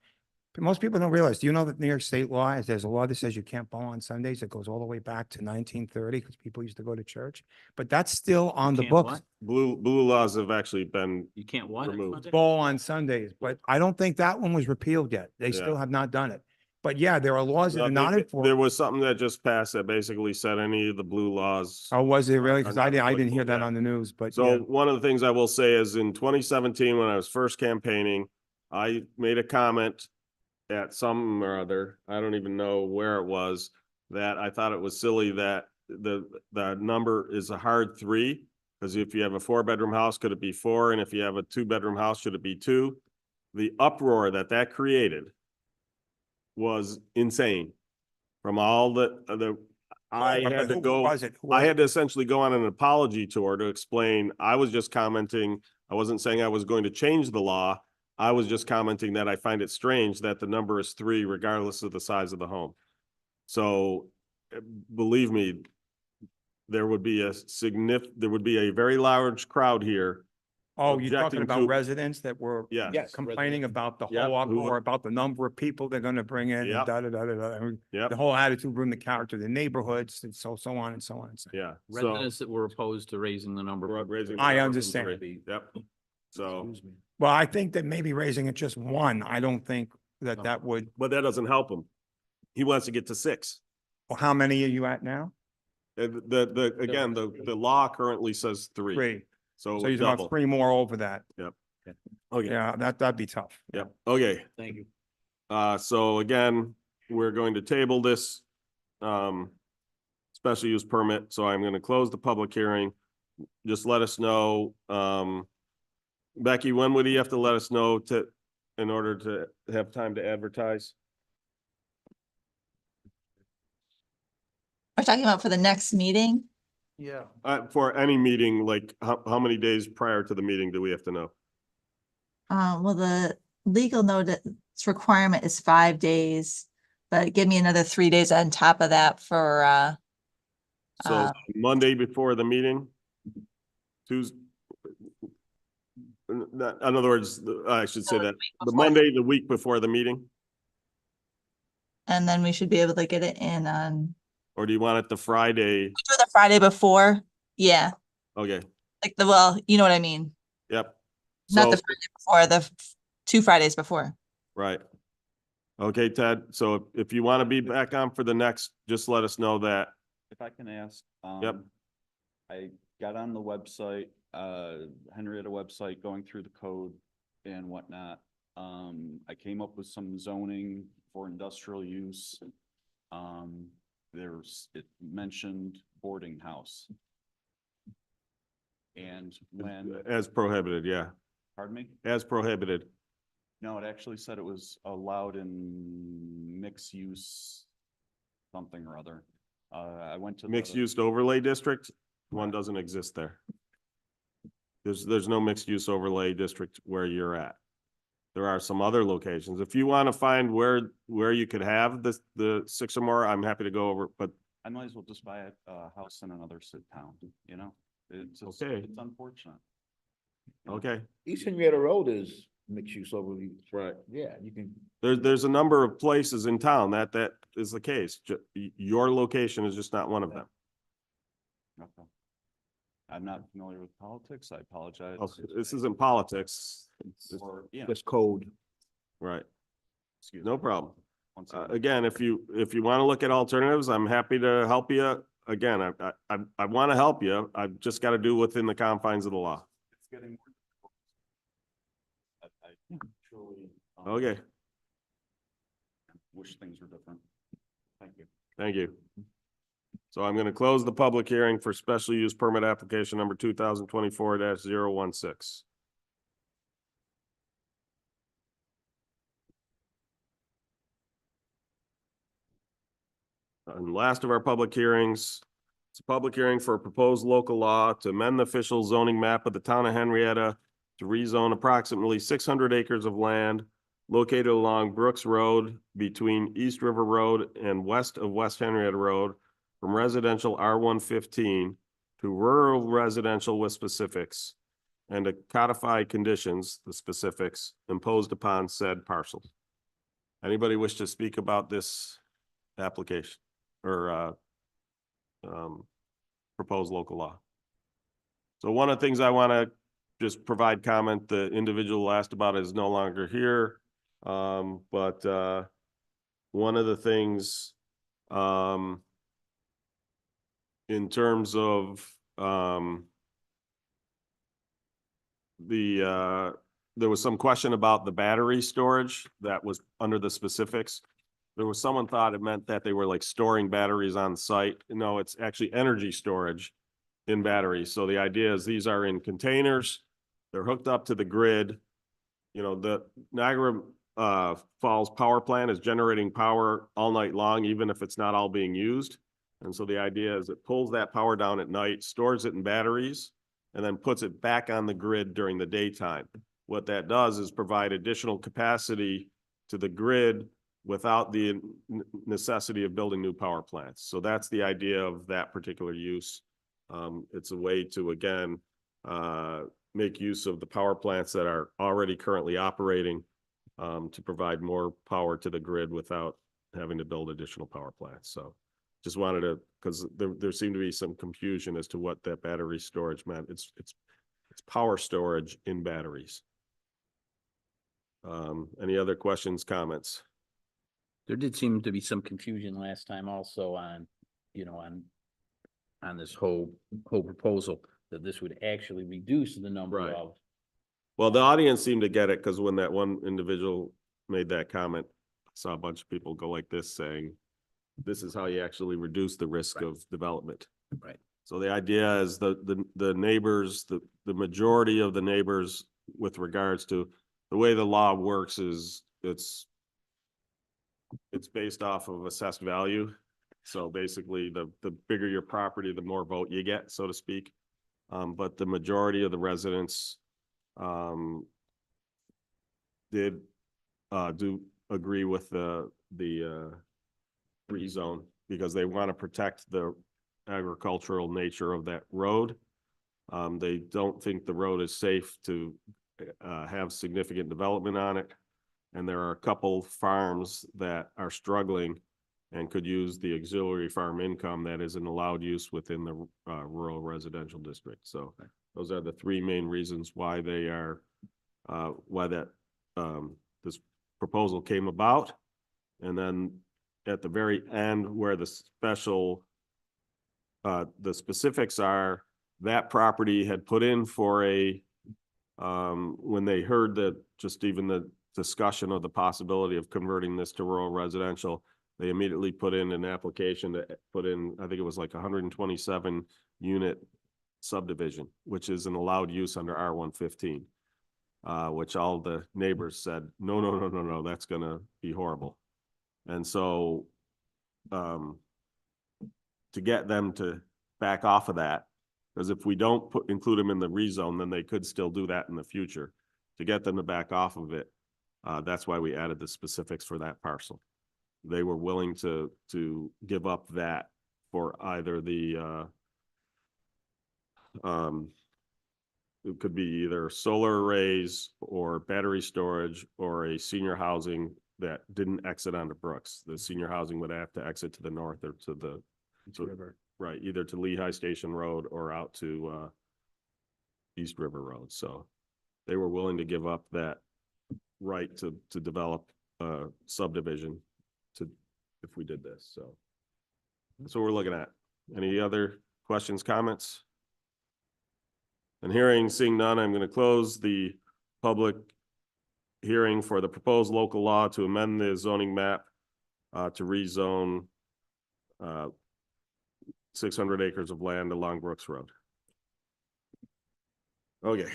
S20: but most people don't realize, do you know that New York State law is, there's a law that says you can't bowl on Sundays. It goes all the way back to 1930 because people used to go to church, but that's still on the
S13: Can't
S20: books.
S13: what?
S2: Blue laws have actually been
S13: You can't what?
S2: removed.
S20: Bowl on Sundays, but I don't think that one was repealed yet. They still
S2: Yeah.
S20: have not done it. But yeah, there are laws that are not
S2: There
S20: enforced.
S2: was something that just passed that basically said any of the blue laws.
S20: Oh, was it really? Because
S2: are
S20: I
S2: not
S20: didn't hear
S2: applicable,
S20: that
S2: yeah.
S20: on the news, but
S2: So
S20: yeah.
S2: one of the things I will say is in 2017, when I was first campaigning, I made a comment at some or other, I don't even know where it was, that I thought it was silly that the number is a hard 3. Because if you have a 4-bedroom house, could it be 4? And if you have a 2-bedroom house, should it be 2? The uproar that created was insane. From all I had to
S20: Who
S2: go.
S20: was it? Who
S2: I
S20: was
S2: had to essentially go on an apology tour to explain, I was just commenting, I wasn't saying I was going to change the law. I was just commenting that I find it strange that the number is 3 regardless of the size of the home. So believe me, there would be a very large crowd here.
S20: Oh, you're talking
S2: objecting
S20: about
S2: to-
S20: residents that were
S2: Yes.
S20: complaining about the
S2: Yep,
S20: whole
S2: who would-
S20: uproar, about the number of people they're gonna bring in and
S2: Yep.
S20: da, da, da, da, da. and
S2: Yep.
S20: The whole attitude, ruin the character of the neighborhoods and so on and so on and so.
S2: Yeah. So
S13: Residents that were opposed to raising the number.
S2: raising. the
S20: I
S2: number from
S20: understand.
S2: 3. Yep. So,
S20: Well, I think that maybe raising it just 1, I don't think that that would,
S2: but that doesn't help him. He wants to get to 6.
S20: well, how many are you at now?
S2: Again, the law currently says 3.
S20: 3.
S2: So
S20: So you're
S2: double.
S20: about 3 more over that.
S2: Yep. Okay.
S20: Yeah, that'd be tough.
S2: Yep. Okay.
S13: Thank you.
S2: So again, we're going to table this special use permit. So I'm going to close the public hearing. Just let us know, Becky, when would he have to let us know in order to have time to advertise?
S1: We're talking about for the next meeting.
S20: Yeah.
S2: For any meeting, like how many days prior to the meeting do we have to know?
S1: Well, the legal notice requirement is 5 days, but give me another 3 days on top of that for,
S2: So Monday before the meeting? Tuesday? In other words, I should say that the Monday, the week before the meeting?
S1: and then we should be able to get it in on,
S2: Or do you want it the Friday?
S1: do the Friday before. Yeah,
S2: Okay,
S1: like well, you know what I mean?
S2: yep.
S1: Not the
S2: So,
S1: Friday before, the 2 Fridays before.
S2: right. Okay, Ted, so if you want to be back on for the next, just let us know that.
S7: If I can ask.
S2: Yep.
S7: I got on the website, Henrietta website, going through the code and whatnot. I came up with some zoning for industrial use. It mentioned boarding house. And when,
S2: As prohibited, yeah,
S7: pardon me?
S2: as prohibited.
S7: No, it actually said it was allowed in mixed use something or other. I went to.
S2: Mixed
S7: the-
S2: use overlay district, one doesn't exist there. There's no mixed use overlay district where you're at. There are some other locations. If you want to find where you could have the 6 or more, I'm happy to go over, but
S7: I might as well just buy a house in another town, you know? It's
S2: Okay.
S7: it's unfortunate.
S2: okay.
S4: East Henrietta Road is mixed use overlay.
S2: Right.
S4: Yeah, you can.
S2: There's a number of places in town that is the case. Your location is just not one of them.
S7: Okay. I'm not familiar with politics. I apologize.
S2: Okay, this isn't politics. It's-
S7: Or, yeah,
S4: Just code.
S2: Right.
S7: excuse me.
S2: No problem.
S7: Once again.
S2: Again, if you want to look at alternatives, I'm happy to help you. Again, I want to help you. I've just got to do within the confines of the law.
S7: It's getting more difficult. I truly.
S2: Okay,
S7: Wish things were different. Thank you.
S2: thank you. So I'm going to close the public hearing for special use permit application number 2024-016. And last of our public hearings, it's a public hearing for a proposed local law to amend the official zoning map of the town of Henrietta to rezone approximately 600 acres of land located along Brooks Road between East River Road and west of West Henrietta Road from residential R115 to rural residential with specifics and to codify conditions, the specifics imposed upon said parcels. Anybody wish to speak about this application or proposed local law? So one of the things I want to just provide comment, the individual asked about is no longer here. But one of the things in terms of there was some question about the battery storage that was under the specifics. There was someone thought it meant that they were like storing batteries on site. No, it's actually energy storage in batteries. So the idea is these are in containers. They're hooked up to the grid. You know, the Niagara Falls power plant is generating power all night long, even if it's not all being used. And so the idea is it pulls that power down at night, stores it in batteries, and then puts it back on the grid during the daytime. What that does is provide additional capacity to the grid without the necessity of building new power plants. So that's the idea of that particular use. It's a way to, again, make use of the power plants that are already currently operating to provide more power to the grid without having to build additional power plants. So just wanted to, because there seemed to be some confusion as to what that battery storage meant. It's power storage in batteries. Any other questions, comments?
S13: There did seem to be some confusion last time also on, on this whole proposal, that this would actually reduce the number of.
S2: Well, the audience seemed to get it because when that one individual made that comment, I saw a bunch of people go like this saying, this is how you actually reduce the risk of development.
S13: Right.
S2: So the idea is the neighbors, the majority of the neighbors with regards to the way the law works is it's based off of assessed value. So basically the bigger your property, the more vote you get, so to speak. But the majority of the residents did do agree with the rezone because they want to protect the agricultural nature of that road. They don't think the road is safe to have significant development on it. And there are a couple farms that are struggling and could use the auxiliary farm income that is an allowed use within the rural residential district. So those are the three main reasons why they are, why that this proposal came about. And then at the very end where the specifics are, that property had put in for a, when they heard that just even the discussion of the possibility of converting this to rural residential, they immediately put in an application to put in, I think it was like 127 unit subdivision, which is an allowed use under R115, which all the neighbors said, no, that's gonna be horrible. And so to get them to back off of that, because if we don't include them in the rezone, then they could still do that in the future. To get them to back off of it, that's why we added the specifics for that parcel. They were willing to give up that for either the it could be either solar arrays or battery storage or a senior housing that didn't exit onto Brooks. The senior housing would have to exit to the north or to the river. Right, either to Lehigh Station Road or out to East River Road. So they were willing to give up that right to develop a subdivision if we did this. So that's what we're looking at. Any other questions, comments? And seeing none, I'm going to close the public hearing for the proposed local law to amend the zoning map to rezone 600 acres of land along Brooks Road. Okay.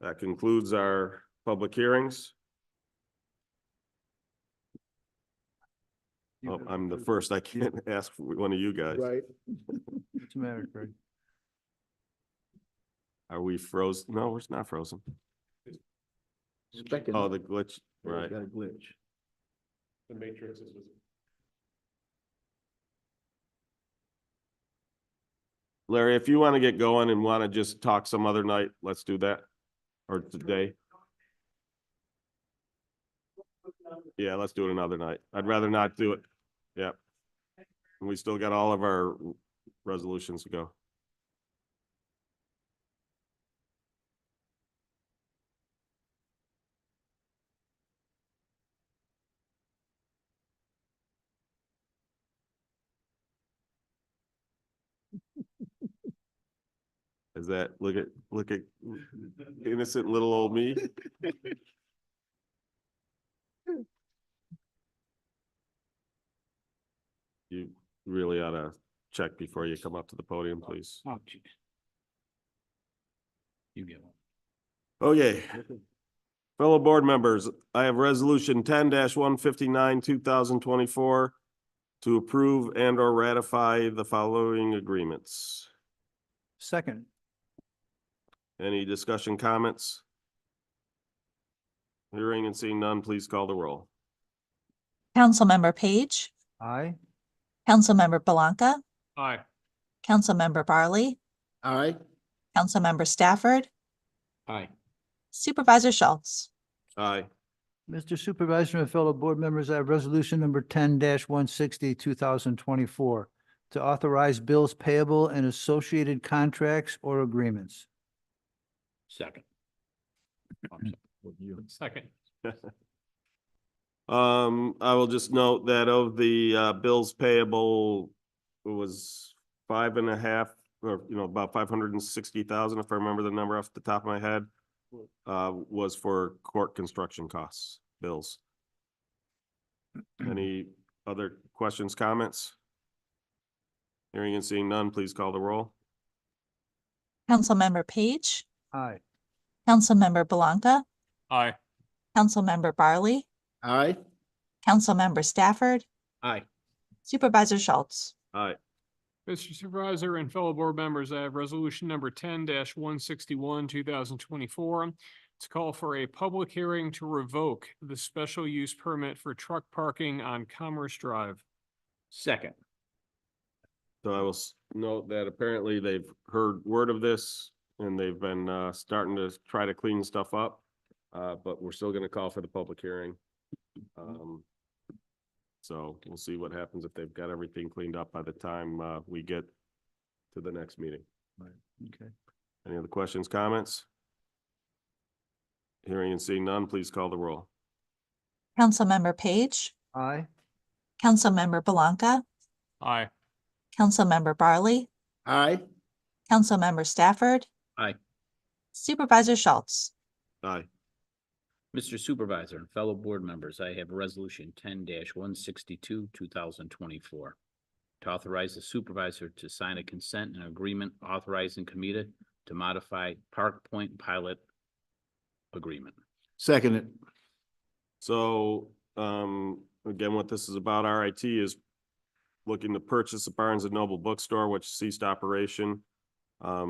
S2: That concludes our public hearings. Oh, I'm the first. I can't ask for one of you guys.
S3: Right. What's the matter, Craig?
S2: Are we frozen? No, we're not frozen. Oh, the glitch, right.
S4: Got a glitch.
S2: The matrix is. Larry, if you want to get going and want to just talk some other night, let's do that. Or today. Yeah, let's do it another night. I'd rather not do it. Yeah. We still got all of our resolutions to go. Is that, look at innocent little old me? You really ought to check before you come up to the podium, please.
S13: Oh, geez. You get one.
S2: Okay. Fellow board members, I have resolution 10-159, 2024 to approve and or ratify the following agreements.
S3: Second.
S2: Any discussion, comments? Hearing and seeing none, please call the roll.
S1: Councilmember Page,
S3: Aye.
S1: Councilmember Belanca,
S14: Aye.
S1: Councilmember Barley,
S4: Aye.
S1: Councilmember Stafford,
S13: Aye.
S1: Supervisor Schultz.
S2: Aye.
S3: Mr. Supervisor and fellow board members, I have resolution number 10-160, 2024 to authorize bills payable and associated contracts or agreements.
S13: Second.
S14: Second.
S2: I will just note that of the bills payable, it was 5.5, or about 560,000, if I remember the number off the top of my head, was for court construction costs, bills. Any other questions, comments? Hearing and seeing none, please call the roll.
S1: Councilmember Page,
S3: Aye.
S1: Councilmember Belanca,
S14: Aye.
S1: Councilmember Barley,
S4: Aye.
S1: Councilmember Stafford,
S13: Aye.
S1: Supervisor Schultz.
S2: Aye.
S14: Mr. Supervisor and fellow board members, I have resolution number 10-161, 2024 to call for a public hearing to revoke the special use permit for truck parking on Commerce Drive.
S13: Second.
S2: So I will note that apparently they've heard word of this and they've been starting to try to clean stuff up. But we're still gonna call for the public hearing. So we'll see what happens if they've got everything cleaned up by the time we get to the next meeting.
S3: Right. Okay.
S2: Any other questions, comments? Hearing and seeing none, please call the roll.
S1: Councilmember Page,
S3: Aye.
S1: Councilmember Belanca,
S14: Aye.
S1: Councilmember Barley,
S4: Aye.
S1: Councilmember Stafford,
S13: Aye.
S1: Supervisor Schultz.
S2: Aye.
S13: Mr. Supervisor and fellow board members, I have resolution 10-162, 2024 to authorize the supervisor to sign a consent and agreement authorizing Comida to modify Park Point pilot agreement.
S4: Seconded.
S2: So, again, what this is about, RIT is looking to purchase a Barnes and Noble bookstore, which ceased operation a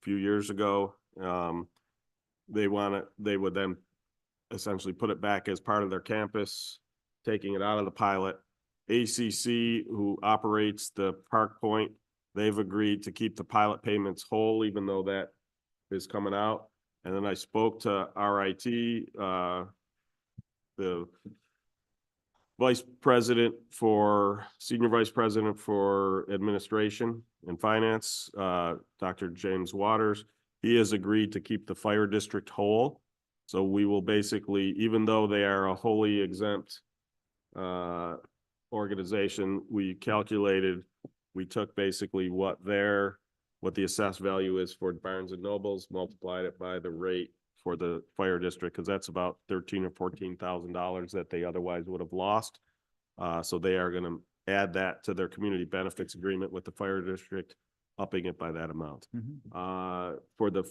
S2: few years ago. They would then essentially put it back as part of their campus, taking it out of the pilot. ACC, who operates the Park Point, they've agreed to keep the pilot payments whole, even though that is coming out. And then I spoke to RIT, the senior vice president for administration and finance, Dr. James Waters. He has agreed to keep the fire district whole. So we will basically, even though they are a wholly exempt organization, we took basically what the assessed value is for Barnes and Nobles, multiplied it by the rate for the fire district, because that's about $13,000 or $14,000 that they otherwise would have lost. So they are going to add that to their community benefits agreement with the fire district, upping it by that amount. For the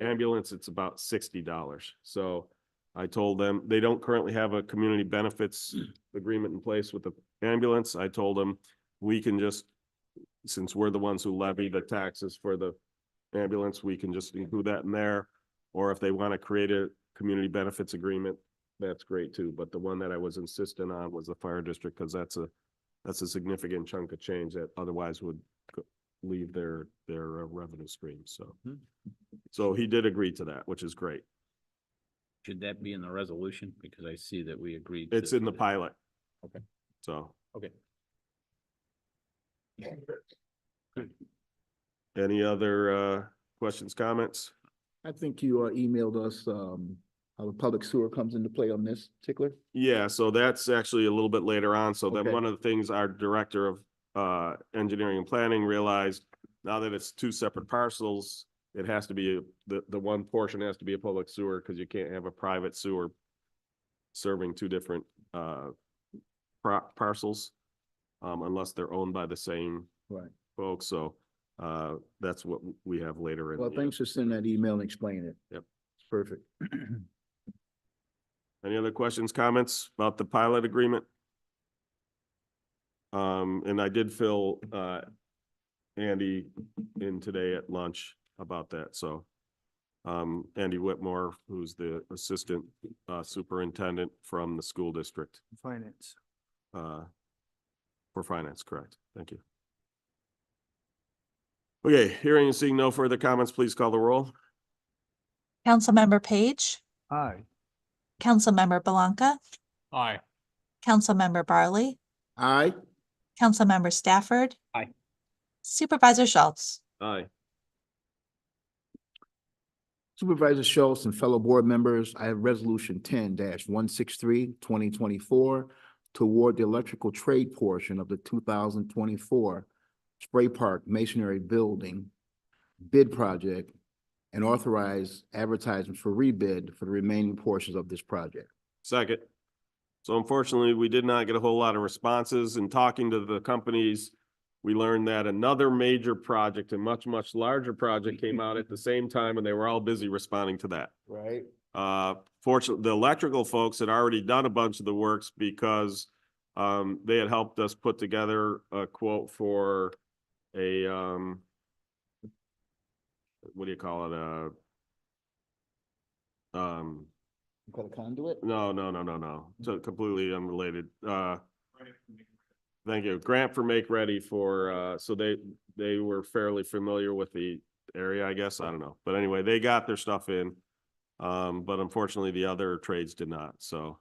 S2: ambulance, it's about $60. So I told them they don't currently have a community benefits agreement in place with the ambulance. I told them we can just, since we're the ones who levy the taxes for the ambulance, we can just include that in there. Or if they want to create a community benefits agreement, that's great too. But the one that I was insistent on was the fire district, because that's a significant chunk of change that otherwise would leave their revenue stream, so. So he did agree to that, which is great.
S13: Should that be in the resolution? Because I see that we agreed.
S2: It's in the pilot.
S13: Okay.
S2: So.
S13: Okay.
S2: Any other questions, comments?
S4: I think you emailed us how the public sewer comes into play on this particular.
S2: Yeah, so that's actually a little bit later on. So then
S4: Okay.
S2: one of the things our director of engineering and planning realized, now that it's two separate parcels, it has to be, the one portion has to be a public sewer because you can't have a private sewer serving two different parcels unless they're owned by the same
S4: Right.
S2: folks. So that's what we have later in.
S4: Well,
S2: the-
S4: thanks for sending that email and explaining it.
S2: Yep.
S4: It's perfect.
S2: Any other questions, comments about the pilot agreement? And I did fill Andy in today at lunch about that, so. Andy Whitmore, who's the assistant superintendent from the school district.
S3: Finance.
S2: For finance, correct. Thank you. Okay, hearing and seeing no further comments, please call the roll.
S1: Councilmember Page,
S3: Aye.
S1: Councilmember Belanca,
S14: Aye.
S1: Councilmember Barley,
S4: Aye.
S1: Councilmember Stafford.
S13: Aye.
S1: Supervisor Schultz.
S2: Aye.
S4: Supervisor Schultz and fellow board members, I have resolution 10-163, 2024 to award the electrical trade portion of the 2024 Spray Park Masonry Building bid project and authorize advertisements for rebid for the remaining portions of this project.
S2: Second. So unfortunately, we did not get a whole lot of responses. In talking to the companies, we learned that another major project, a much, much larger project came out at the same time, and they were all busy responding to that.
S4: Right.
S2: Fortunately, the electrical folks had already done a bunch of the works because they had helped us put together a quote for a what do you call it?
S4: Call a conduit?
S2: No. So completely unrelated. Thank you. Grant for Make Ready for, so they were fairly familiar with the area, I guess. I don't know. But anyway, they got their stuff in. But unfortunately, the other trades did not. So,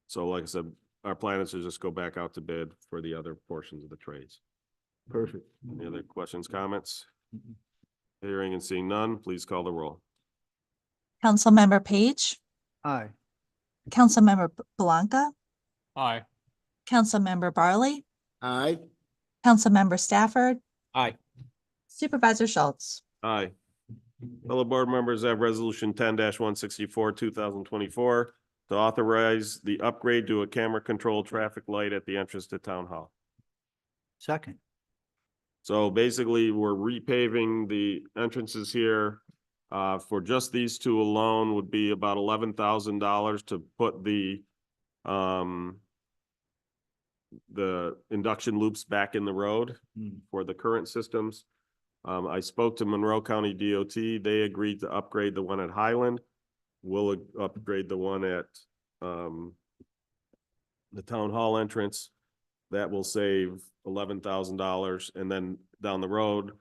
S2: so like I said, our plan is to just go back out to bid for the other portions of the trades.
S4: Perfect.
S2: Any other questions, comments? Hearing and seeing none, please call the roll.
S1: Councilmember Page,
S3: Aye.
S1: Councilmember Belanca,
S14: Aye.
S1: Councilmember Barley,
S4: Aye.
S1: Councilmember Stafford.
S13: Aye.
S1: Supervisor Schultz.
S2: Aye. Fellow board members, I have resolution 10-164, 2024 to authorize the upgrade to a camera controlled traffic light at the entrance to town hall.
S3: Second.
S2: So basically, we're repaving the entrances here. For just these two alone would be about $11,000 to put the induction loops back in the road for the current systems. I spoke to Monroe County DOT. They agreed to upgrade the one at Highland. We'll upgrade the one at the town hall entrance. That will save $11,000. And then down the road,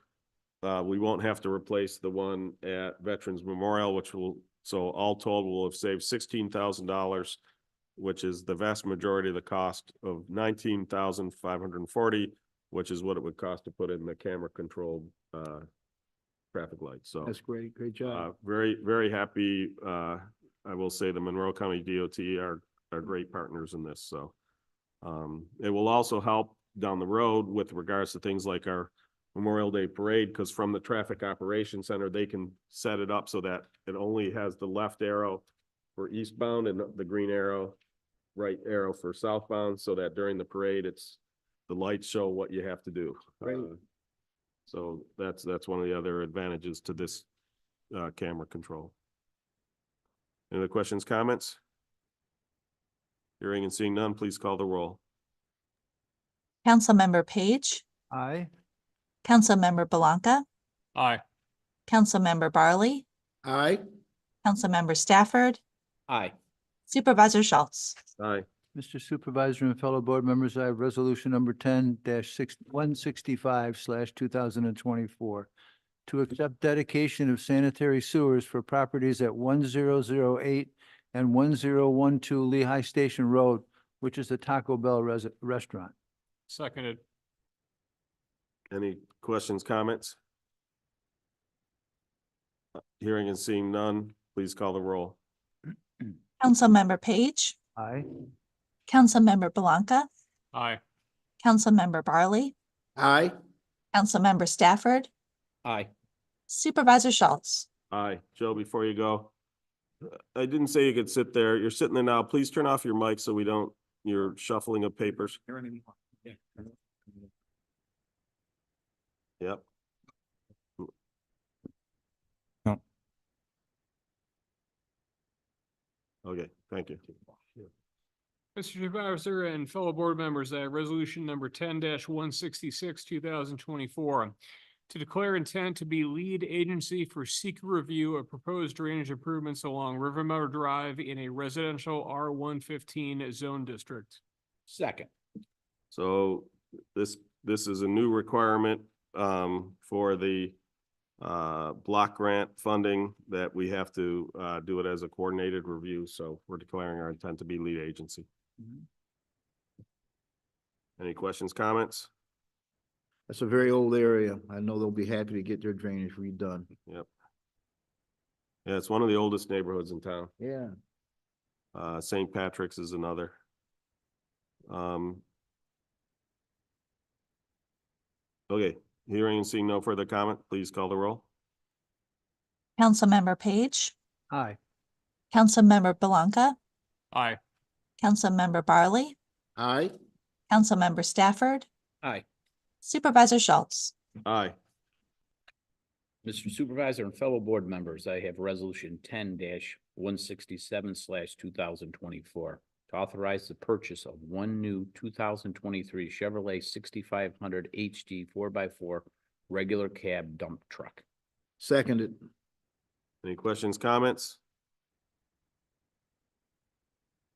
S2: we won't have to replace the one at Veterans Memorial, which will, so all told, we'll have saved $16,000, which is the vast majority of the cost of $19,540, which is what it would cost to put in the camera controlled traffic lights. So
S4: That's great. Great job.
S2: very, very happy. I will say the Monroe County DOT are great partners in this. So it will also help down the road with regards to things like our Memorial Day parade, because from the Traffic Operations Center, they can set it up so that it only has the left arrow for eastbound and the green arrow, right arrow for southbound, so that during the parade, the lights show what you have to do.
S4: Right.
S2: So that's one of the other advantages to this camera control. Any other questions, comments? Hearing and seeing none, please call the roll.
S1: Councilmember Page,
S3: Aye.
S1: Councilmember Belanca,
S14: Aye.
S1: Councilmember Barley,
S4: Aye.
S1: Councilmember Stafford.
S13: Aye.
S1: Supervisor Schultz.
S2: Aye.
S3: Mr. Supervisor and fellow board members, I have resolution number 10-165/2024 to accept dedication of sanitary sewers for properties at 1008 and 1012 Lehigh Station Road, which is a Taco Bell restaurant.
S14: Seconded.
S2: Any questions, comments? Hearing and seeing none, please call the roll.
S1: Councilmember Page,
S3: Aye.
S1: Councilmember Blanca,
S14: Aye.
S1: Councilmember Barley,
S4: Aye.
S1: Councilmember Stafford,
S13: Aye.
S1: Supervisor Schultz.
S2: Aye. Joe, before you go, I didn't say you could sit there. You're sitting there now. Please turn off your mic so you're shuffling of papers. Yep.
S20: No.
S2: Okay, thank you.
S14: Mr. Supervisor and fellow board members, resolution number 10-166, 2024. To declare intent to be lead agency for seeker review of proposed drainage improvements along River Meadow Drive in a residential R115 zone district.
S13: Second.
S2: So this is a new requirement for the block grant funding that we have to do it as a coordinated review. So we're declaring our intent to be lead agency. Any questions, comments?
S4: That's a very old area. I know they'll be happy to get their drainage redone.
S2: Yep. Yeah, it's one of the oldest neighborhoods in town.
S4: Yeah.
S2: St. Patrick's is another. Okay, hearing and seeing no further comment, please call the roll.
S1: Councilmember Page,
S3: Aye.
S1: Councilmember Blanca,
S14: Aye.
S1: Councilmember Barley,
S4: Aye.
S1: Councilmember Stafford,
S13: Aye.
S1: Supervisor Schultz.
S2: Aye.
S13: Mr. Supervisor and fellow board members, I have resolution 10-167/2024 to authorize the purchase of one new 2023 Chevrolet 6500 HD 4x4 regular cab dump truck.
S4: Seconded.
S2: Any questions, comments?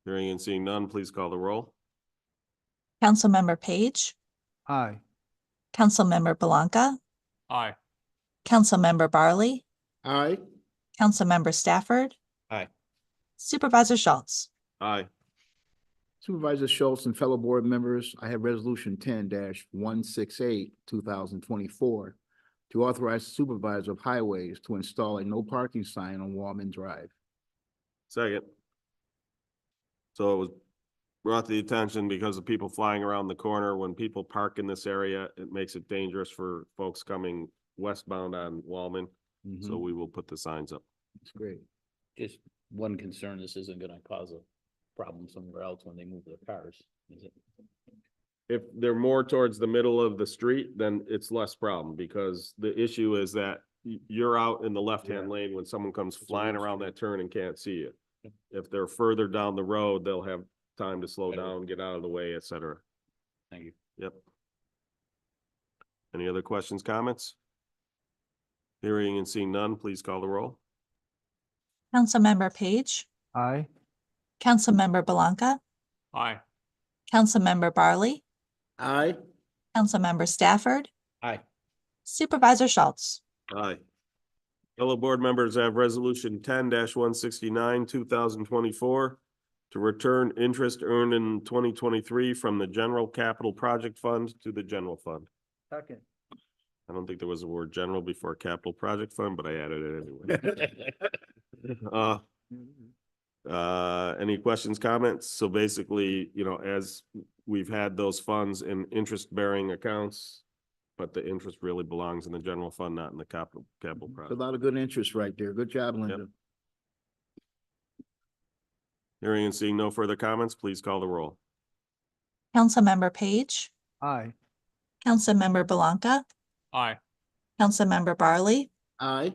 S2: Hearing and seeing none, please call the roll.
S1: Councilmember Page,
S3: Aye.
S1: Councilmember Blanca,
S14: Aye.
S1: Councilmember Barley,
S4: Aye.
S1: Councilmember Stafford,
S13: Aye.
S1: Supervisor Schultz.
S2: Aye.
S4: Supervisor Schultz and fellow board members, I have resolution 10-168, 2024 to authorize the supervisor of highways to install a no parking sign on Walman Drive.
S2: Second. So it was brought to the attention because of people flying around the corner. When people park in this area, it makes it dangerous for folks coming westbound on Wallman. So we will put the signs up.
S4: It's great.
S13: Just one concern, this isn't gonna cause a problem somewhere else when they move their cars, is it?
S2: If they're more towards the middle of the street, then it's less problem because the issue is that you're out in the left-hand lane when someone comes flying around that turn and can't see you. If they're further down the road, they'll have time to slow down, get out of the way, et cetera.
S13: Thank you.
S2: Yep. Any other questions, comments? Hearing and seeing none, please call the roll.
S1: Councilmember Page,
S3: Aye.
S1: Councilmember Blanca,
S14: Aye.
S1: Councilmember Barley,
S4: Aye.
S1: Councilmember Stafford,
S13: Aye.
S1: Supervisor Schultz.
S2: Aye. Fellow board members, I have resolution 10-169, 2024 to return interest earned in 2023 from the general capital project fund to the general fund.
S3: Second.
S2: I don't think there was a word general before capital project fund, but I added it anyway. Any questions, comments? So basically, as we've had those funds in interest-bearing accounts, but the interest really belongs in the general fund, not in the capital
S4: A
S2: project.
S4: lot of good interest right there. Good job, Linda.
S2: Hearing and seeing no further comments, please call the roll.
S1: Councilmember Page,
S3: Aye.
S1: Councilmember Blanca,
S14: Aye.
S1: Councilmember Barley,
S4: Aye.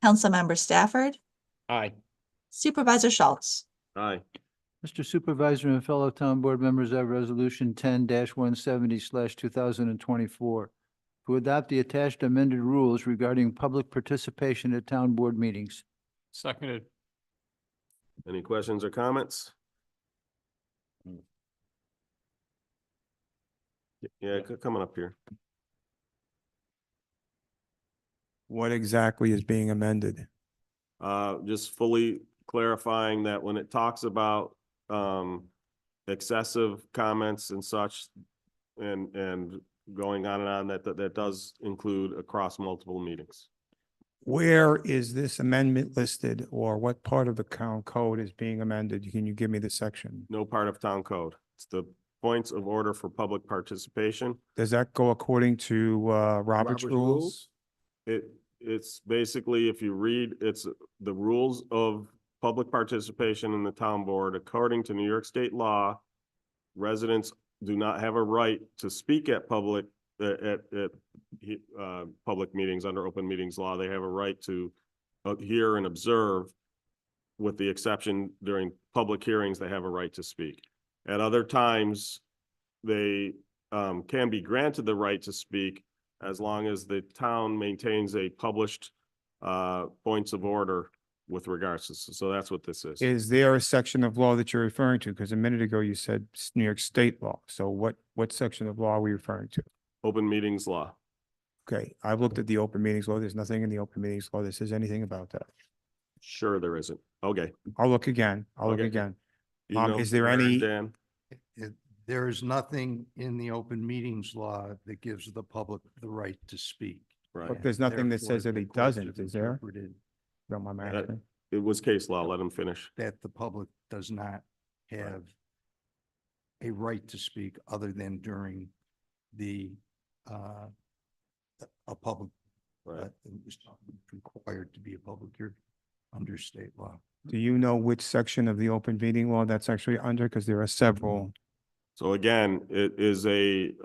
S1: Councilmember Stafford,
S13: Aye.
S1: Supervisor Schultz.
S2: Aye.
S3: Mr. Supervisor and fellow town board members, I have resolution 10-170/2024 to adopt the attached amended rules regarding public participation at town board meetings.
S14: Seconded.
S2: Any questions or comments? Yeah, coming up here.
S20: What exactly is being amended?
S2: Just fully clarifying that when it talks about, excessive comments and such, and going on and on, that does include across multiple meetings.
S20: Where is this amendment listed, or what part of the town code is being amended? Can you give me the section?
S2: No part of town code. It's the points of order for public participation.
S20: Does that go according to Robert's rules?
S2: It's basically, if you read, it's the rules of public participation in the town board. According to New York State law, residents do not have a right to speak at public meetings under open meetings law. They have a right to hear and observe, with the exception during public hearings, they have a right to speak. At other times, they can be granted the right to speak as long as the town maintains a published points of order with regards to, so that's what this is.
S20: Is there a section of law that you're referring to? Because a minute ago you said New York State law. So what section of law are we referring to?
S2: Open meetings law.
S20: Okay, I've looked at the open meetings law. There's nothing in the open meetings law that says anything about that.
S2: Sure there isn't. Okay.
S20: I'll look again. I'll look
S2: Okay.
S20: again.
S2: You know,
S20: Is there
S2: Aaron,
S20: any,
S2: Dan?
S11: There is nothing in the open meetings law that gives the public the right to speak.
S2: Right.
S20: but there's nothing that
S11: Therefore,
S20: says that
S11: the
S20: it
S11: courts
S20: doesn't,
S11: have
S20: is there?
S11: interpreted
S20: Don't mind my
S2: That-
S20: asking.
S2: It was case law. Let him finish.
S11: That the public does not have a right to speak other than during the, a public,
S2: Right.
S11: required to be a public hearing under state law.
S20: Do you know which section of the open meeting law that's actually under? Because there are several.
S2: So again, it is the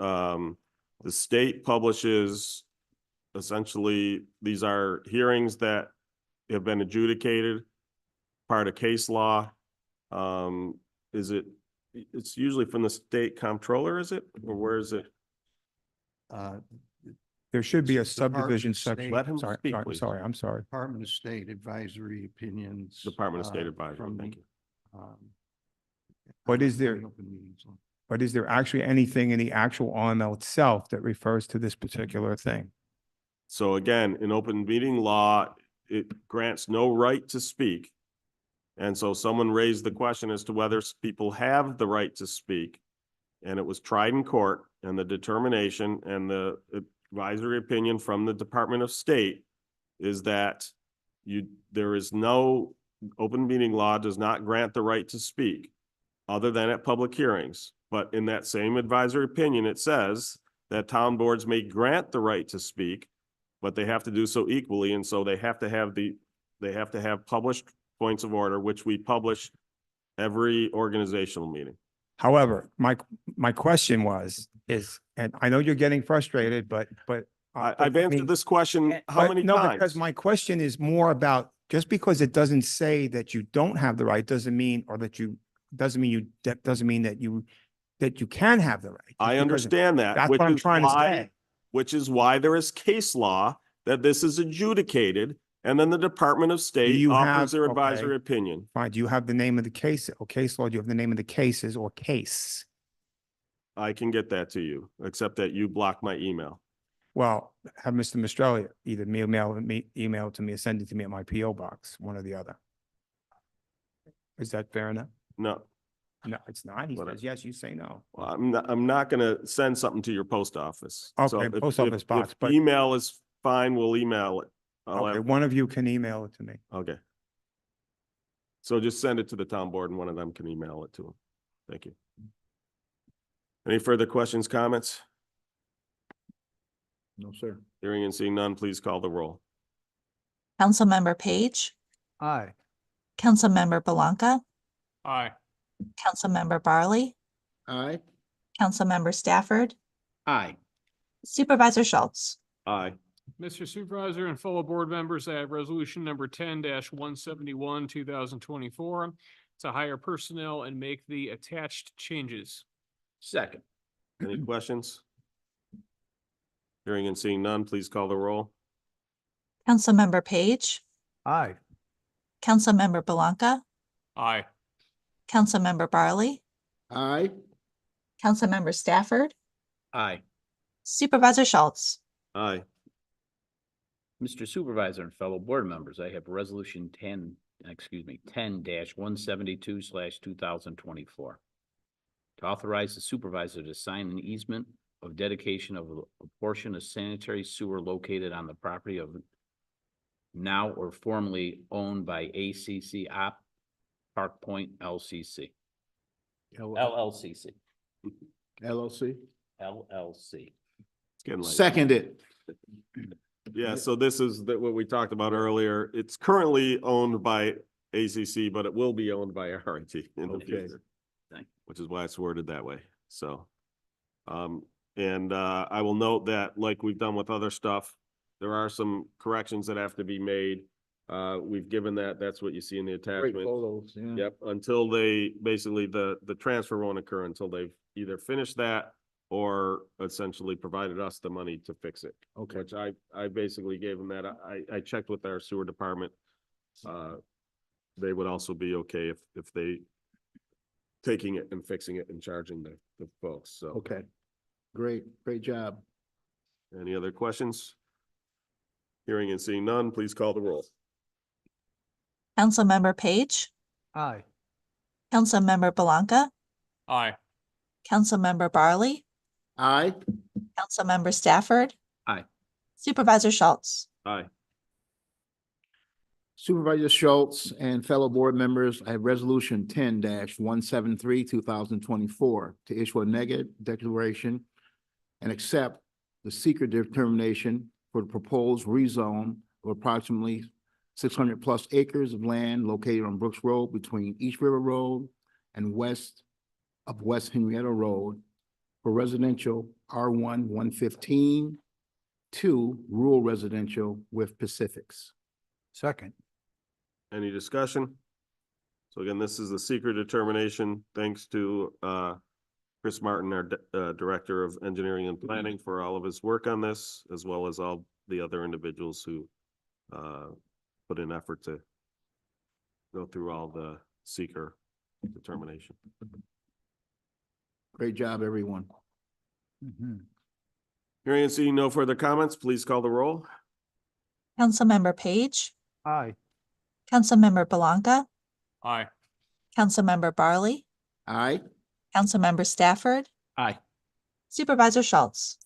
S2: state publishes, essentially, these are hearings that have been adjudicated, part of case law. It's usually from the state comptroller, is it? Or where is it?
S20: There should be a
S11: It's Department
S20: subdivision
S11: of
S20: section.
S11: State.
S2: Let him
S20: Sorry,
S2: speak,
S20: sorry,
S2: please.
S20: sorry, I'm sorry.
S11: Department of State advisory opinions.
S2: Department of State
S11: uh,
S2: Advisory,
S11: from,
S2: thank you.
S11: um,
S20: But is
S11: on
S20: there-
S11: the open meetings law.
S20: But is there actually anything in the actual RML itself that refers to this particular thing?
S2: So again, in open meeting law, it grants no right to speak. And so someone raised the question as to whether people have the right to speak. And it was tried in court, and the determination and the advisory opinion from the Department of State is that there is no, open meeting law does not grant the right to speak other than at public hearings. But in that same advisory opinion, it says that town boards may grant the right to speak, but they have to do so equally. And so they have to have published points of order, which we publish every organizational meeting.
S20: However, my question is, and I know you're getting frustrated, but.
S2: I've
S20: mean,
S2: answered this question how
S20: but
S2: many
S20: no,
S2: times?
S20: because my question is more about, just because it doesn't say that you don't have the right, doesn't mean that you can have the right. Just
S2: I
S20: because-
S2: understand that.
S20: That's
S2: which
S20: what I'm
S2: is
S20: trying to
S2: why-
S20: say.
S2: Which is why there is case law that this is adjudicated, and then the Department of State
S20: you
S2: offers
S20: have-
S2: their
S20: okay.
S2: advisory opinion.
S20: Fine, do you have the name of the case or case law? Do you have the name of the cases or case?
S2: I can get that to you, except that you blocked my email.
S20: Well, have Mr. Mistrelli either email it to me or send it to me at my PO box, one or the other. Is that fair enough?
S2: No,
S20: No, it's not. He says, yes, you say no.
S2: well, I'm not gonna send something to your post office. So
S20: Okay,
S2: if-
S20: post
S2: if-
S20: office box,
S2: if
S20: but-
S2: email is fine, we'll email it. I'll
S20: Okay,
S2: have-
S20: one of you can email it to me.
S2: Okay. So just send it to the town board and one of them can email it to them. Thank you. Any further questions, comments?
S4: No, sir.
S2: Hearing and seeing none, please call the roll.
S1: Councilmember Page,
S3: Aye.
S1: Councilmember Belanca,
S14: Aye.
S1: Councilmember Barley,
S4: Aye.
S1: Councilmember Stafford,
S4: Aye.
S1: Supervisor Schultz.
S2: Aye.
S14: Mr. Supervisor and fellow board members, I have resolution number 10-171, 2024 to hire personnel and make the attached changes.
S4: Second.
S2: Any questions? Hearing and seeing none, please call the roll.
S1: Councilmember Page,
S3: Aye.
S1: Councilmember Belanca,
S14: Aye.
S1: Councilmember Barley,
S4: Aye.
S1: Councilmember Stafford,
S13: Aye.
S1: Supervisor Schultz.
S2: Aye.
S13: Mr. Supervisor and fellow board members, I have resolution 10-172/2024. To authorize the supervisor to sign an easement of dedication of a portion of sanitary sewer located on the property of now or formerly owned by ACC Op Park Point LCC. LLCC.
S4: LLC.
S13: LLC.
S2: It's getting late.
S4: Seconded.
S2: Yeah, so this is what we talked about earlier. It's currently owned by ACC, but it will be owned by RIT in the
S4: Okay.
S2: future.
S13: Thank
S2: Which is why it's worded that way. So, I will note that like we've done with other stuff, there are some corrections that have to be made. We've given that's what you see in the
S4: Great
S2: attachment.
S4: photos, yeah.
S2: Yep, until they, basically the transfer won't occur until they've either finished that or essentially provided us the money to fix it.
S4: Okay.
S2: Which I basically gave them that. I checked with our sewer department. They would also be okay if they taking it and fixing it and charging the folks, so.
S4: Okay. Great job.
S2: Any other questions? Hearing and seeing none, please call the roll.
S1: Councilmember Page,
S3: Aye.
S1: Councilmember Belanca,
S14: Aye.
S1: Councilmember Barley,
S4: Aye.
S1: Councilmember Stafford.
S13: Aye.
S1: Supervisor Schultz.
S2: Aye.
S4: Supervisor Schultz and fellow board members, I have resolution 10-173/2024 to issue a negative declaration and accept the secret determination for the proposed rezone of approximately 600+ acres of land located on Brooks Road between East River Road and west of West Henrietta Road for residential R1 115 to rural residential with Pacifics.
S3: Second.
S2: Any discussion? So again, this is the secret determination, thanks to Chris Martin, our Director of Engineering and Planning, for all of his work on this, as well as all the other individuals who put in effort to go through all the seeker determination.
S4: Great job, everyone.
S2: Hearing and seeing no further comments, please call the roll.
S1: Councilmember Page,
S3: Aye.
S1: Councilmember Belanca,
S14: Aye.
S1: Councilmember Barley,
S4: Aye.
S1: Councilmember Stafford,
S13: Aye.
S1: Supervisor Schultz.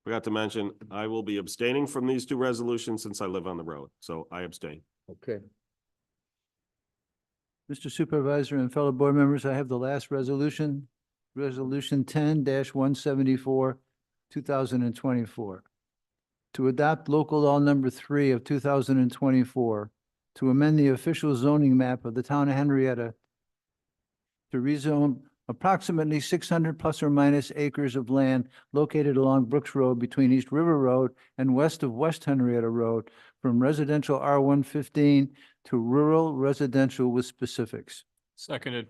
S2: Forgot to mention, I will be abstaining from these two resolutions since I live on the road, so I abstain.
S4: Okay.
S3: Mr. Supervisor and fellow board members, I have the last resolution, Resolution 10-174, 2024. To adopt local law number 3 of 2024, to amend the official zoning map of the town of Henrietta to rezone approximately 600± acres of land located along Brooks Road between East River Road and west of West Henrietta Road from residential R115 to rural residential with specifics.
S14: Seconded.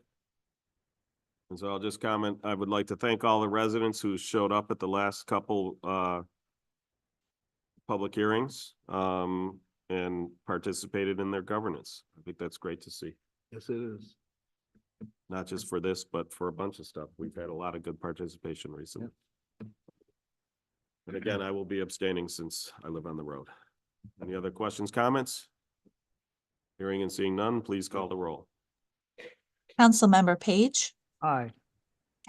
S2: And so I'll just comment, I would like to thank all the residents who showed up at the last couple public hearings and participated in their governance. I think that's great to see.
S4: Yes, it is.
S2: Not just for this, but for a bunch of stuff. We've had a lot of good participation recently. And again, I will be abstaining since I live on the road. Any other questions, comments? Hearing and seeing none, please call the roll.
S1: Councilmember Page,
S3: Aye.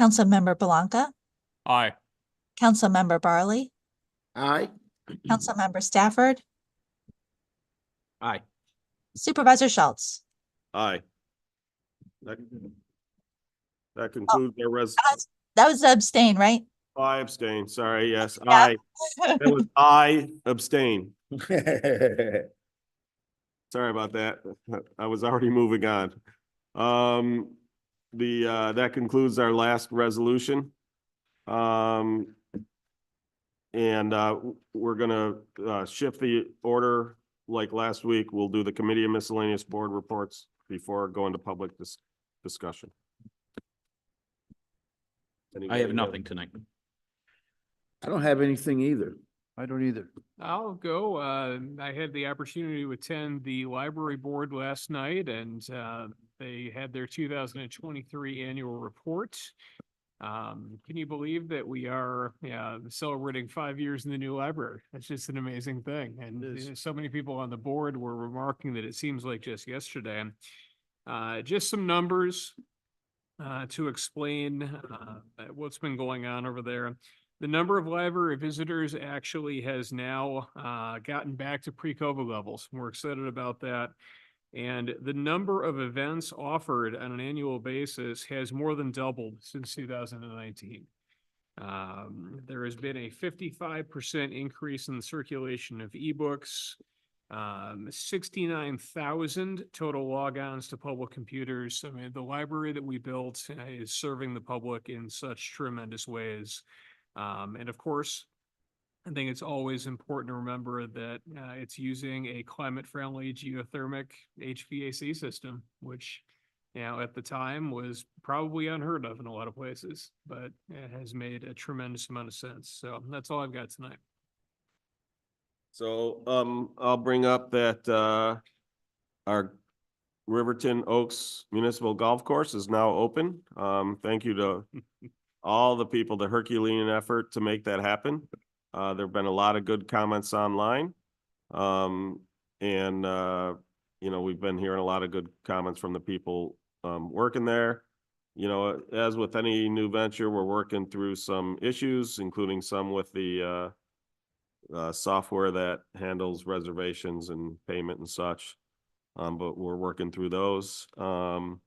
S1: Councilmember Belanca,
S14: Aye.
S1: Councilmember Barley,
S4: Aye.
S1: Councilmember Stafford,
S13: Aye.
S1: Supervisor Schultz.
S2: Aye. That concludes our
S1: That was abstain, right?
S2: I abstain, sorry, yes,
S1: Yeah.
S2: I. That was I abstain. Sorry about that. I was already moving on. That concludes our last resolution. And we're gonna shift the order like last week. We'll do the committee of miscellaneous board reports before going to public discussion.
S13: I have nothing tonight.
S4: I don't have anything either.
S3: I don't either.
S14: I'll go. I had the opportunity to attend the library board last night and they had their 2023 annual report. Can you believe that we are celebrating 5 years in the new library? That's just an amazing thing. And so many people on the board were remarking that it seems like just yesterday. Just some numbers to explain what's been going on over there. The number of library visitors actually has now gotten back to pre-COVID levels. We're excited about that. And the number of events offered on an annual basis has more than doubled since 2019. There has been a 55% increase in the circulation of ebooks, 69,000 total logons to public computers. I mean, the library that we built is serving the public in such tremendous ways. And of course, I think it's always important to remember that it's using a climate-friendly geothermic HVAC system, which, at the time was probably unheard of in a lot of places, but it has made a tremendous amount of sense. So that's all I've got tonight.
S2: So, I'll bring up that, our Riverton Oaks Municipal Golf Course is now open. Thank you to all the people, the Herculean effort to make that happen. There've been a lot of good comments online. We've been hearing a lot of good comments from the people, working there. As with any new venture, we're working through some issues, including some with the, software that handles reservations and payment and such. But we're working through those. Again,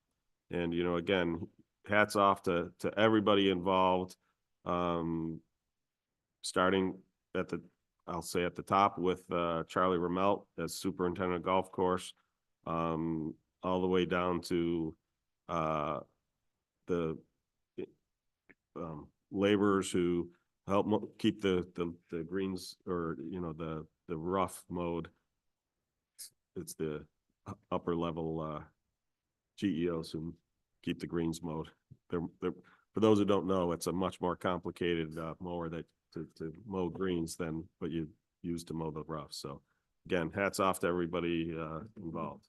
S2: hats off to everybody involved. Starting at the top with Charlie Ramelt as superintendent of golf course, all the way down to the laborers who help keep the greens, or the rough mode. It's the upper level GEOs who keep the greens mowed. They're for those who don't know, it's a much more complicated mower that to mow greens than what you use to mow the rough. So again, hats off to everybody involved.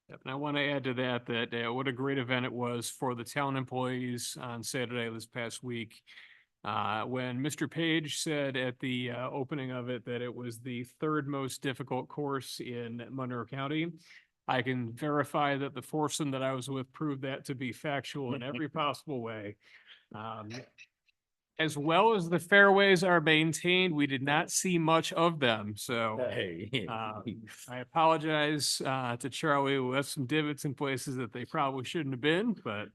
S14: Yep, and I want to add to that what a great event it was for the town employees on Saturday this past week. When Mr. Page said at the opening of it that it was the third most difficult course in Monroe County, I can verify that the foursome that I was with proved that to be factual in every possible way. As well as the fairways are maintained, we did not see much of them. So I apologize to Charlie. We left some divots in places that they probably shouldn't have been, but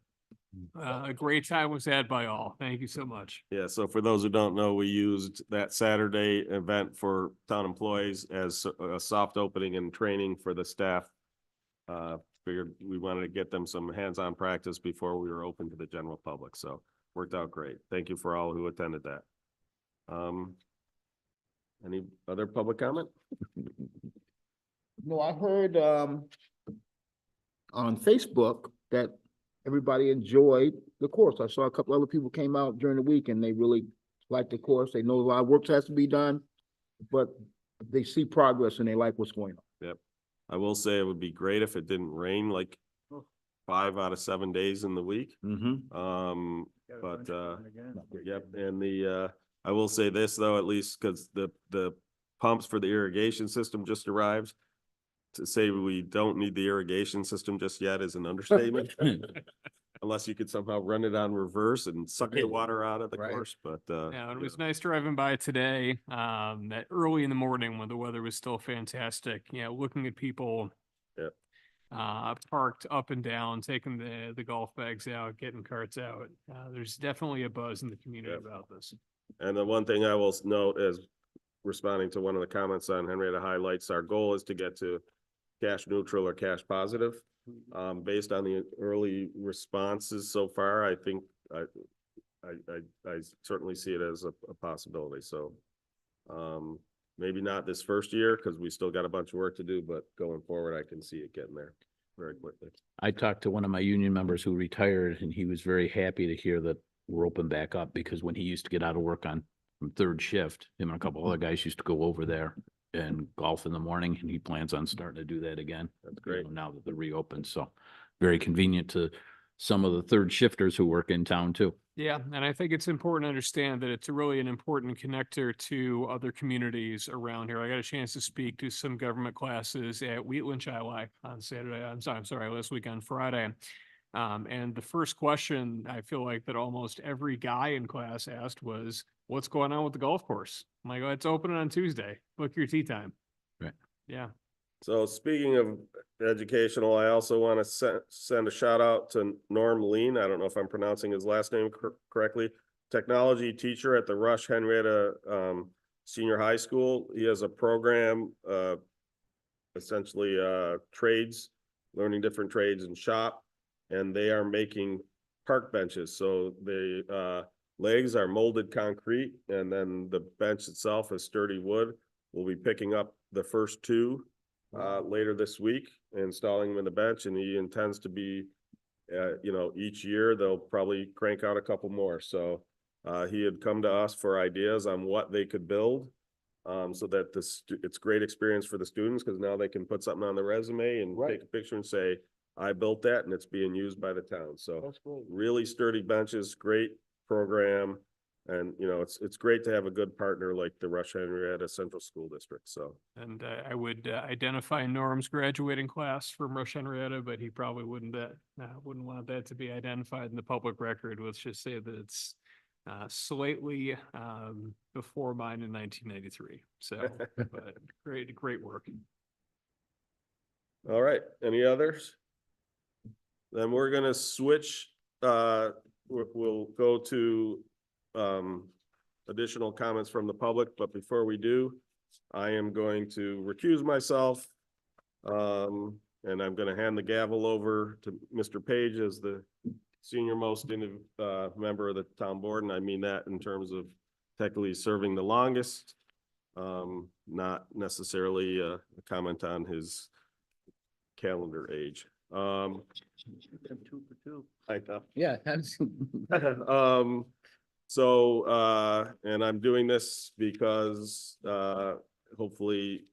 S14: a great time was had by all. Thank you so much.
S2: Yeah, so for those who don't know, we used that Saturday event for town employees as a soft opening and training for the staff. Figured we wanted to get them some hands-on practice before we were open to the general public. So worked out great. Thank you for all who attended that. Any other public comment?
S4: No, I heard on Facebook that everybody enjoyed the course. I saw a couple other people came out during the week and they really liked the course. They know a lot of work has to be done, but they see progress and they like what's going on.
S2: Yep. I will say it would be great if it didn't rain like 5 out of 7 days in the week. Yep. And I will say this though, at least because the pumps for the irrigation system just arrived. To say we don't need the irrigation system just yet is an understatement. Unless you could somehow run it on reverse and suck the water out of the course, but.
S14: Yeah, it was nice driving by today, that early in the morning when the weather was still fantastic, looking at people.
S2: Yep.
S14: Parked up and down, taking the golf bags out, getting carts out. There's definitely a buzz in the community about this.
S2: And the one thing I will note is responding to one of the comments on Henrietta Highlights, our goal is to get to cash neutral or cash positive. Based on the early responses so far, I think I certainly see it as a possibility. So maybe not this first year because we still got a bunch of work to do, but going forward, I can see it getting there very quickly.
S13: I talked to one of my union members who retired and he was very happy to hear that we're open back up because when he used to get out of work from third shift, him and a couple other guys used to go over there and golf in the morning, and he plans on starting to do that again.
S2: That's great.
S13: Now that they're reopened, so very convenient to some of the third shifters who work in town too.
S14: Yeah, and I think it's important to understand that it's really an important connector to other communities around here. I got a chance to speak to some government classes at Wheatland Chi on Saturday. I'm sorry, last week on Friday. And the first question I feel like that almost every guy in class asked was, "What's going on with the golf course?" I'm like, "Oh, it's opening on Tuesday. Book your tee time."
S13: Right.
S14: Yeah.
S2: So speaking of educational, I also want to send a shout out to Norm Lean. I don't know if I'm pronouncing his last name correctly. Technology teacher at the Rush Henrietta Senior High School. He has a program, essentially trades, learning different trades in shop, and they are making park benches. So the legs are molded concrete, and then the bench itself is sturdy wood. We'll be picking up the first two later this week, installing them in the bench, and he intends to be, each year they'll probably crank out a couple more. So he had come to us for ideas on what they could build, so that it's great experience for the students, because now they can put something on the resume and take a picture and say, I built that, and it's being used by the town. So really sturdy benches, great program. And, it's great to have a good partner like the Rush Henrietta Central School District, so.
S14: And I would identify Norm's graduating class from Rush Henrietta, but he probably wouldn't want that to be identified in the public record. Let's just say that it's slightly before mine in 1993. So, but great work.
S2: All right, any others? Then we're gonna switch, we'll go to additional comments from the public, but before we do, I am going to recuse myself. And I'm gonna hand the gavel over to Mr. Page as the senior most member of the town board, and I mean that in terms of technically serving the longest, not necessarily a comment on his calendar age.
S13: Two for two.
S2: I know.
S13: Yeah.
S2: So, and I'm doing this because, hopefully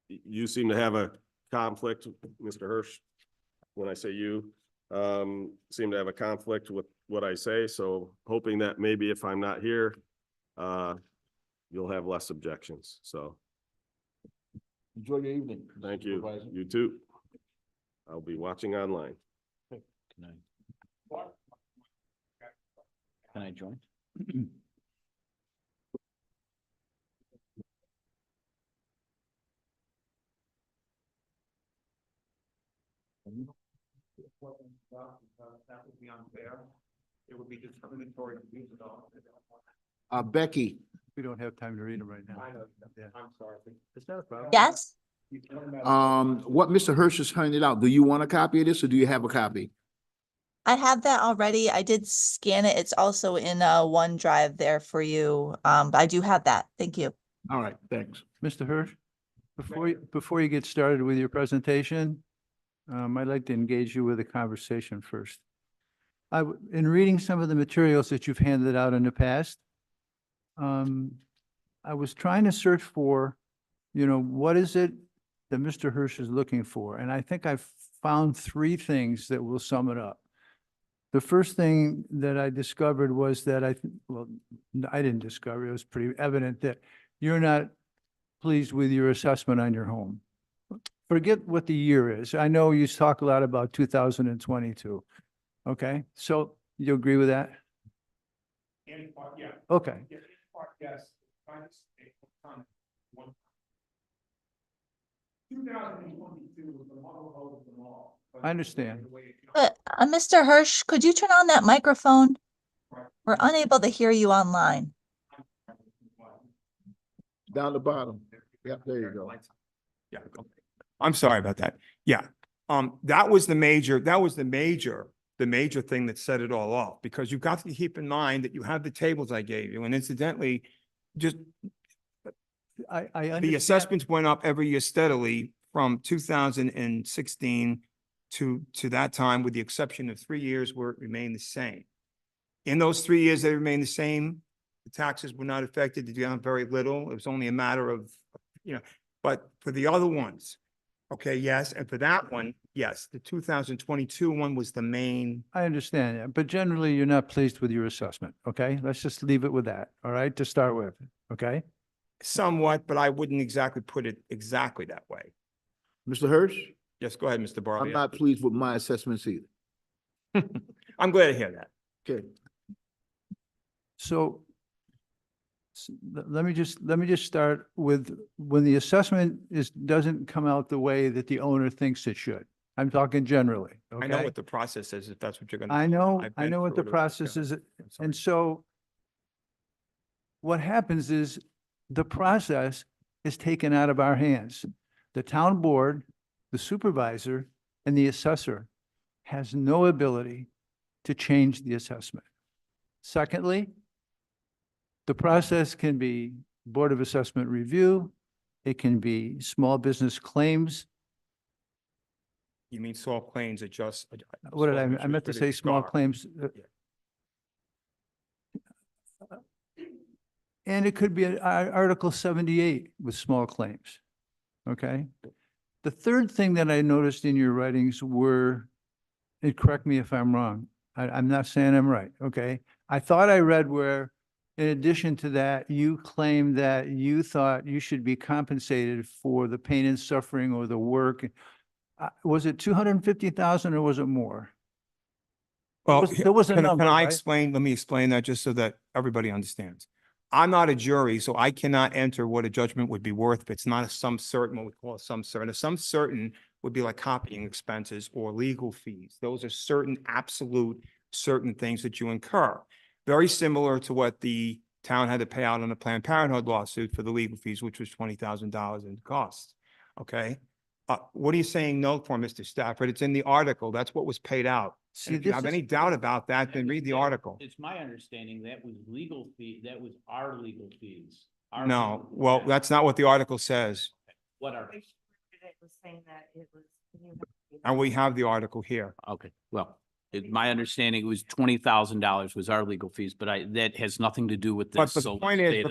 S2: you seem to have a conflict, Mr. Hirsch. When I say you, seem to have a conflict with what I say. So hoping that maybe if I'm not here, you'll have less objections. So.
S11: Enjoy your evening.
S2: Thank you. You too. I'll be watching online.
S13: Can I join?
S11: That would be unfair. It would be discriminatory to use it all.
S4: Becky,
S3: We don't have time to read them right now. Yeah.
S11: I'm sorry.
S3: It's not a problem.
S1: Yes,
S4: what Mr. Hirsch has handed out, do you want a copy of this or do you have a copy?
S1: I have that already. I did scan it. It's also in OneDrive there for you. But I do have that. Thank you.
S4: All right, thanks.
S3: Mr. Hirsch, before you get started with your presentation, I'd like to engage you with a conversation first. In reading some of the materials that you've handed out in the past, I was trying to search for, what is it that Mr. Hirsch is looking for? And I think I've found three things that will sum it up. The first thing that I discovered was that I didn't discover, it was pretty evident that you're not pleased with your assessment on your home. Forget what the year is. I know you talk a lot about 2022. Okay, so you agree with that?
S11: In part, yeah.
S3: Okay.
S11: In part, yes. 2022 was the model of them all.
S3: I understand.
S1: But Mr. Hirsch, could you turn on that microphone? We're unable to hear you online.
S4: Down the bottom. Yep, there you go.
S20: Yeah. I'm sorry about that. Yeah. That was the major thing that set it all off, because you've got to keep in mind that you have the tables I gave you, and incidentally, just
S3: I
S20: the
S3: understand.
S20: assessments went up every year steadily from 2016 to that time, with the exception of 3 years where it remained the same. In those 3 years, they remained the same. The taxes were not affected. They got very little. It was only a matter of, but for the other ones, Okay, yes, and for that one, yes, the 2022 one was the main.
S3: I understand that, but generally you're not pleased with your assessment, okay? Let's just leave it with that, all right, to start with, okay?
S20: Somewhat, but I wouldn't exactly put it exactly that way.
S4: Mr. Hirsch,
S20: Yes, go ahead, Mr.
S4: I'm
S20: Barley.
S4: not pleased with my assessments either.
S20: I'm glad to hear that.
S4: Okay.
S3: So let me just start with, when the assessment doesn't come out the way that the owner thinks it should. I'm talking generally,
S20: I know
S3: okay?
S20: what the process is, if that's what you're gonna.
S3: I know,
S20: I've
S3: I
S20: been
S3: know what
S20: through
S3: the
S20: it.
S3: process
S20: Yeah.
S3: is.
S20: I'm sorry.
S3: And so what happens is the process is taken out of our hands. The town board, the supervisor, and the assessor has no ability to change the assessment. Secondly, the process can be Board of Assessment Review. It can be small business claims.
S20: You mean soft claims adjust?
S3: What did
S20: soft
S3: I meant to say,
S20: adjustment
S3: small
S20: SCAR.
S3: claims. And it could be Article 78 with small claims. Okay? The third thing that I noticed in your writings were, and correct me if I'm wrong, I'm not saying I'm right, okay? I thought I read where, in addition to that, you claimed that you thought you should be compensated for the pain and suffering or the work. Was it 250,000 or was it more?
S20: Well,
S3: There was a
S20: can
S3: number,
S20: I
S3: right?
S20: explain, let me explain that just so that everybody understands. I'm not a jury, so I cannot enter what a judgment would be worth if it's not a sum certain, what we call a sum certain. A sum certain would be like copying expenses or legal fees. Those are certain absolute certain things that you incur. Very similar to what the town had to pay out on the Planned Parenthood lawsuit for the legal fees, which was $20,000 in costs. Okay? What are you saying no for, Mr. Stafford? It's in the article. That's what was paid out.
S3: See,
S20: And if you
S3: this
S20: have
S3: is-
S20: any doubt about that, then read the article.
S13: It's my understanding that was legal fee, that was our legal fees.
S20: No, well, that's not what the article says.
S13: What are?
S20: And we have the article here.
S13: Okay, well, my understanding was $20,000 was our legal fees, but that has nothing to do with
S20: But
S13: this.
S20: the
S13: so
S20: point
S13: let's
S20: is,
S13: stay to-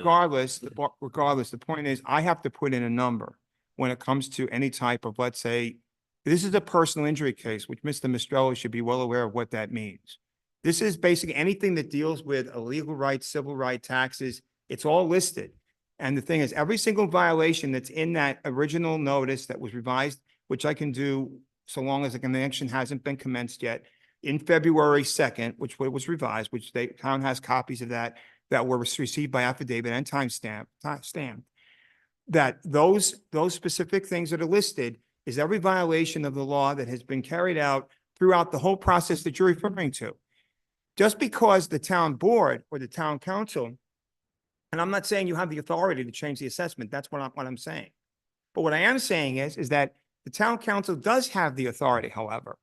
S20: regardless, the point is, I have to put in a number when it comes to any type of, let's say, this is a personal injury case, which Mr. Mistrelli should be well aware of what that means. This is basically anything that deals with a legal right, civil right, taxes, it's all listed. And the thing is, every single violation that's in that original notice that was revised, which I can do so long as the connection hasn't been commenced yet, in February 2nd, which was revised, which the town has copies of that were received by affidavit and stamped, that those specific things that are listed is every violation of the law that has been carried out throughout the whole process that you're referring to. Just because the town board or the town council, and I'm not saying you have the authority to change the assessment, that's what I'm saying. But what I am saying is that the town council does have the authority, however,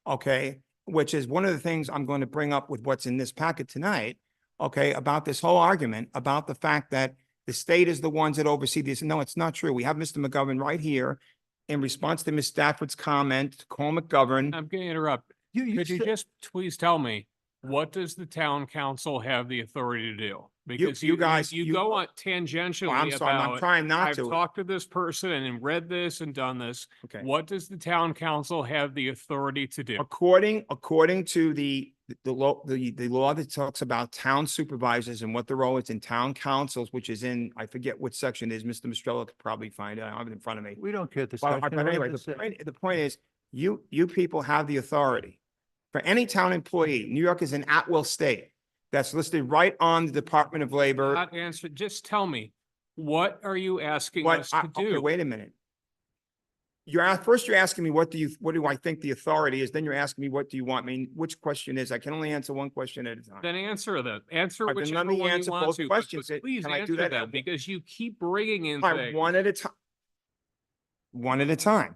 S20: okay, which is one of the things I'm going to bring up with what's in this packet tonight, okay, about this whole argument, about the fact that the state is the ones that oversee this. No, it's not true. We have Mr. McGovern right here in response to Ms. Stafford's comment to call McGovern.
S14: I'm going to interrupt. Could you just please tell me, what does the town council have the authority to do? Because
S20: you guys-
S14: you
S20: you-
S14: go on tangentially
S20: Oh, I'm sorry, I'm
S14: about,
S20: trying not
S14: I've
S20: to.
S14: talked to this person and read this and done this.
S20: Okay.
S14: What does the town council have the authority to do?
S20: According to the law that talks about town supervisors and what the role is in town councils, which is in, I forget what section it is, Mr. Mistrella could probably find it. I don't have it in front of me.
S3: We don't care
S20: Well,
S3: discussion.
S20: but anyway, the point is, you people have the authority. For any town employee, New York is an at-will state. That's listed right on the Department of Labor.
S14: Not answer, just tell me, what are you asking
S20: What,
S14: us to
S20: okay,
S14: do?
S20: wait a minute. First you're asking me, what do I think the authority is? Then you're asking me, what do you want me? Which question is? I can only answer one question at a time.
S14: Then answer that. Answer
S20: All right, then
S14: whichever
S20: let me
S14: one you
S20: answer
S14: want
S20: both
S14: to.
S20: questions.
S14: Please
S20: Can I do
S14: answer
S20: that?
S14: them because you keep bringing in
S20: All right,
S14: things.
S20: one at a time. One at a time.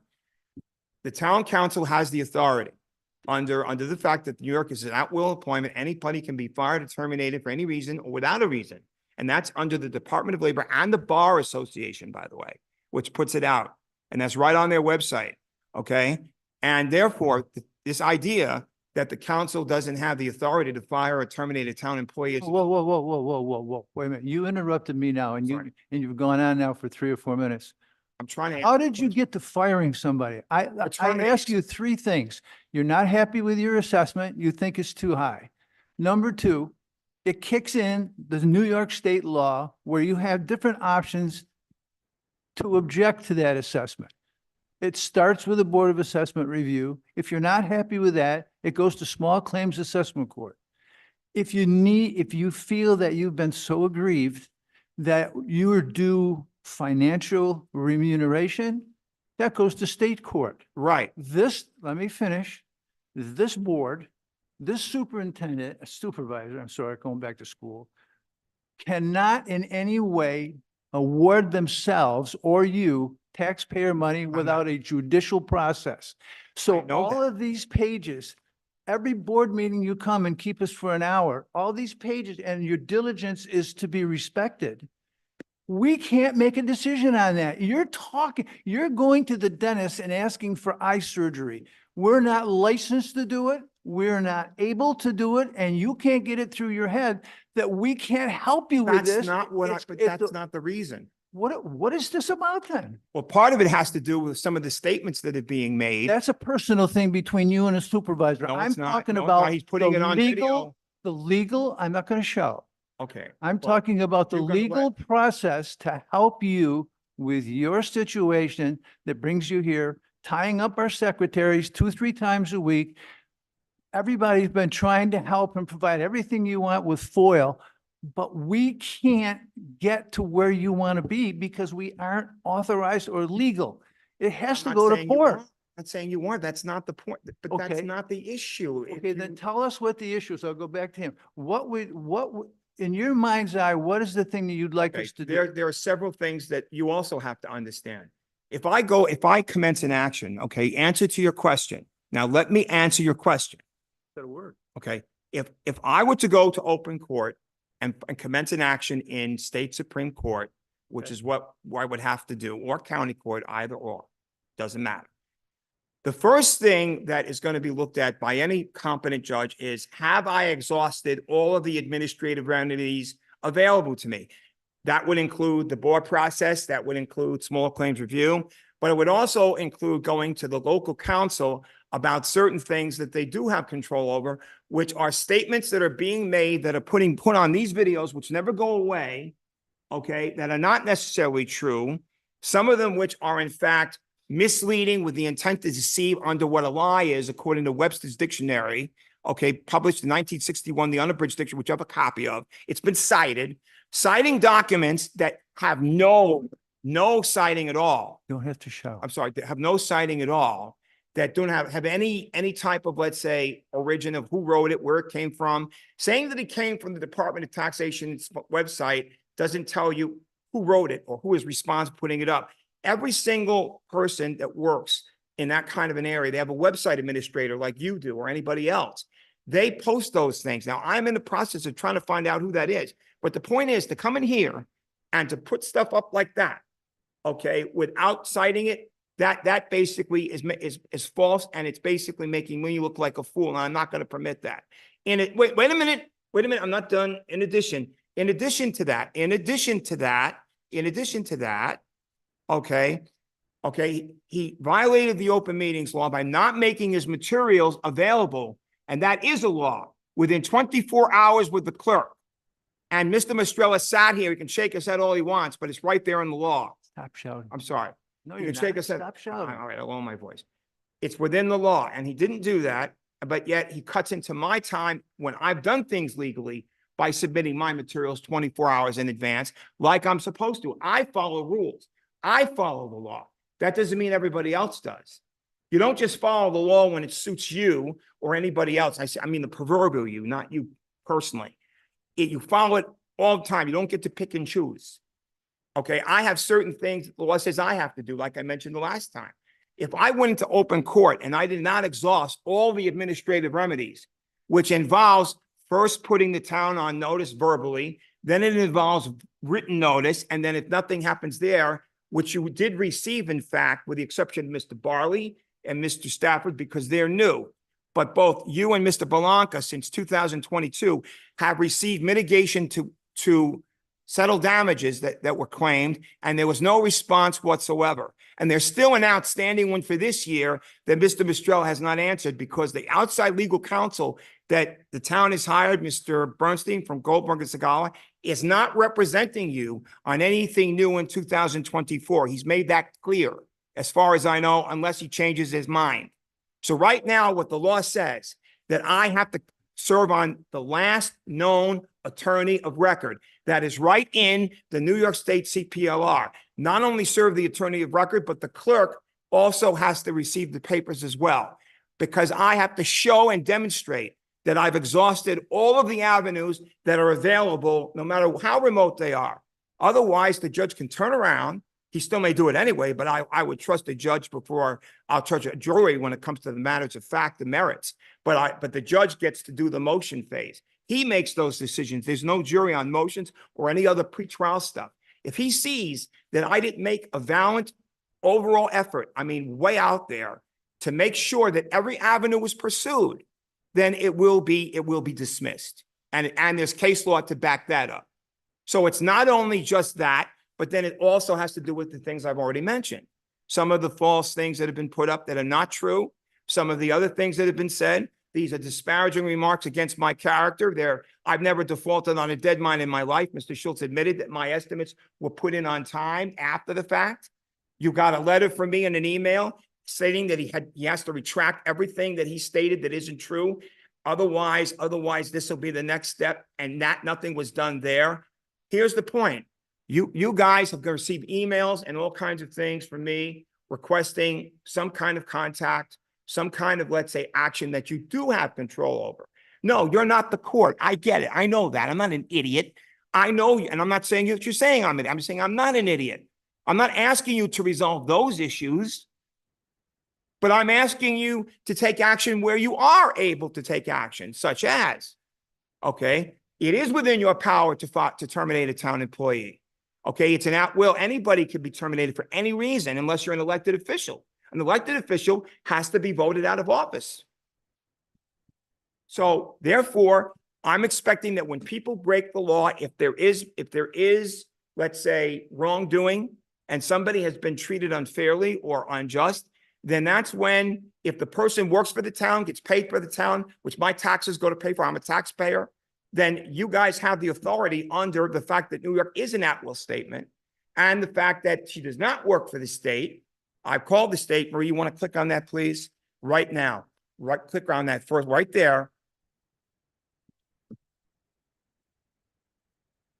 S20: The town council has the authority under the fact that New York is an at-will appointment. Anybody can be fired or terminated for any reason or without a reason. And that's under the Department of Labor and the Bar Association, by the way, which puts it out. And that's right on their website. Okay. And therefore, this idea that the council doesn't have the authority to fire or terminate a town employee is
S3: Whoa. Wait a minute. You interrupted me now and you've gone on now for 3 or 4 minutes.
S20: I'm trying to.
S3: How did you get to firing somebody? I
S20: trying to
S3: ask you three things. You're not happy with your assessment. You think it's too high. Number two, it kicks in the New York state law where you have different options to object to that assessment. It starts with a Board of Assessment review. If you're not happy with that, it goes to Small Claims Assessment Court. If you feel that you've been so aggrieved that you are due financial remuneration, that goes to state court.
S20: Right.
S3: Let me finish. This board, this supervisor, I'm sorry, going back to school, cannot in any way award themselves or you taxpayer money without a judicial process. So all of these pages, every board meeting you come and keep us for an hour, all these pages and your diligence is to be respected. We can't make a decision on that. You're going to the dentist and asking for eye surgery. We're not licensed to do it. We're not able to do it. And you can't get it through your head that we can't help you with this.
S20: That's not what, but that's
S3: it's-
S20: not the reason.
S3: What is this about then?
S20: Well, part of it has to do with some of the statements that are being made.
S3: That's a personal thing between you and a supervisor.
S20: No,
S3: I'm
S20: it's not.
S3: talking
S20: No, it's
S3: about
S20: not. He's putting
S3: the
S20: it on video.
S3: legal, I'm not going to shout.
S20: Okay.
S3: I'm
S20: well,
S3: talking about the
S20: you're gonna
S3: legal process to help you with your situation that brings you here, tying up our secretaries 2-3 times a week. Everybody's been trying to help and provide everything you want with FOIL, but we can't get to where you want to be because we aren't authorized or legal. It has to
S20: I'm
S3: go
S20: not
S3: to
S20: saying you
S3: court.
S20: are. I'm not saying you are. That's not the point, but that's
S3: Okay.
S20: not the issue. If
S3: Okay,
S20: you-
S3: then tell us what the issue is. I'll go back to him. In your mind's eye, what is the thing that you'd like
S20: Okay,
S3: us to do?
S20: there are several things that you also have to understand. If I commence an action, okay, answer to your question. Now, let me answer your question.
S3: That'll work.
S20: Okay, if I were to go to open court and commence an action in state Supreme Court, which is what I would have to do, or county court, either or, doesn't matter. The first thing that is going to be looked at by any competent judge is, have I exhausted all of the administrative remedies available to me? That would include the board process, that would include small claims review, but it would also include going to the local council about certain things that they do have control over, which are statements that are being made that are put on these videos, which never go away, okay, that are not necessarily true. Some of them which are in fact misleading with the intent to deceive under what a lie is, according to Webster's Dictionary, okay, published in 1961, the Unabridged Dictionary, which I have a copy of. It's been cited, citing documents that have no citing at all.
S3: You don't have to shout.
S20: I'm sorry, that have no citing at all, that don't have any type of, let's say, origin of who wrote it, where it came from. Saying that it came from the Department of Taxation's website doesn't tell you who wrote it or who is responsible for putting it up. Every single person that works in that kind of an area, they have a website administrator like you do or anybody else. They post those things. Now, I'm in the process of trying to find out who that is. But the point is to come in here and to put stuff up like that, okay, without citing it, that basically is false, and it's basically making me look like a fool, and I'm not going to permit that. Wait a minute, I'm not done. In addition to that, okay, he violated the open meetings law by not making his materials available, and that is a law, within 24 hours with the clerk. And Mr. Mastrella sat here, he can shake his head all he wants, but it's right there in the law.
S3: Stop shouting.
S20: I'm sorry.
S3: No,
S20: You
S3: you're
S20: can shake
S3: not.
S20: his head.
S3: Stop shouting.
S20: All right, I'll lower my voice. It's within the law, and he didn't do that, but yet he cuts into my time when I've done things legally by submitting my materials 24 hours in advance, like I'm supposed to. I follow rules. I follow the law. That doesn't mean everybody else does. You don't just follow the law when it suits you or anybody else. I mean the proverbial you, not you personally. You follow it all the time. You don't get to pick and choose. Okay, I have certain things the law says I have to do, like I mentioned the last time. If I went into open court and I did not exhaust all the administrative remedies, which involves first putting the town on notice verbally, then it involves written notice, and then if nothing happens there, which you did receive, in fact, with the exception of Mr. Barley and Mr. Stafford, because they're new. But both you and Mr. Belanca, since 2022, have received mitigation to settle damages that were claimed, and there was no response whatsoever. And there's still an outstanding one for this year that Mr. Mistrell has not answered because the outside legal counsel that the town has hired, Mr. Bernstein from Goldberg and Segala, is not representing you on anything new in 2024. He's made that clear, as far as I know, unless he changes his mind. So right now, what the law says, that I have to serve on the last known attorney of record. That is right in the New York State CPLR. Not only serve the attorney of record, but the clerk also has to receive the papers as well, because I have to show and demonstrate that I've exhausted all of the avenues that are available, no matter how remote they are. Otherwise, the judge can turn around. He still may do it anyway, but I would trust a judge before I'll trust a jury when it comes to the matters of fact, the merits. But the judge gets to do the motion phase. He makes those decisions. There's no jury on motions or any other pretrial stuff. If he sees that I didn't make a valiant overall effort, I mean, way out there, to make sure that every avenue was pursued, then it will be dismissed. And there's case law to back that up. So it's not only just that, but then it also has to do with the things I've already mentioned. Some of the false things that have been put up that are not true, some of the other things that have been said. These are disparaging remarks against my character. I've never defaulted on a deadline in my life. Mr. Schultz admitted that my estimates were put in on time after the fact. You got a letter from me and an email stating that he has to retract everything that he stated that isn't true. Otherwise, this will be the next step, and nothing was done there. Here's the point. You guys have received emails and all kinds of things from me requesting some kind of contact, some kind of, let's say, action that you do have control over. No, you're not the court. I get it. I know that. I'm not an idiot. I know, and I'm not saying what you're saying I'm an idiot. I'm saying I'm not an idiot. I'm not asking you to resolve those issues, but I'm asking you to take action where you are able to take action, such as, okay, it is within your power to terminate a town employee. Okay, it's an at-will. Anybody can be terminated for any reason unless you're an elected official. An elected official has to be voted out of office. So therefore, I'm expecting that when people break the law, if there is, let's say, wrongdoing and somebody has been treated unfairly or unjust, then that's when, if the person works for the town, gets paid for the town, which my taxes go to pay for, I'm a taxpayer, then you guys have the authority under the fact that New York is an at-will statement and the fact that she does not work for the state. I've called the state. Marie, you want to click on that, please? Right now. Click on that first, right there.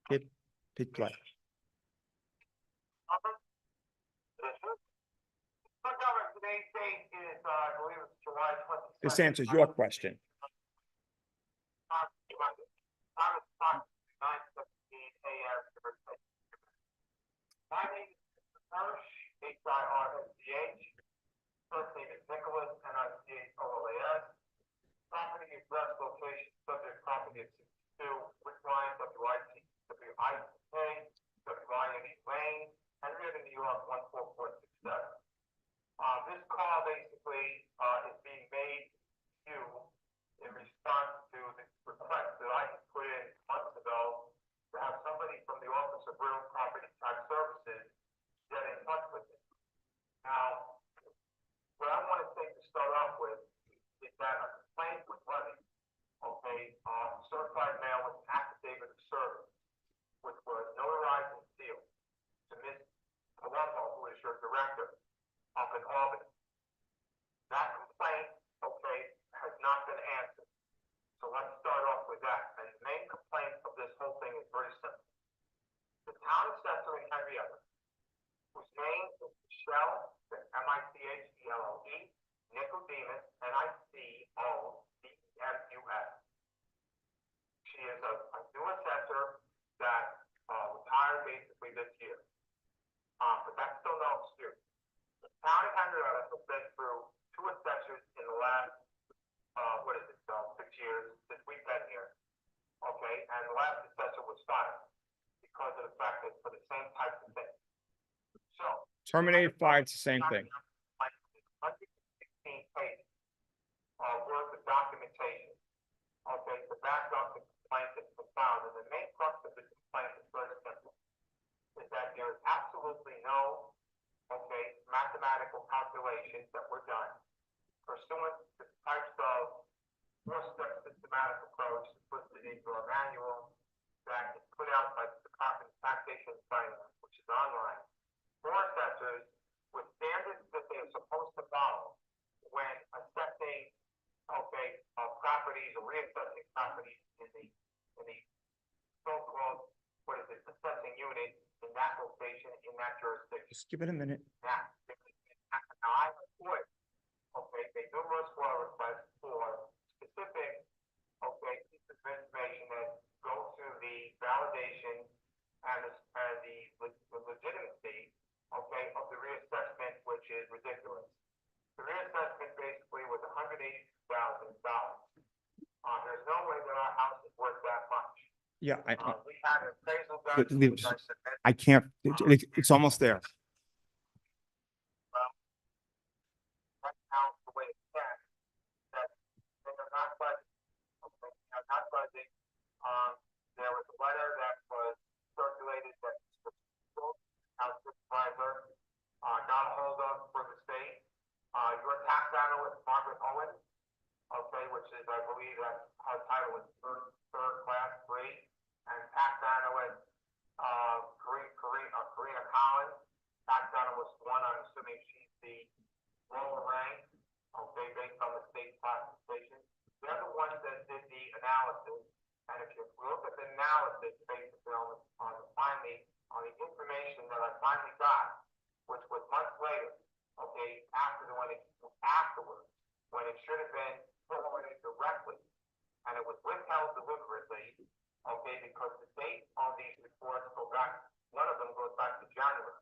S20: Hit play. This answers your question.
S8: My name is Hirsch, H-I-R-S-C-H. First name is Nicholas, N-I-C-H-O-L-A-S. Property address location, subject property at 62 Wickline, W-I-C-W-I-C-K, W-I-N-E Lane, Henrietta, New York, 14467. This call basically is being made to you in response to the request that I put in months ago to have somebody from the Office of Real Property Tax Services get in touch with me. Now, what I want to say to start off with is that a complaint was levied, okay, certified mail with an affidavit of service, which was notarized and sealed to Ms. Colombo, who is your director up in Albany. That complaint, okay, has not been answered. So let's start off with that. And the main complaint of this whole thing is very simple. The town assessor in Henrietta, whose name is Michelle, M-I-C-H-E-L-L-E, Nicodemus, N-I-C-O-D-M-U-S. She is a new assessor that was hired basically this year. But that's still no excuse. The town of Henrietta has been through 2 assessors in the last 6 years since we've been here. Okay, and the last assessor was fired because of the fact that for the same type of thing. So
S20: Terminated, fired, it's the same thing.
S8: 116 pages worth of documentation, okay, to back up the complaint that's been filed. And the main crux of the complaint is very simple. no, okay, mathematical calculations that were done pursuant to the types of four-step systematic approach listed into our manual that is put out by the Department of Taxation and Finance, which is online, for assessors with standards that they are supposed to follow when assessing, okay, properties or reassessing properties in the so-called, what is it, assessing unit in that location, in that jurisdiction.
S20: Just give it a minute.
S8: Now, I report, okay, a numerous FOIA requests for specific, okay, pieces of information that go to the validation and the legitimacy, okay, of the reassessment, which is ridiculous. The reassessment basically was $180,000. There's no way that our house is worth that much.
S20: Yeah,
S8: We had an appraisal done,
S20: Leave-
S8: which I submitted.
S20: I can't, it's almost there.
S8: Right now, the way it's set, that they are not budgeting. Okay, they are not budgeting. There was a letter that was circulated that house supervisor, got a hold of for the state. Your tax analyst, Margaret Owen, okay, which is, I believe, that her title is third class 3, and tax analyst, Karina Collins, tax analyst 1, I'm assuming she's the lower rank, okay, based on the state classification. They're the ones that did the analysis, and if you look at the analysis based on the information that I finally got, which was months later, okay, afterwards, when it should have been forwarded directly, and it was withheld deliberately, okay, because the date on these reports go back, one of them goes back to January.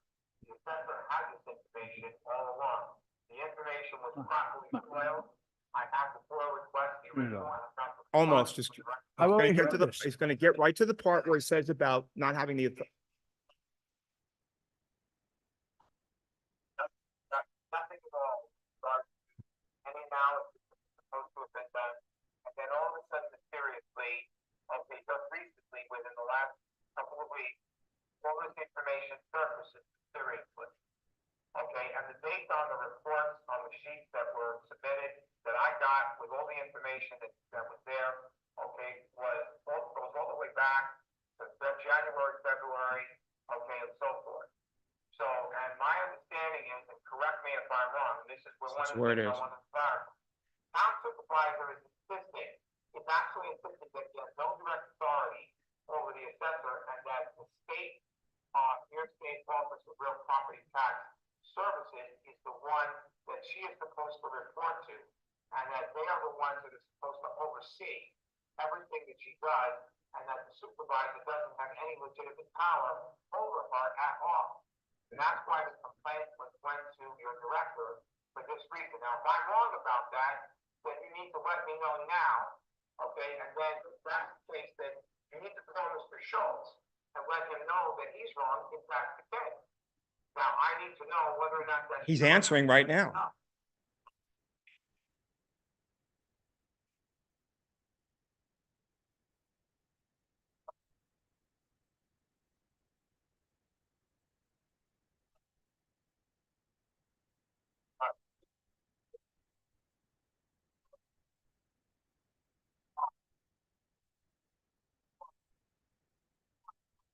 S8: The assessor had this information all along. The information was properly filed. I have the FOIA request, the original. and I've got the-
S20: Almost, just.
S3: I wanna
S20: He's gonna
S3: hear
S20: get to the,
S3: this.
S20: he's gonna get right to the part where he says about not having the,
S8: Nothing at all. Any analysis is supposed to have been done. And then all of a sudden, mysteriously, okay, just recently, within the last couple of weeks, all this information surfaces mysteriously. Okay, and the date on the reports, on the sheets that were submitted, that I got with all the information that was there, okay, goes all the way back to January, February, okay, and so forth. So, and my understanding is, and correct me if I'm wrong, and this is where one of the
S20: where it
S8: things I
S20: is.
S8: want to clarify. Town supervisor is insisting, it's actually insisting that he has no direct authority over the assessor, and that the state, New York State Office of Real Property Tax Services is the one that she is supposed to report to, and that they are the ones that are supposed to oversee everything that she does, and that the supervisor doesn't have any legitimate power over her at all. And that's why the complaint went to your director for this reason. Now, if I'm wrong about that, then you need to let me know now, okay? And then if that's the case, then you need to call Mr. Schultz and let him know that he's wrong if that's the case. Now, I need to know whether or not that's.
S20: he's
S8: true.
S20: answering right now.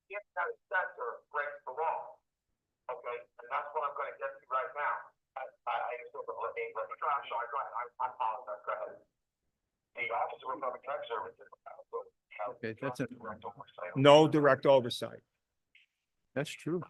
S8: If that assessor breaks the law, okay, and that's what I'm gonna get to right now. I just let me try, I'm sorry, go ahead, I apologize, go ahead. The Office of Public Tax Services.
S3: Okay, that's it.
S20: No direct oversight.
S3: That's true.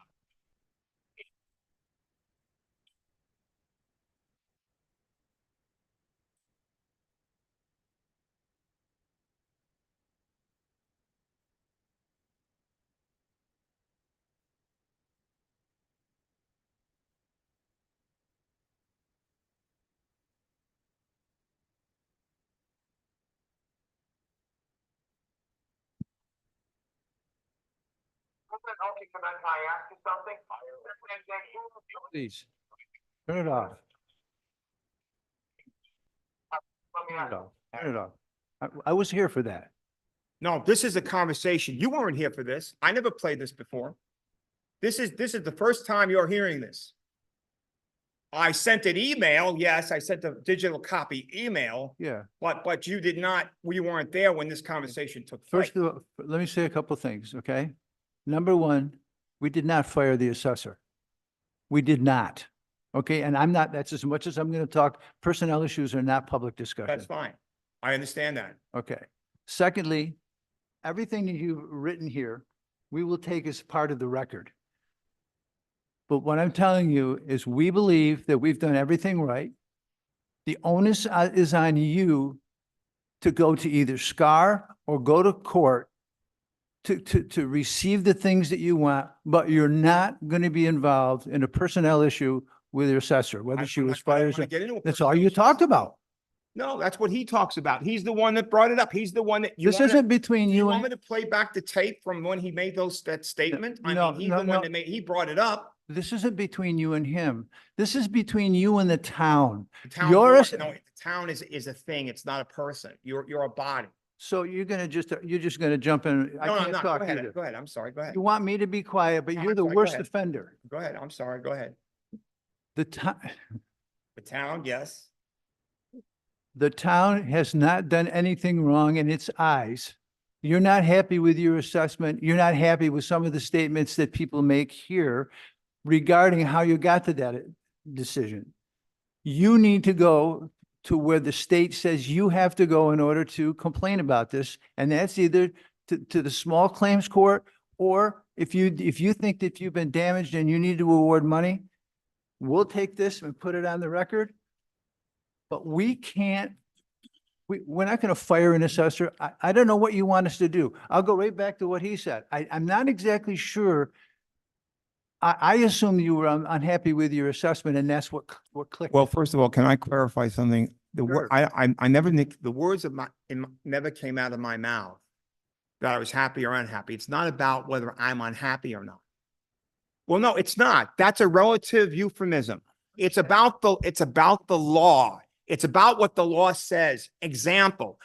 S8: Okay, can I ask you something?
S3: Please. Turn it off.
S8: Let me
S3: Turn
S8: ask
S3: it off. Turn it off. I was here for that.
S20: No, this is a conversation. You weren't here for this. I never played this before. This is the first time you're hearing this. I sent an email. Yes, I sent a digital copy email,
S3: Yeah.
S20: but you did not, we weren't there when this conversation took place.
S3: First of all, let me say a couple of things, okay? Number one, we did not fire the assessor. We did not. Okay, and I'm not, that's as much as I'm going to talk, personnel issues are not public discussion.
S20: That's fine. I understand that.
S3: Okay. Secondly, everything that you've written here, we will take as part of the record. But what I'm telling you is we believe that we've done everything right. The onus is on you to go to either SCAR or go to court to receive the things that you want, but you're not going to be involved in a personnel issue with your assessor, whether she was fired. That's all you talked about.
S20: No, that's what he talks about. He's the one that brought it up. He's the one that.
S3: This isn't between
S20: You
S3: you
S20: want me
S3: and,
S20: to play back the tape from when he made that statement? I
S3: No,
S20: mean, he's
S3: no,
S20: the one
S3: no.
S20: that he brought it up.
S3: this isn't between you and him. This is between you and the town.
S20: The town
S3: You're
S20: board-
S3: a-
S20: No, the town is a thing. It's not a person. You're a body.
S3: So you're just gonna jump in. I
S20: No, I'm
S3: can't
S20: not.
S3: talk
S20: Go ahead.
S3: either.
S20: Go ahead. I'm sorry. Go ahead.
S3: You want me to be quiet, but
S20: No,
S3: you're
S20: I'm
S3: the
S20: sorry. Go
S3: worst
S20: ahead.
S3: offender.
S20: Go ahead. I'm sorry. Go ahead.
S3: The town,
S20: The town, yes.
S3: the town has not done anything wrong in its eyes. You're not happy with your assessment. You're not happy with some of the statements that people make here regarding how you got to that decision. You need to go to where the state says you have to go in order to complain about this. And that's either to the small claims court, or if you think that you've been damaged and you need to award money, we'll take this and put it on the record. But we can't, we're not going to fire an assessor. I don't know what you want us to do. I'll go right back to what he said. I'm not exactly sure. I assume you were unhappy with your assessment and that's what clicked.
S20: Well, first of all, can I clarify something? The word, I never, the words of never came out of my mouth that I was happy or unhappy. It's not about whether I'm unhappy or not. Well, no, it's not. That's a relative euphemism. It's about the law. It's about what the law says. Example,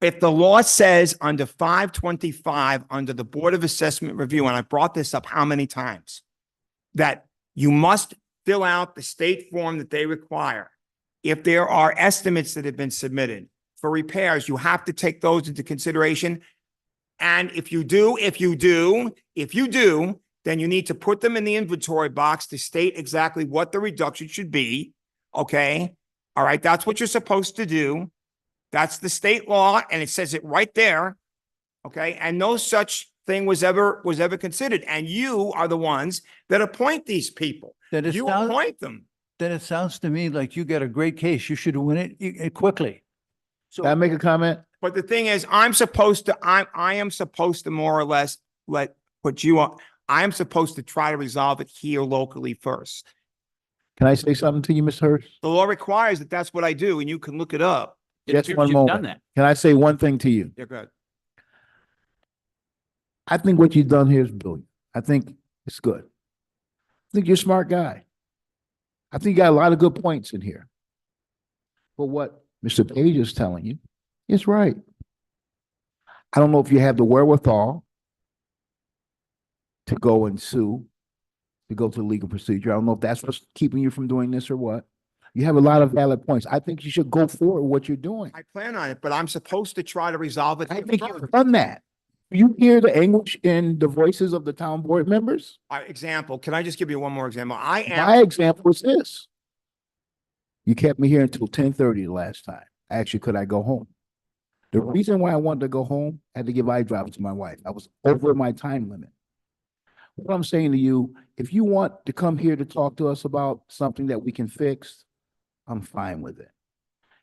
S20: if the law says under 525, under the Board of Assessment Review, and I brought this up how many times, that you must fill out the state form that they require. If there are estimates that have been submitted for repairs, you have to take those into consideration. And if you do, then you need to put them in the inventory box to state exactly what the reduction should be. Okay. All right. That's what you're supposed to do. That's the state law. And it says it right there. Okay. And no such thing was ever considered. And you are the ones that appoint these people. You appoint them.
S3: Then it sounds to me like you got a great case. You should win it quickly. So
S4: Can I make a comment?
S20: But the thing is, I am supposed to more or less put you on. I am supposed to try to resolve it here locally first.
S4: Can I say something to you, Mr. Hurst?
S20: The law requires that that's what I do, and you can look it up.
S4: Just one moment. Can I say one thing to you?
S20: Yeah, go ahead.
S4: I think what you've done here is brilliant. I think it's good. I think you're a smart guy. I think you got a lot of good points in here. But what Mr. Page is telling you is right. I don't know if you have the wherewithal to go and sue, to go to the legal procedure. I don't know if that's what's keeping you from doing this or what. You have a lot of valid points. I think you should go forward with what you're doing.
S20: I plan on it, but I'm supposed to try to resolve it.
S4: I think you've done that. You hear the anguish in the voices of the town board members?
S20: Example, can I just give you one more example?
S4: My example is this. You kept me here until 10:30 the last time. Actually, could I go home? The reason why I wanted to go home, I had to give eye drops to my wife. I was over my time limit. What I'm saying to you, if you want to come here to talk to us about something that we can fix, I'm fine with it.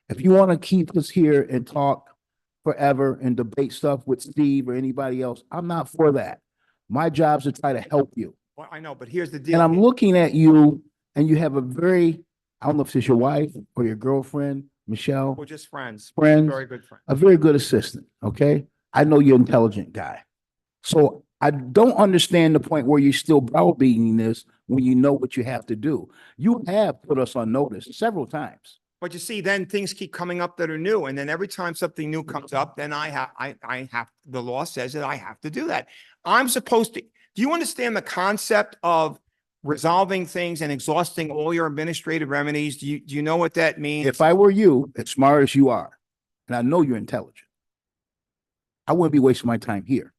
S4: If you want to keep us here and talk forever and debate stuff with Steve or anybody else, I'm not for that. My job is to try to help you.
S20: Well, I know, but here's the deal.
S4: And I'm looking at you and you have a very, I don't know if it's your wife or your girlfriend, Michelle.
S20: We're just friends.
S4: Friends.
S20: Very good friends.
S4: A very good assistant, okay? I know you're an intelligent guy. So I don't understand the point where you're still browbeating this when you know what you have to do. You have put us on notice several times.
S20: But you see, then things keep coming up that are new. And then every time something new comes up, then I have, the law says that I have to do that. I'm supposed to, Do you understand the concept of resolving things and exhausting all your administrative remedies? Do you know what that means?
S4: If I were you, as smart as you are, and I know you're intelligent, I wouldn't be wasting my time here.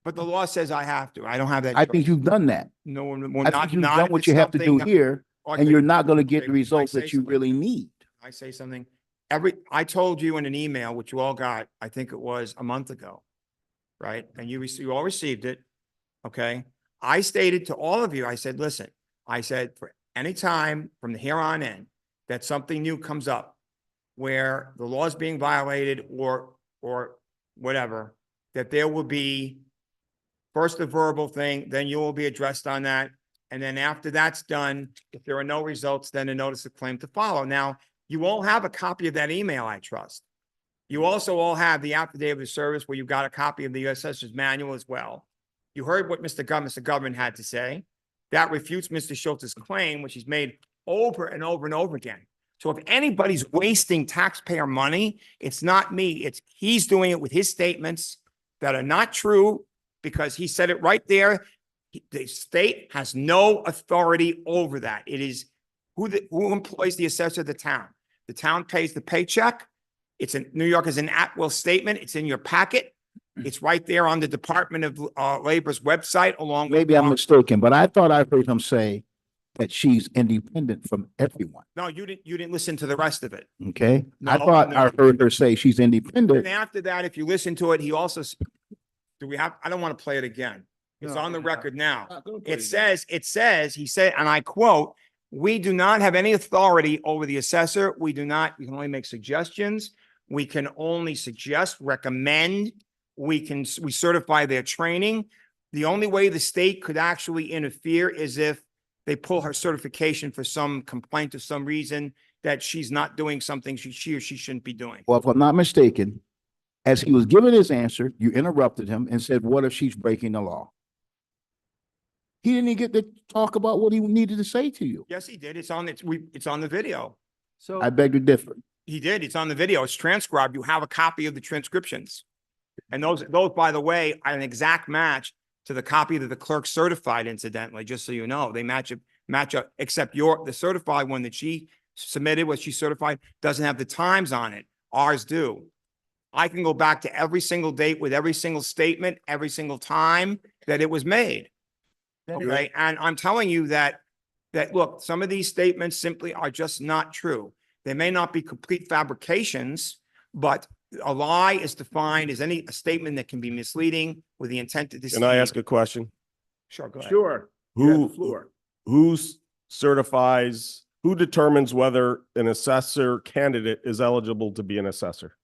S20: But the law says I have to. I don't have that.
S4: I
S20: choice.
S4: think you've done that.
S20: No, well,
S4: I
S20: not,
S4: think you've
S20: not
S4: done
S20: if
S4: what
S20: it's
S4: you have to
S20: something
S4: do
S20: that-
S4: here,
S20: Okay,
S4: and you're not going to get
S20: okay,
S4: the
S20: can I
S4: results
S20: say
S4: that you
S20: something?
S4: really need.
S20: I say something. I told you in an email, which you all got, I think it was a month ago, right? And you all received it. Okay. I stated to all of you, I said, listen, I said, for any time from here on in that something new comes up where the law is being violated or whatever, that there will be first a verbal thing, then you will be addressed on that. And then after that's done, if there are no results, then a notice of claim to follow. Now, you all have a copy of that email, I trust. You also all have the affidavit of service where you got a copy of the U.S. Census manual as well. You heard what Mr. Government had to say. That refutes Mr. Schultz's claim, which he's made over and over and over again. So if anybody's wasting taxpayer money, it's not me. He's doing it with his statements that are not true because he said it right there. The state has no authority over that. It is who employs the assessor of the town. The town pays the paycheck. It's in New York is an at-will statement. It's in your packet. It's right there on the Department of Labor's website along with.
S4: Maybe I'm mistaken, but I thought I heard him say that she's independent from everyone.
S20: No, you didn't listen to the rest of it.
S4: Okay? I
S20: No,
S4: thought
S20: no.
S4: I heard her say she's independent.
S20: And after that, if you listen to it, he also, I don't want to play it again. It's on the record now. It says, he said, and I quote, "We do not have any authority over the assessor. We can only make suggestions. We can only suggest, recommend. We certify their training. The only way the state could actually interfere is if they pull her certification for some complaint or some reason that she's not doing something she or she shouldn't be doing."
S4: Well, if I'm not mistaken, as he was giving his answer, you interrupted him and said, what if she's breaking the law? He didn't even get to talk about what he needed to say to you.
S20: Yes, he did. It's on the video.
S3: So
S4: I beg to differ.
S20: He did. It's on the video. It's transcribed. You have a copy of the transcriptions. And those, by the way, are an exact match to the copy that the clerk certified, incidentally, just so you know. They match up, except the certified one that she submitted, what she certified, doesn't have the times on it. Ours do. I can go back to every single date with every single statement, every single time that it was made. Okay, and I'm telling you that look, some of these statements simply are just not true. They may not be complete fabrications, but a lie is defined as a statement that can be misleading with the intent to deceive.
S2: Can I ask a question?
S20: Sure, go ahead.
S4: Sure. You have the floor.
S2: Who determines whether an assessor candidate is eligible to be an assessor?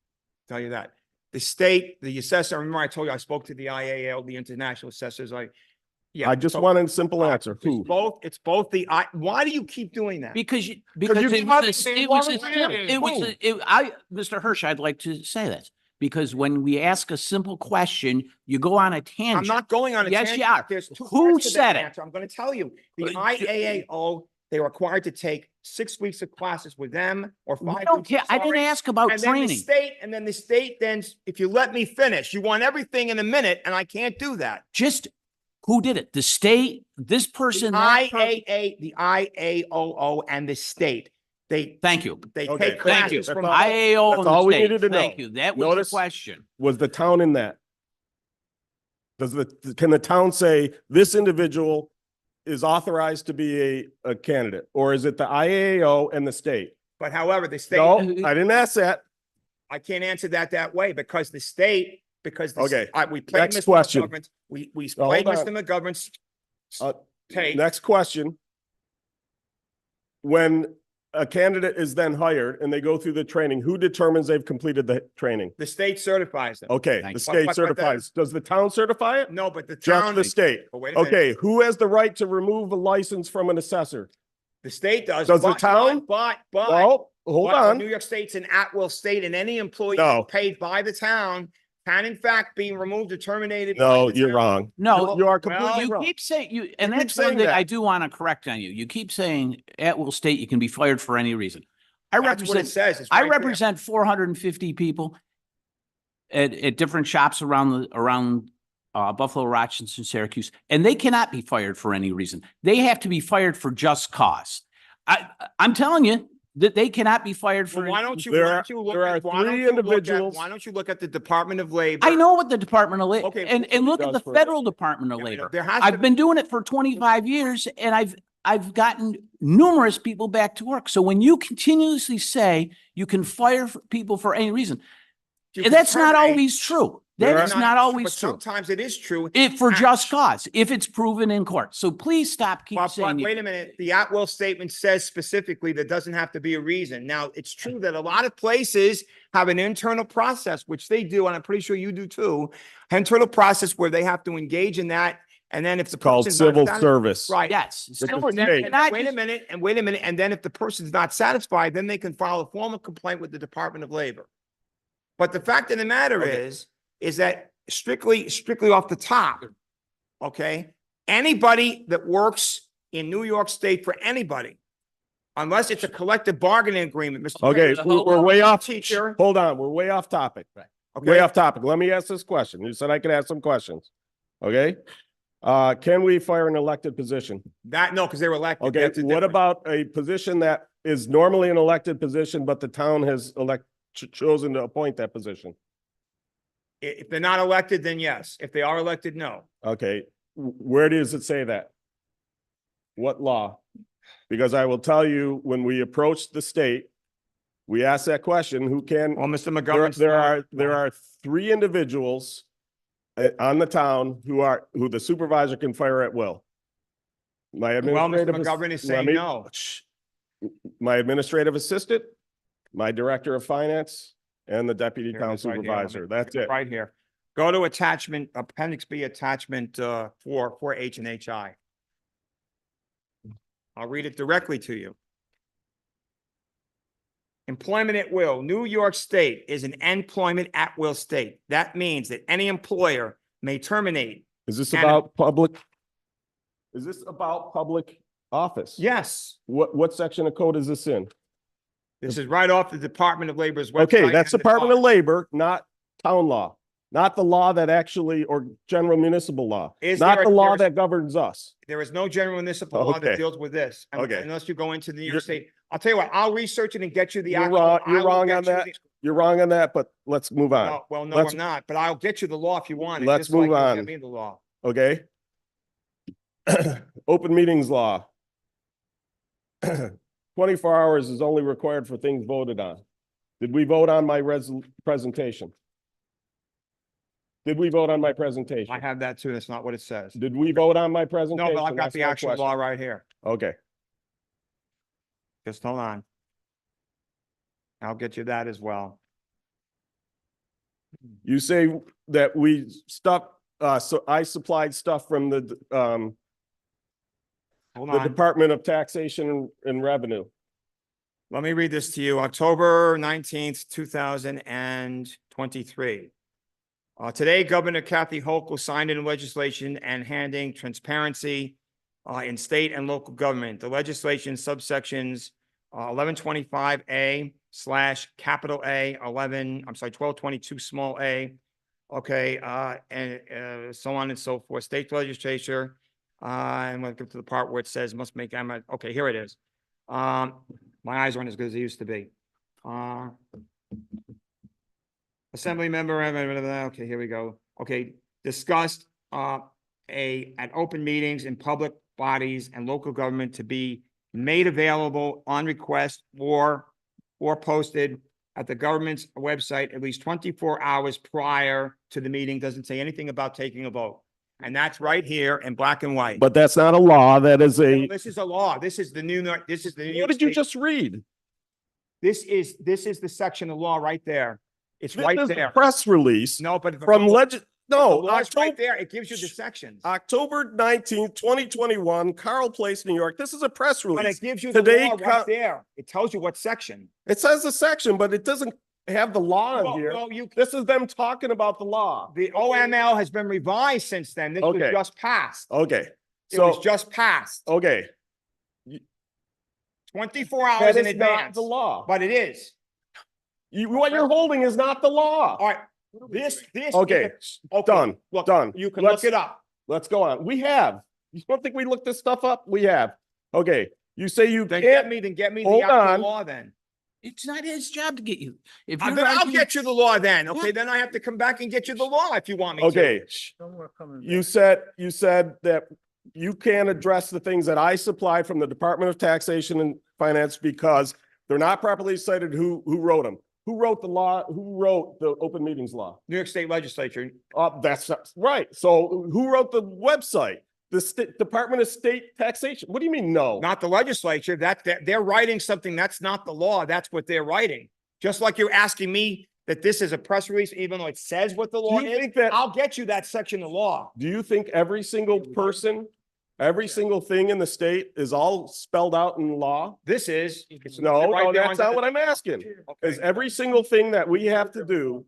S20: Tell you that. The state, the assessor, remember I told you I spoke to the IAL, the international assessors.
S2: I just want a simple answer. Who?
S20: It's both why do you keep doing that?
S13: Because
S20: you
S13: Mr. Hirsch, I'd like to say that because when we ask a simple question, you go on a tangent.
S20: I'm not going on a
S13: Yes,
S20: tangent.
S13: you are.
S20: There's two
S13: Who
S20: parts to that
S13: said it?
S20: answer. I'm going to tell you. The IAAO, they're required to take 6 weeks of classes with them or 5 weeks.
S13: don't care. I didn't
S20: sorry.
S13: ask about
S20: And then
S13: training.
S20: the state, if you let me finish, you want everything in a minute and I can't do that.
S13: Just who did it? The state, this person, that person?
S20: The IAOO and the state.
S13: Thank you.
S20: They
S2: Okay,
S20: take
S2: thank you.
S20: classes from.
S13: IAO
S2: That's
S13: and
S2: all
S13: the
S2: we
S13: state.
S2: needed to know.
S13: Thank you. That was
S2: Notice-
S13: the question.
S2: Was the town in that? Can the town say this individual is authorized to be a candidate? Or is it the IAAO and the state?
S20: But however, the state.
S2: No, I didn't ask that.
S20: I can't answer that way because the state,
S2: Okay.
S20: we played
S2: Next
S20: Mr.
S2: question.
S20: McGovern's, we
S2: No,
S20: played
S2: hold on.
S20: Mr. McGovern's tape.
S2: Next question. When a candidate is then hired and they go through the training, who determines they've completed the training?
S20: The state certifies them.
S2: Okay,
S13: Thank
S2: the
S13: you.
S2: state
S20: But
S2: certifies. Does the town certify it?
S20: No, but the
S2: Just
S20: town.
S2: the state.
S20: But wait a minute.
S2: Okay, who has the right to remove a license from an assessor?
S20: The state does.
S2: Does the
S20: but-
S2: town?
S20: But.
S2: Well, hold
S20: but
S2: on.
S20: New York State's an at-will state and any employee
S2: No.
S20: paid by the town can in fact be removed or terminated. by
S2: No,
S20: the
S2: you're
S20: town.
S2: wrong.
S13: No,
S2: You are
S20: well,
S2: completely
S13: you
S2: wrong.
S13: keep saying and
S2: keep
S13: that's
S2: saying
S13: something
S2: that.
S13: I do want to correct on you. You keep saying at will state you can be fired for any reason. I
S20: That's what it
S13: represent
S20: says. It's
S13: I
S20: right there.
S13: represent 450 people at different shops around Buffalo, Rochester, Syracuse, and they cannot be fired for any reason. They have to be fired for just cause. I'm telling you that they cannot be fired for.
S20: Well, why don't you,
S2: There
S20: why
S2: are-
S20: don't you look
S2: there
S20: at,
S2: are
S20: why don't
S2: three
S20: you look at,
S2: individuals-
S20: why don't you look at the Department of Labor?
S13: I know what the Department of Labor,
S20: Okay,
S13: and look at
S2: does
S13: the
S2: for-
S13: Federal Department of
S20: Yeah,
S13: Labor.
S20: there has to
S13: I've been doing it for 25 years and I've gotten numerous people back to work. So when you continuously say you can fire people for any reason,
S20: You can
S13: that's not
S20: terminate-
S13: always true.
S2: There
S13: That
S2: are-
S13: is not always
S20: But
S13: true.
S20: sometimes it is true.
S13: If for just cause, if it's proven in court. So please stop keep
S20: But
S13: saying.
S20: wait a minute, the at-will statement says specifically that doesn't have to be a reason. Now, it's true that a lot of places have an internal process, which they do, and I'm pretty sure you do too, internal process where they have to engage in that. And then if the
S2: Called
S20: person's not
S2: civil
S20: satis-
S2: service.
S20: Right.
S13: Yes.
S2: With the
S13: So then-
S2: state.
S13: and I
S20: Wait a
S13: just-
S20: minute, and wait a minute, and then if the person's not satisfied, then they can file a formal complaint with the Department of Labor. But the fact of the matter is that strictly off the top, okay? Anybody that works in New York State for anybody, unless it's a collective bargaining agreement, Mr.
S2: Okay,
S20: President,
S2: we're way off.
S20: Teacher.
S2: Hold on, we're way off topic. Way
S20: Okay,
S2: off topic. Let me ask this question. You said I could ask some questions. Okay? Can we fire an elected position?
S20: no, because they were elected.
S2: Okay,
S20: That's a
S2: what
S20: different-
S2: about a position that is normally an elected position, but the town has chosen to appoint that position?
S20: If they're not elected, then yes. If they are elected, no.
S2: Okay, where does it say that? What law? Because I will tell you, when we approached the state, we asked that question, who can,
S20: Well, Mr.
S2: there,
S20: McGovern.
S2: there are three individuals on the town who the supervisor can fire at will. My
S20: Well, Mr.
S2: administrative.
S20: McGovern is
S2: let
S20: saying
S2: me-
S20: no.
S2: Shh. My administrative assistant, my director of finance, and the deputy
S20: Here it
S2: town
S20: is right here. Let me-
S2: supervisor. That's it.
S20: Right here. Go to attachment, appendix B, attachment, for H and H I. I'll read it directly to you. Employment at will. New York State is an employment at will state. That means that any employer may terminate.
S2: Is this
S20: And-
S2: about public? Is this about public office?
S20: Yes,
S2: What section of code is this in?
S20: this is right off the Department of Labor's website.
S2: Okay, that's
S20: and the
S2: Department of
S20: law.
S2: Labor, not town law, not the law that actually, or general municipal law,
S20: Is
S2: not
S20: there
S2: the
S20: a-
S2: law
S20: there's-
S2: that governs us.
S20: There is no general municipal law that
S2: Okay.
S20: deals with this.
S2: Okay.
S20: Unless you go into the New York
S2: You're-
S20: State. I'll tell you what, I'll research it and get you the
S2: You're
S20: actual.
S2: wrong,
S20: I
S2: you're
S20: will
S2: wrong
S20: get
S2: on
S20: you
S2: that.
S20: the-
S2: You're wrong on that, but let's move on,
S20: Well, no,
S2: let's-
S20: I'm not, but I'll get you the law if you want it.
S2: Let's
S20: just like
S2: move
S20: you'll
S2: on.
S20: get me the law.
S2: okay? Open meetings law. 24 hours is only required for things voted on. Did we vote on my presentation? Did we vote on my presentation?
S20: I have that too. That's not what it says.
S2: Did we vote on my
S20: No,
S2: presentation?
S20: but I've got
S2: That's
S20: the
S2: my
S20: actual
S2: question.
S20: law right here.
S2: Okay,
S20: Just hold on. I'll get you that as well.
S2: you say that so I supplied stuff from the
S20: Hold
S2: the
S20: on.
S2: Department of Taxation and Revenue.
S20: Let me read this to you. October 19th, 2023. Today, Governor Kathy Hochul signed into legislation and handing transparency in state and local government. The legislation subsections 1125A / capital A 1222 small a. Okay, and so on and so forth. State legislature. I'm going to get to the part where it says must make, okay, here it is. My eyes aren't as good as they used to be. Assembly member, okay, here we go. Okay, discussed at open meetings in public bodies and local government to be made available on request or posted at the government's website at least 24 hours prior to the meeting. Doesn't say anything about taking a vote. And that's right here in black and white.
S2: But that's not a law, that is
S20: No,
S2: a,
S20: this is a law. This is the New York, this is the New
S2: what
S20: York
S2: did you
S20: State-
S2: just read?
S20: This is the section of law right there. It's right
S2: This is a
S20: there.
S2: press release
S20: No, but.
S2: from
S20: The
S2: no,
S20: law is right
S2: October,
S20: there. It gives you the sections.
S2: October 19th, 2021, Carl Place, New York. This is a press
S20: But
S2: release.
S20: it gives you the
S2: Today,
S20: law right there. It tells you what section.
S2: It says a section, but it doesn't have the law
S20: Well,
S2: in here.
S20: well, you,
S2: This is them talking about the law.
S20: the OML has been revised since then. This was
S2: Okay.
S20: just passed.
S2: Okay,
S20: It was
S2: so,
S20: just passed.
S2: okay,
S20: 24
S2: that
S20: hours in
S2: is not
S20: advance.
S2: the law.
S20: But it is.
S2: What you're holding is not the law.
S20: All right.
S7: This
S2: Okay, done,
S7: Look,
S2: done.
S7: you can
S2: Let's-
S7: look it up.
S2: Let's go on. We have. You don't think we looked this stuff up? We have. Okay, you say you
S7: Then
S2: can't.
S7: get me the
S2: Hold
S7: actual
S2: on.
S7: law then.
S13: It's not his job to get you. If
S7: Then
S13: you're
S7: I'll
S13: arguing-
S7: get you the law then. Okay,
S13: What?
S7: then I have to come back and get you the law if you want me to.
S2: Okay, you said that you can't address the things that I supplied from the Department of Taxation and Finance because they're not properly cited. Who wrote them? Who wrote the law? Who wrote the open meetings law?
S7: New York State Legislature.
S2: That's right. So who wrote the website? The Department of State Taxation. What do you mean, no?
S7: Not the legislature. They're writing something. That's not the law. That's what they're writing. Just like you're asking me that this is a press release, even though it says what the law
S2: you
S7: is.
S2: think that-
S7: I'll get you that section of law.
S2: Do you think every single person, every single thing in the state is all spelled out in law?
S7: This is.
S2: No,
S7: right
S2: no,
S7: there
S2: that's
S7: under
S2: not
S7: the-
S2: what I'm asking.
S7: Okay.
S2: Is every single thing that we have to do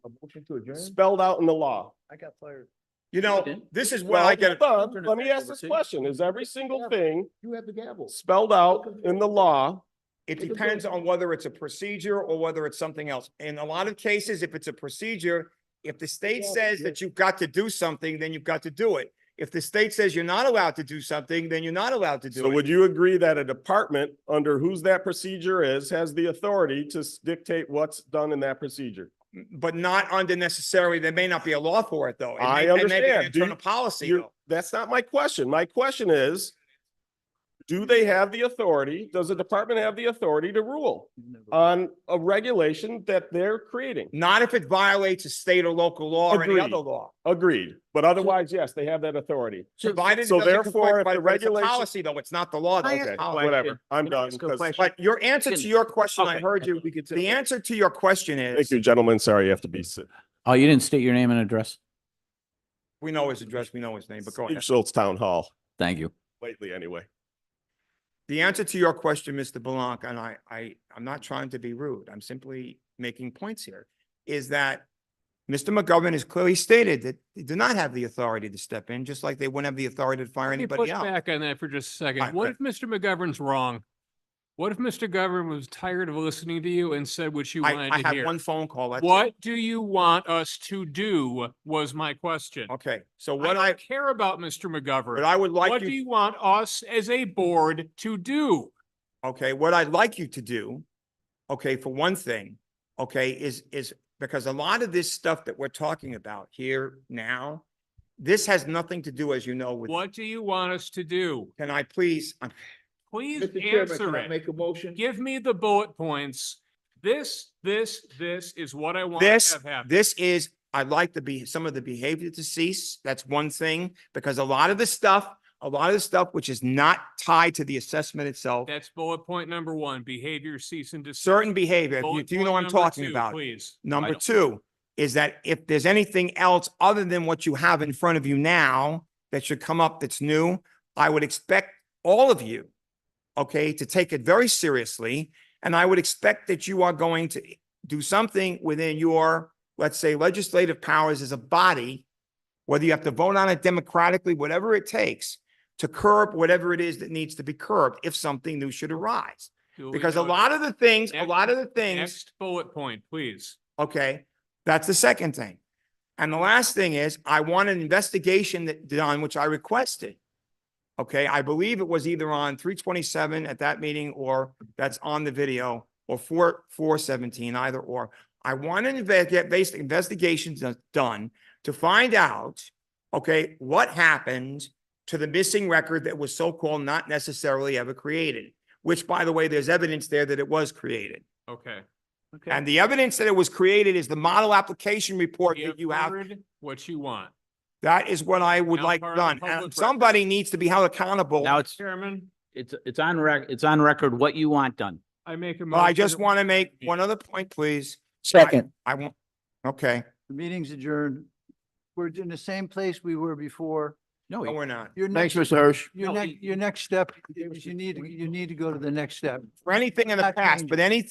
S2: spelled out in the law?
S3: I got fired.
S7: You know, this is where
S2: Well,
S7: I get.
S2: hold on. Let me ask this question. Is every single thing
S4: You have the gavel.
S2: spelled out in the law?
S7: It depends on whether it's a procedure or whether it's something else. In a lot of cases, if it's a procedure, if the state says that you've got to do something, then you've got to do it. If the state says you're not allowed to do something, then you're not allowed to do
S2: So
S7: it.
S2: would you agree that a department under whose that procedure is, has the authority to dictate what's done in that procedure?
S7: But not under necessarily, there may not be a law for it, though.
S2: I
S7: It may be an
S2: understand.
S7: internal policy,
S2: You're-
S7: though.
S2: That's not my question. My question is, do they have the authority? Does the department have the authority to rule on a regulation that they're creating?
S7: Not if it violates a state or local law or any
S2: Agreed.
S7: other law.
S2: Agreed. But otherwise, yes, they have that authority.
S7: Provided it
S2: So
S7: doesn't
S2: therefore,
S7: conflict,
S2: if the
S7: but it's a
S2: regulation.
S7: policy, though. It's not the law, though.
S2: Okay,
S7: It's a policy.
S2: whatever. I'm done.
S13: ask a
S2: 'cause-
S13: question?
S7: But your answer to your question, I
S13: Okay.
S7: heard you. The answer to your question
S2: Thank
S7: is,
S2: you, gentlemen. Sorry, you have to be.
S13: Oh, you didn't state your name and address?
S7: we know his address, we know his name, but go ahead.
S2: Schultz Town Hall,
S13: Thank you.
S2: lately anyway.
S7: The answer to your question, Mr. Blanc, and I'm not trying to be rude, I'm simply making points here, is that Mr. McGovern has clearly stated that they do not have the authority to step in, just like they wouldn't have the authority to fire
S14: Let me
S7: anybody
S14: push
S7: else.
S14: back on that for just a
S7: All right,
S14: second. What
S7: go
S14: if Mr. McGovern's wrong? What if Mr. McGovern was tired of listening to you and said what you wanted
S7: I
S14: to
S7: have
S14: hear?
S7: one phone call. That's it.
S14: What do you want us to do was my question.
S7: Okay, so
S14: I
S7: what
S14: don't care about Mr. McGovern.
S7: what I would like
S14: What do
S7: you,
S14: you want us as a board to do?
S7: okay, what I'd like you to do, okay, for one thing, okay, is because a lot of this stuff that we're talking about here now, this has nothing to do, as you know, with,
S14: What do you want us to do?
S7: can I please,
S14: Please
S4: Mr. Chairman,
S14: answer
S4: can I
S14: it.
S4: make a motion?
S14: Give me the bullet points. This is what I want to
S7: this,
S14: have happen.
S7: this is, I'd like to be, some of the behavior to cease. That's one thing, because a lot of the stuff which is not tied to the assessment itself,
S14: That's bullet point number one, behavior cease and desist.
S7: certain behavior, if you
S14: Bullet
S7: do you know
S14: point
S7: what I'm
S14: number
S7: talking
S14: two,
S7: about.
S14: Please.
S7: Number two is that if there's anything else other than what you have in front of you now that should come up that's new, I would expect all of you, okay, to take it very seriously. And I would expect that you are going to do something within your, let's say, legislative powers as a body, whether you have to vote on it democratically, whatever it takes, to curb whatever it is that needs to be curbed if something new should arise.
S14: Duly
S7: Because a
S14: noted.
S7: lot of the things,
S14: Next bullet point, please.
S7: okay, that's the second thing. And the last thing is, I want an investigation that done, which I requested. Okay, I believe it was either on 327 at that meeting, or that's on the video, or 417, either or. I want an investigation done to find out, okay, what happened to the missing record that was so-called not necessarily ever created, which, by the way, there's evidence there that it was created.
S14: Okay.
S7: And the evidence that it was created is the model application report
S14: We
S7: that you have.
S14: heard what you want.
S7: That is what I would
S14: Now
S7: like
S14: part of the
S7: done.
S14: public
S7: And
S14: record.
S7: somebody needs to be held accountable.
S13: Now it's,
S14: Chairman,
S13: it's on record what you want done.
S14: I make a motion.
S7: Well, I just
S14: that-
S7: want to make one other point, please.
S3: Second.
S7: I want, okay,
S3: The meeting's adjourned. We're in the same place we were before.
S13: No,
S7: no, we're not.
S3: Your
S4: Thanks,
S3: next,
S4: Mr. Hirsch.
S3: your next step is you need to go to the next step.
S7: For anything in the
S3: Not
S7: past,
S3: changing.
S7: but anything